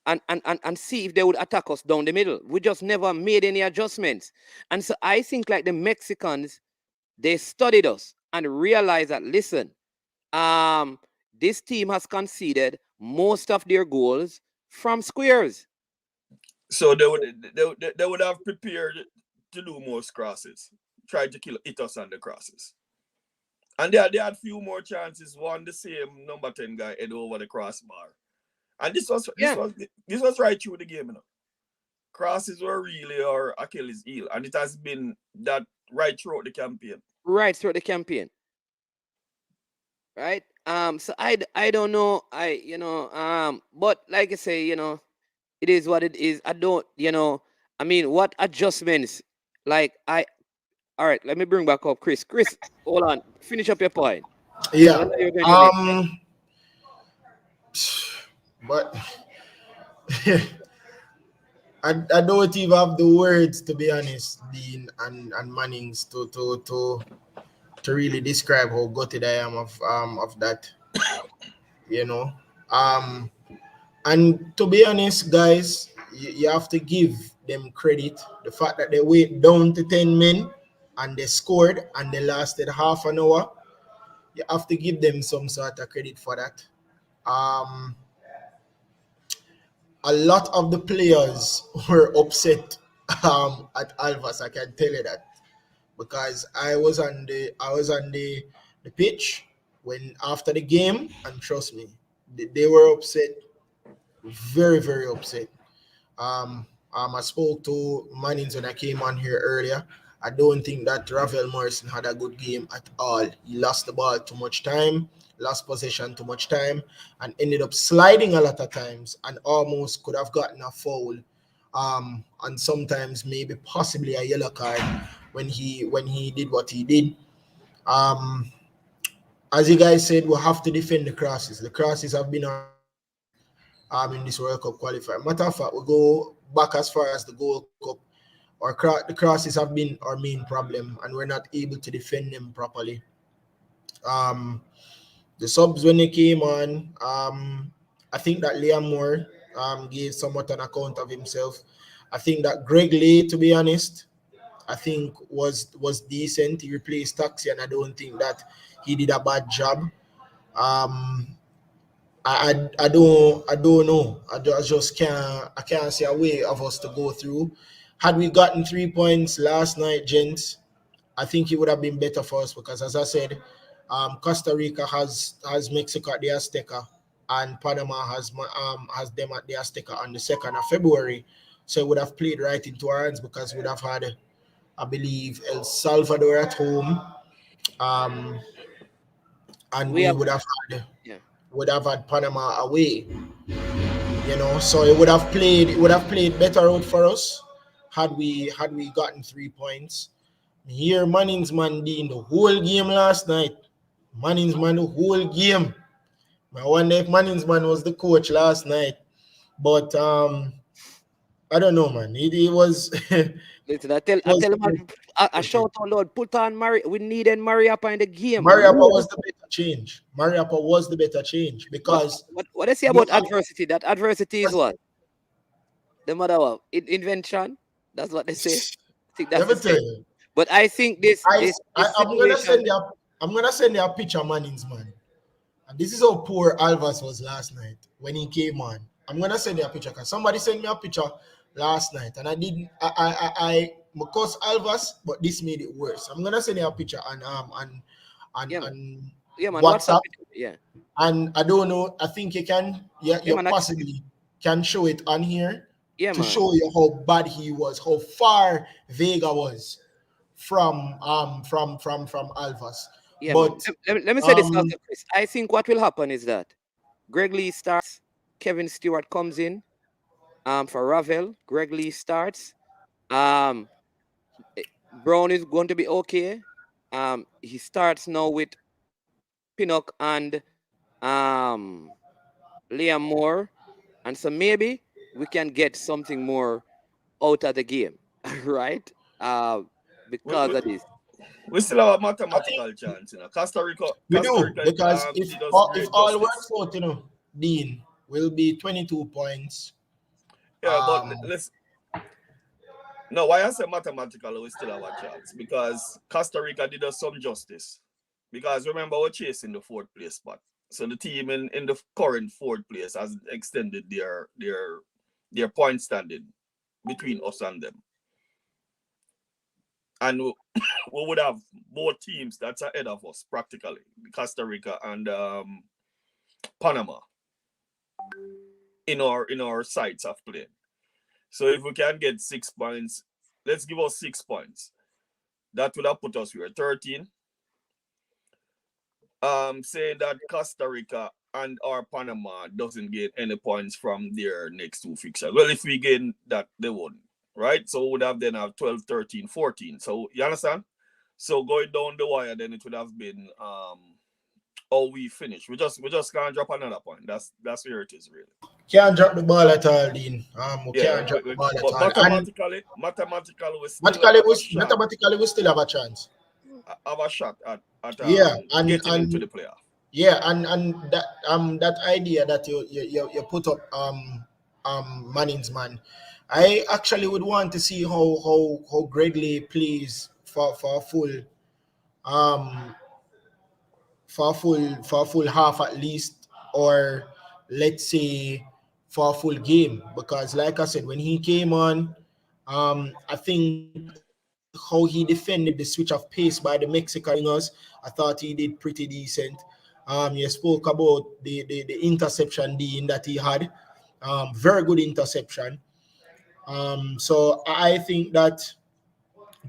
And see if they would attack us down the middle. We just never made any adjustments. And so I think like the Mexicans, they studied us and realized that, listen, this team has conceded most of their goals from squares.
So they would have prepared to do most crosses, tried to hit us on the crosses. And they had few more chances. One, the same number 10 guy head over the crossbar. And this was right through the game, you know. Crosses were really our Achilles heel, and it has been that right throughout the campaign.
Right throughout the campaign. Right? So I don't know. But like I say, it is what it is. I don't, I mean, what adjustments? All right, let me bring back up Chris. Chris, hold on. Finish up your point.
yeah. But I don't even have the words, to be honest, Dean and Mannings, to really describe how gutted I am of that. And to be honest, guys, you have to give them credit. The fact that they went down to 10 men and they scored and they lasted half an hour, you have to give them some sort of credit for that. A lot of the players were upset at Alvas, I can tell you that, because I was on the pitch when after the game, and trust me, they were upset, very very upset. I spoke to Mannings when I came on here earlier. I don't think that Ravel Morrison had a good game at all. He lost the ball too much time, lost possession too much time, and ended up sliding a lot of times and almost could have gotten a foul. And sometimes maybe possibly a yellow card when he did what he did. As you guys said, we have to defend the crosses. The crosses have been in this World Cup qualifier. Matter of fact, we go back as far as the Gold Cup. The crosses have been our main problem, and we're not able to defend them properly. The subs when they came on, I think that Liam Moore gave somewhat an account of himself. I think that Greg Lee, to be honest, I think was decent. He replaced Taxi, and I don't think that he did a bad job. I don't know. I just can't see a way of us to go through. Had we gotten 3 points last night, gents, I think it would have been better for us, because, as I said, Costa Rica has Mexico at the Azteca, and Panama has them at the Azteca on the 2nd of February. So it would have played right into our hands, because we would have had, I believe, El Salvador at home, and we would have had Panama away. So it would have played better out for us had we gotten 3 points. Here, Manning's man in the whole game last night. Manning's man the whole game. I wonder if Manning's man was the coach last night. But I don't know, man. It was it
Listen, I
was
tell him, I shout out loud, put on Murray. We needed Murray up in the game.
Mariappa was the better change. Mariappa was the better change
What,
because
what they say
you
about adversity? That adversity is what? The mother of invention. That's what they say. I think that's
let me
the
tell
saying.
you.
But I think this
I,
this
I
this
I'm gonna
situation.
send you a picture of Manning's man. And this is how poor Alvas was last night when he came on. I'm gonna send you a picture because somebody sent me a picture last night and I didn't I because Alvas, but this made it worse. I'm gonna send you a picture
Yeah, man.
on
Yeah, man. WhatsApp
WhatsApp.
it. Yeah.
And I don't know, I think you can
Yeah,
you
man.
possibly can show it on here
Yeah,
to
man.
show you how bad he was, how far Vega was from Alvas.
Yeah, man.
But
Let me say this
um
after Chris. I think what will happen is that Greg Lee starts, Kevin Stewart comes in for Ravel. Greg Lee starts. Um Brown is going to be okay. He starts now with Pinnock and um Liam Moore. And so maybe we can get something more out of the game, right?
We,
Because
we,
of this.
we still have a
I think
mathematical chance, you know. Costa Rica,
we
Costa
do
Rica
because
did us
if
great
all
justice.
works out, Dean will be 22 points.
Yeah, but
Um,
let's no. Why I say mathematical, we still have a chance because Costa Rica did us some justice. Because remember, we're chasing the fourth place spot, so the team in the current fourth place has extended their point standing between us and them, and we would have more teams that's ahead of us practically, Costa Rica and Panama in our sites of play. So if we can get 6 points, let's give us 6 points. That would have put us here 13. Saying that Costa Rica and our Panama doesn't get any points from their next two fixtures. Well, if we gain that, they wouldn't, right? So we would have then have 12, 13, 14. So you understand? So going down the wire, then it would have been how we finish. We just can't drop another point. That's where it is really.
can't drop the ball at all, Dean. We
Yeah,
can't drop the ball at
but
all. And
mathematically, we still have a shot.
mathematically we still have a chance.
Have a shot at
Yeah,
getting into
and
the playoff.
yeah, and that idea that you put up Manning's man, I actually would want to see how Gregley plays for a full um for a full half at least, or let's say for a full game, because like I said, when he came on, I think how he defended the switch of pace by the Mexican wingers, I thought he did pretty decent. You spoke about the interception Dean that he had, very good interception. So I think that,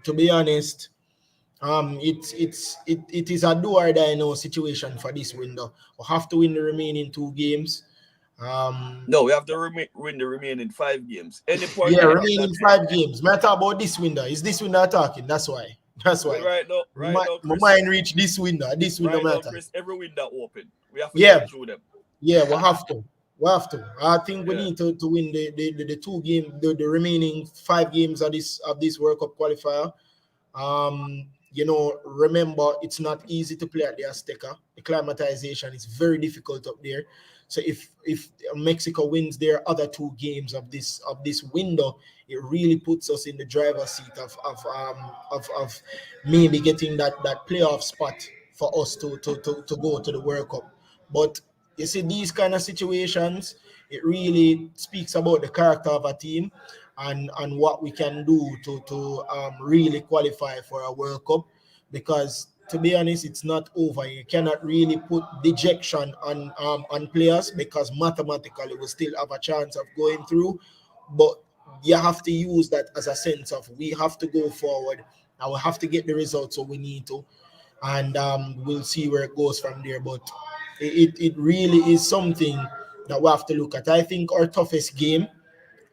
to be honest, it is a do or die no situation for this window. We have to win the remaining two games. Um,
No, we have to win the remaining 5 games. Any point
yeah,
we drop,
remaining
that's it.
five games. Matter about this window. Is this window talking? That's why. That's
Well,
why.
right now,
My
Chris.
mind reach this window. This window
Right now,
matter.
Chris. Every window open. We have to
Yeah,
get through them.
yeah, we have to. We have to. I think we
Yeah.
need to win the two game the remaining 5 games of this World Cup qualifier. Remember, it's not easy to play at the Azteca. Acclimatization is very difficult up there. So if Mexico wins their other 2 games of this window, it really puts us in the driver's seat of maybe getting that playoff spot for us to go to the World Cup. But you see, these kind of situations, it really speaks about the character of a team and what we can do to really qualify for a World Cup. Because to be honest, it's not over. You cannot really put dejection on players, because mathematically we still have a chance of going through. But you have to use that as a sense of, we have to go forward and we have to get the results so we need to, and we'll see where it goes from there. But it really is something that we have to look at. I think our toughest game,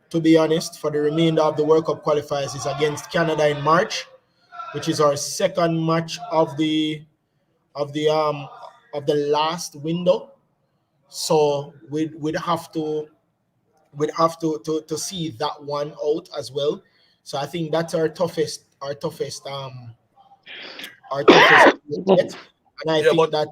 to be honest, for the remainder of the World Cup qualifiers is against Canada in March. which is our second match of the of the um of the last window. So we'd have to see that one out as well. So I think that's our toughest yet. And I
Yeah,
think that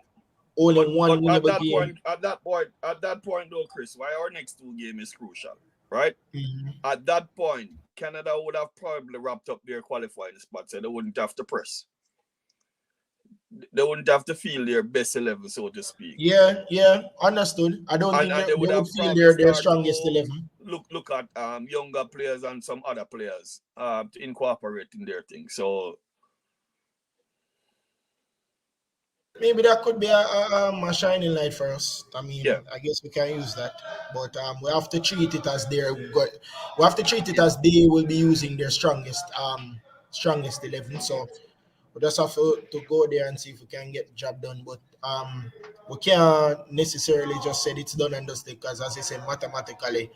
only one
but
winnable game.
at that point though, Chris, why our next two game is crucial, right?
Mhm.
At that point, Canada would have probably wrapped up their qualifying spots, and they wouldn't have to press. They wouldn't have to feel their best 11, so to speak.
Yeah, understood. I don't think
And
they
they would
would
have
feel
probably
their
start
strongest
to
11.
look at younger players and some other players to incorporate in their thing. So
Maybe that could be a shining light for us. I mean,
yeah,
I guess we can use that, but we have to treat it as we have to treat it as they will be using their strongest 11. So we just have to go there and see if we can get the job done. But we can't necessarily just say it's done and dusted because, as I said, mathematically,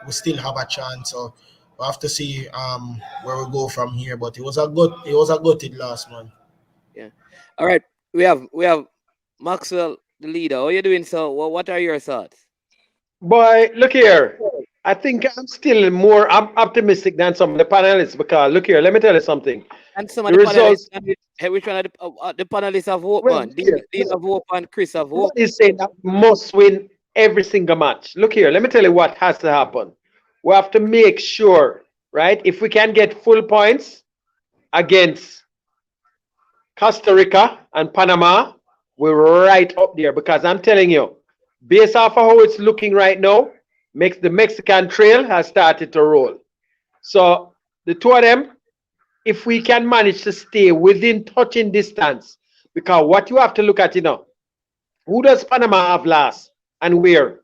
we still have a chance. So we have to see where we go from here. But it was a good loss, man.
Yeah. All right. We have Maxwell, the leader. How are you doing? So, what are your thoughts?
Boy, look here. I think I'm still more optimistic than some of the panelists because look here, let me tell you something.
And some of
The
the panelists,
results,
hey, which one of the panelists have hope,
well,
man?
look
Dean,
here.
Dean have hope and Chris have hope.
Nobody is saying that we must win every single match. Look here, let me tell you what has to happen. We have to make sure, right? If we can get full points against Costa Rica and Panama, we're right up there because I'm telling you, based off of how it's looking right now, makes the Mexican trail has started to roll. So the two of them, if we can manage to stay within touching distance, because what you have to look at, who does Panama have last and where?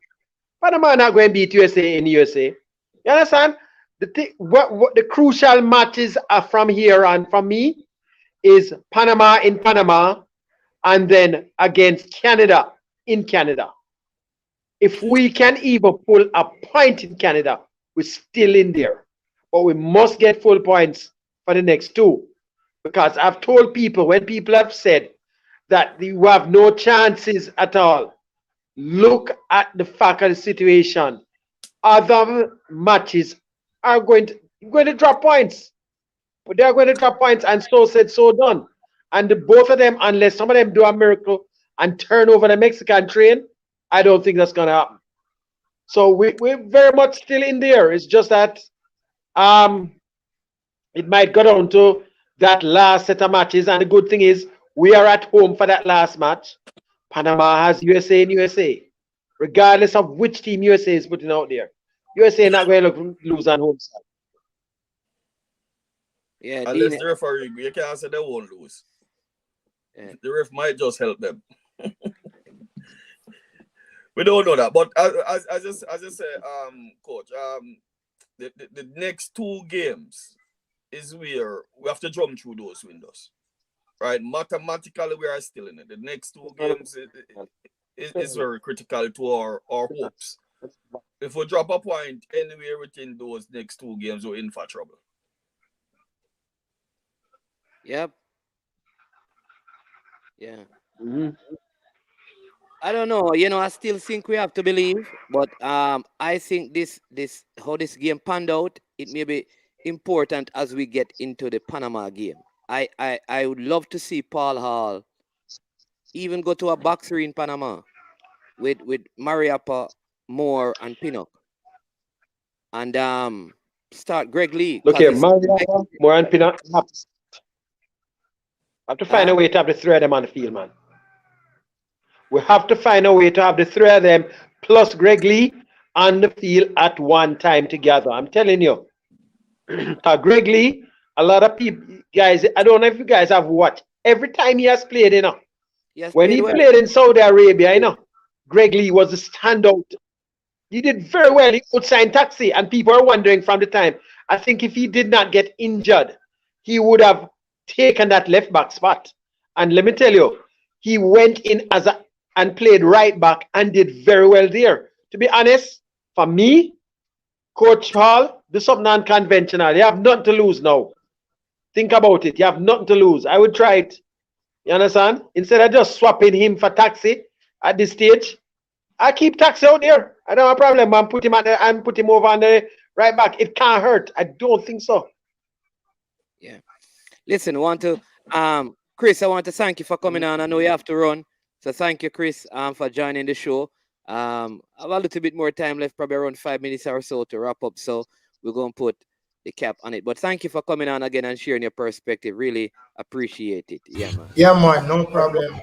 Panama not going to beat USA in USA. You understand? What the crucial matches are from here and from me is Panama in Panama and then against Canada in Canada. If we can even pull a point in Canada, we're still in there. But we must get full points for the next two. Because I've told people, when people have said that you have no chances at all, look at the fact of the situation. Other matches are going to drop points. But they're going to drop points, and so said, so done. And both of them, unless some of them do a miracle and turn over the Mexican train, I don't think that's going to happen. So we're very much still in there. It's just that um, it might go down to that last set of matches. And the good thing is, we are at home for that last match. Panama has USA and USA, regardless of which team USA is putting out there. USA not going to lose on home side.
Yeah,
unless
Dean.
the referee, you can't say they won't lose.
Yeah.
The ref might just help them. We don't know that, but as I say, coach, the next two games is where we have to jump through those windows, right? Mathematically, we are still in it. The next two games is very critical to our hopes. If we drop a point anywhere within those next two games, we're in for trouble.
Yep. Yeah.
Mhm.
I don't know. I still think we have to believe, but I think this how this game panned out, it may be important as we get into the Panama game. I would love to see Paul Hall even go to a box three in Panama with Mariappa, Moore, and Pinnock, and start Greg Lee
Look
because
here,
it's
Mariano, Moran Pinot, have to find a way to have the three of them on the field, man. We have to find a way to have the three of them plus Greg Lee on the field at one time together. I'm telling you. Greg Lee, a lot of people, guys, I don't know if you guys have watched. Every time he has played,
he has
when
played
he
well.
played in Saudi Arabia, Greg Lee was a standout. He did very well. He outshined Taxi, and people are wondering from the time. I think if he did not get injured, he would have taken that left back spot. And let me tell you, he went in and played right back and did very well there. To be honest, for me, Coach Hall, do something unconventional. You have nothing to lose now. Think about it. You have nothing to lose. I would try it. You understand? Instead of just swapping him for taxi at this stage, I keep taxi out there. I don't have a problem. And put him and put him over on the right back. It can't hurt. I don't think so.
Yeah. Listen, Chris, I want to thank you for coming on. I know you have to run. So thank you, Chris, for joining the show. I have a little bit more time left, probably around 5 minutes or so to wrap up. So we're going to put the cap on it. But thank you for coming on again and sharing your perspective. Really appreciate it. Yeah, man.
Yeah, man, no problem. All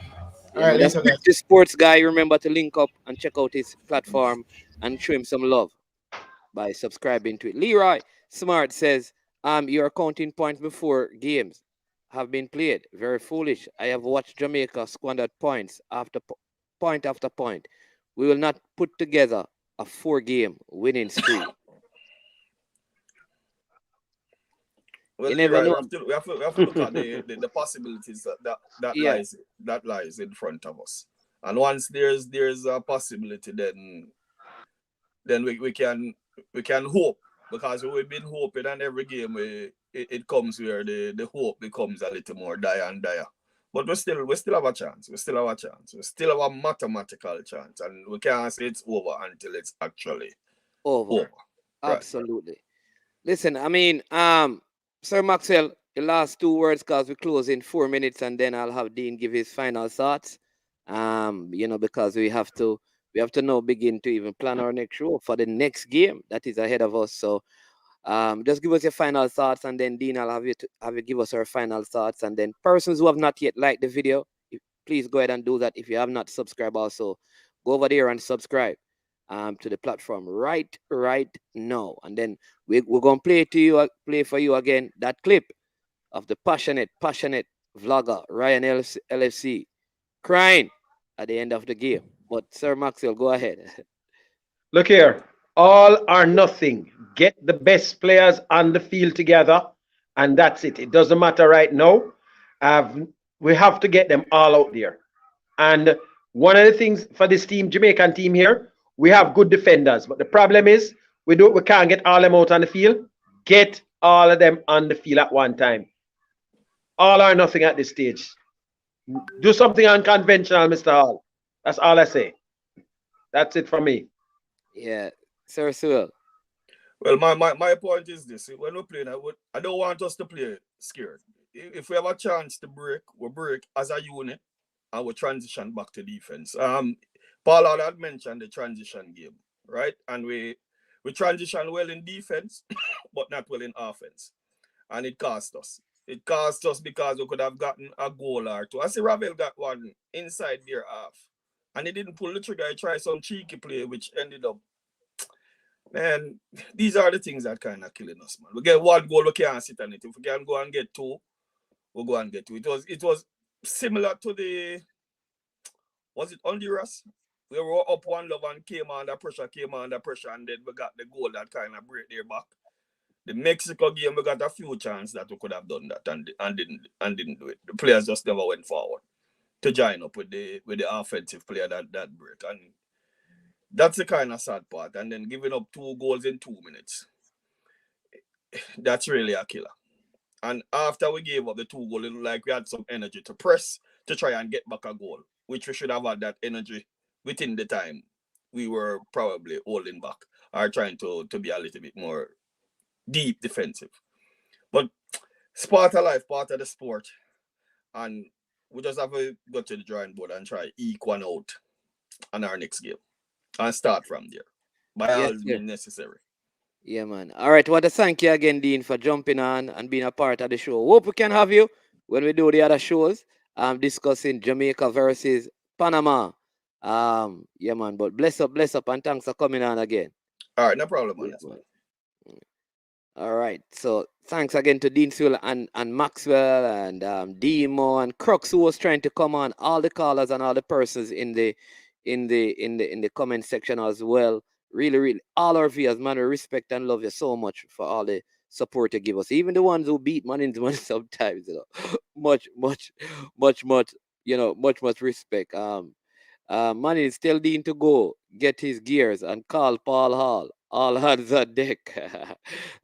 Yeah,
right,
man. That's
later,
Chris,
guys.
the sports guy. Remember to link up and check out his platform and show him some love by subscribing to it. Leroy Smart says, your counting points before games have been played. Very foolish. I have watched Jamaica squander points point after point. We will not put together a 4-game winning streak.
Well,
You never
Leroy,
know.
we have to look at the possibilities
Yeah,
that lies in front of us. And once there's a possibility, then we can hope, because we've been hoping, and every game it comes where the hope becomes a little more dire and dire. But we still have a chance. We still have a chance. We still have a mathematical chance, and we can't say it's over until it's actually
over.
over. Right.
Absolutely. Listen, I mean, Sir Maxwell, the last 2 words, because we close in 4 minutes, and then I'll have Dean give his final thoughts. Because we have to now begin to even plan our next show for the next game that is ahead of us. So just give us your final thoughts, and then Dean, I'll have you give us our final thoughts, and then persons who have not yet liked the video, please go ahead and do that. If you have not subscribed, also go over there and subscribe to the platform right now, and then we're gonna play for you again that clip of the passionate vlogger Ryan LFC crying at the end of the game. But Sir Maxwell, go ahead.
Look here, all or nothing. Get the best players on the field together, and that's it. It doesn't matter right now. We have to get them all out there. And one of the things for this team, Jamaican team here, we have good defenders. But the problem is we can't get all them out on the field. Get all of them on the field at one time. All or nothing at this stage. Do something unconventional, Mr. Hall. That's all I say. That's it from me.
Yeah, Sir Sewell.
Well, my point is this: when we're playing, I don't want us to play scared. If we have a chance to break, we break as a unit, and we transition back to defense. Paul had mentioned the transition game, right? And we transition well in defense, but not well in offense, and it cost us. It cost us because we could have gotten a goal or two. I see Ravel got one inside their half, and he didn't pull the trigger. He tried some cheeky play, which ended up. Man, these are the things that kind of killing us, man. We get one goal, we can't sit on it. If we can go and get two, we'll go and get two. It was similar to was it Honduras? We were up 1-0 and came under pressure, and then we got the goal that kind of break their back. The Mexico game, we got a few chances that we could have done that and didn't do it. The players just never went forward to join up with the offensive player that break. And that's the kind of sad part. And then giving up 2 goals in 2 minutes. That's really a killer. And after we gave up the 2 goals, it looked like we had some energy to press to try and get back a goal, which we should have had that energy within the time we were probably holding back or trying to be a little bit more deep defensive. But it's part of life, part of the sport. And we just have to go to the drawing board and try eke one out on our next game. And start from there. By all means necessary.
Yeah, man. All right. Want to thank you again, Dean, for jumping on and being a part of the show. Hope we can have you when we do the other shows. Discussing Jamaica versus Panama. Yeah, man. But bless up, and thanks for coming on again.
All right, no problem, man.
Yeah, man. All right. So thanks again to Dean Sewell and Maxwell and Demo and Crux, who was trying to come on, all the callers and all the persons in the comment section as well. Really, all our viewers, man, we respect and love you so much for all the support you give us. Even the ones who beat man into man sometimes, much, much respect. Man is still Dean to go get his gears and call Paul Hall. All hands on deck.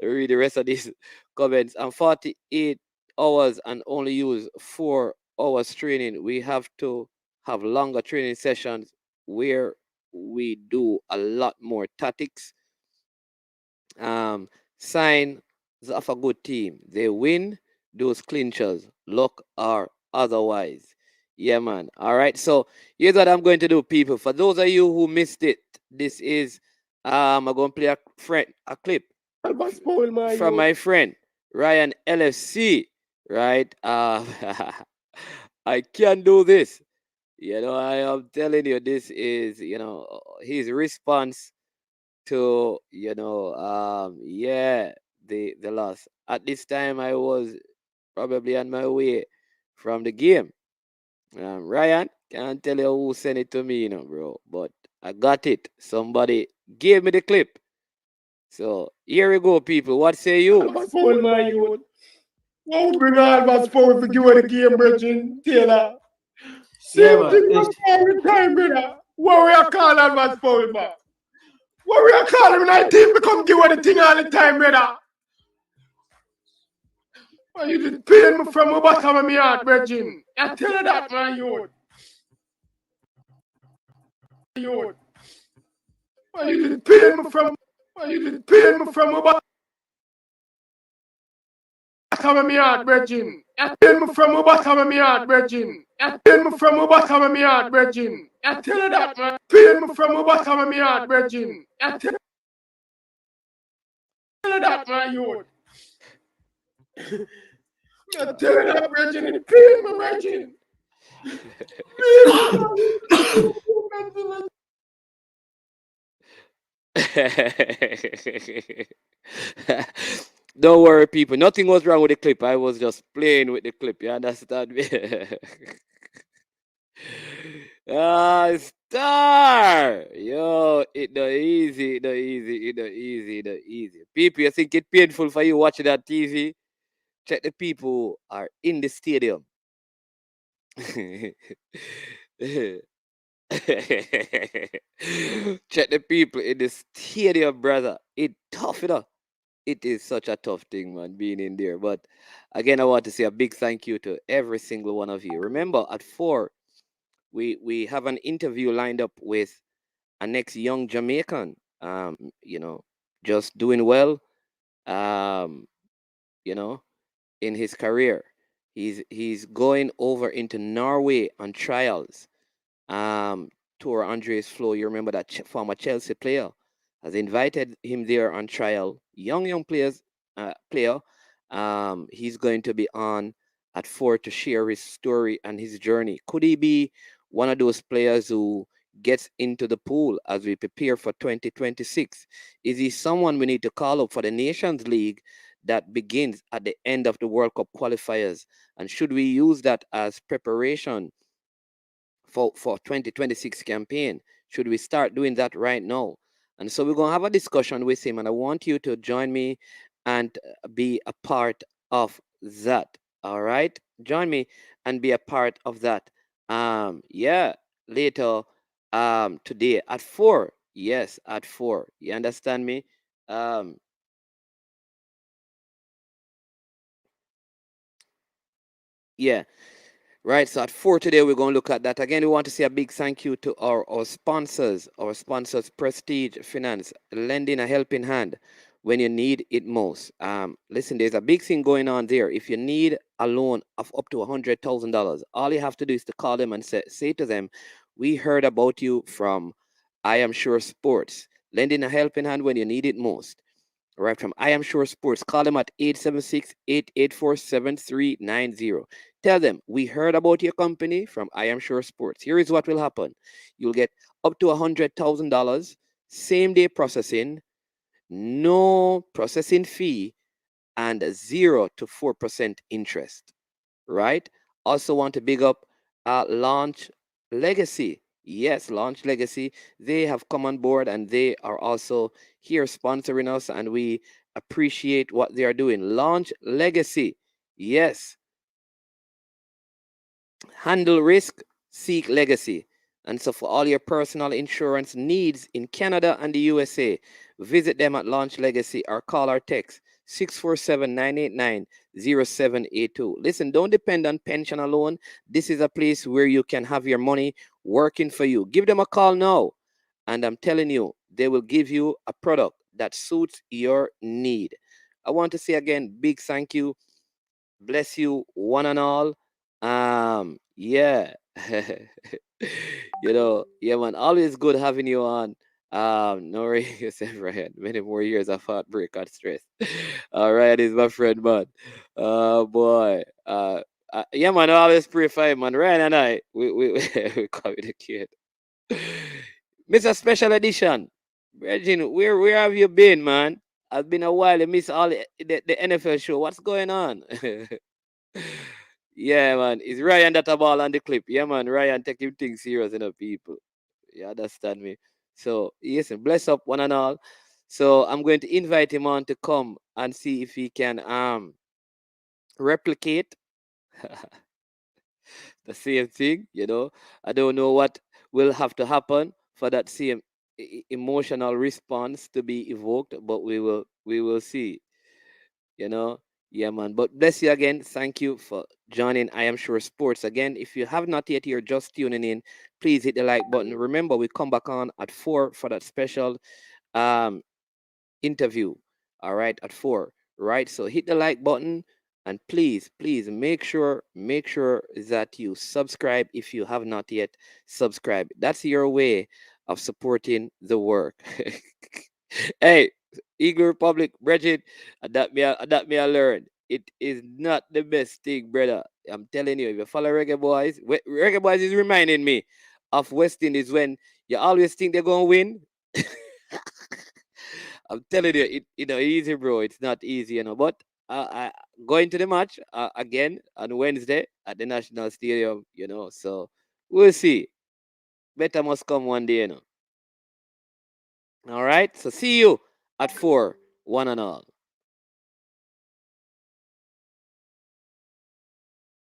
Read the rest of these comments. And 48 hours and only use 4 hours training. We have to have longer training sessions where we do a lot more tactics. Signs of a good team. They win those clinchers, luck or otherwise. Yeah, man. All right. So here's what I'm going to do, people. For those of you who missed it, this is I'm going to play a clip from my friend Ryan LFC. Right. I can do this. I am telling you, this is his response to the loss. At this time, I was probably on my way from the game. Ryan, can't tell you who sent it to me, bro, but I got it. Somebody gave me the clip. So here we go, people. What say you?
Spoil my youth. What would bring all my spoil for give away the game, Bridging Taylor? Same thing from every time, brother. What we are calling advance spoil back? What we are calling when I team become give away the thing all the time, brother? Well, you did pain me from the bottom of my heart, Bridging. I tell you that, my youth. Well, you did pain me from the bottom of my heart, Bridging. Pain me from the bottom of my heart, Bridging. Pain me from the bottom of my heart, Bridging. I tell you that, man. Pain me from the bottom of my heart, Bridging. I tell you that, my youth. I tell you that, Bridging. It pain me, Bridging.
Don't worry, people. Nothing was wrong with the clip. I was just playing with the clip. You understand me? Star. Yo, it the easy, the easy, it the easy, the easy. People, you think it painful for you watching that TV? Check the people who are in the stadium. Check the people in the stadium, brother. It tough enough. It is such a tough thing, man, being in there. But again, I want to say a big thank you to every single one of you. Remember, at 4, we have an interview lined up with a next young Jamaican. Just doing well. Um, in his career. He's going over into Norway on trials. Tour Andres Flo, you remember that former Chelsea player, has invited him there on trial. Young player. He's going to be on at 4 to share his story and his journey. Could he be one of those players who gets into the pool as we prepare for 2026? Is he someone we need to call up for the Nations League that begins at the end of the World Cup qualifiers? And should we use that as preparation for 2026 campaign? Should we start doing that right now? And so we're going to have a discussion with him, and I want you to join me and be a part of that. All right? Join me and be a part of that. Later today at 4. Yes, at 4. You understand me? Yeah. Right, so at 4 today, we're going to look at that. Again, we want to say a big thank you to our sponsors, Prestige Finance, lending a helping hand when you need it most. Listen, there's a big thing going on there. If you need a loan of up to $100,000, all you have to do is to call them and say to them, we heard about you from I Am Sure Sports, lending a helping hand when you need it most. Right, from I Am Sure Sports. Call them at 876-884-7390. Tell them, we heard about your company from I Am Sure Sports. Here is what will happen. You'll get up to $100,000, same day processing, no processing fee, and 0 to 4% interest. Right? Also want to big up Launch Legacy. Yes, Launch Legacy. They have come on board and they are also here sponsoring us, and we appreciate what they are doing. Launch Legacy. Yes. Handle risk, seek legacy. And so for all your personal insurance needs in Canada and the USA, visit them at Launch Legacy or call or text 647-989-0782. Listen, don't depend on pension alone. This is a place where you can have your money working for you. Give them a call now, and I'm telling you, they will give you a product that suits your need. I want to say again, big thank you. Bless you, one and all. Yeah. Yeah, man. Always good having you on. No worry yourself, Ryan. Many more years of heartbreak and stress. All right, is my friend, man. Boy. Yeah, man. I always pray for him, man. Ryan and I, we we communicate. Mr. Special Edition, Regine, where have you been, man? It's been a while. You miss all the NFL show. What's going on? Yeah, man. It's Ryan that a ball on the clip. Yeah, man. Ryan taking things serious, people. You understand me? So, listen, bless up one and all. So, I'm going to invite him on to come and see if he can replicate the same thing. I don't know what will have to happen for that same emotional response to be evoked, but we will see. you know. Yeah, man. But bless you again. Thank you for joining I Am Sure Sports again. If you have not yet, you're just tuning in, please hit the like button. Remember, we come back on at 4 for that special um interview. All right, at 4. Right. So hit the like button, and please make sure that you subscribe if you have not yet subscribed. That's your way of supporting the work. Hey, Eagle Republic, Bridget, that me I learned. It is not the best thing, brother. I'm telling you, if you follow Reggae Boys, Reggae Boys is reminding me of West Indies when you always think they're gonna win. I'm telling you, easy, bro. It's not easy, But going to the match again on Wednesday at the National Stadium, So we'll see. Better must come one day, All right. So see you at 4, one and all.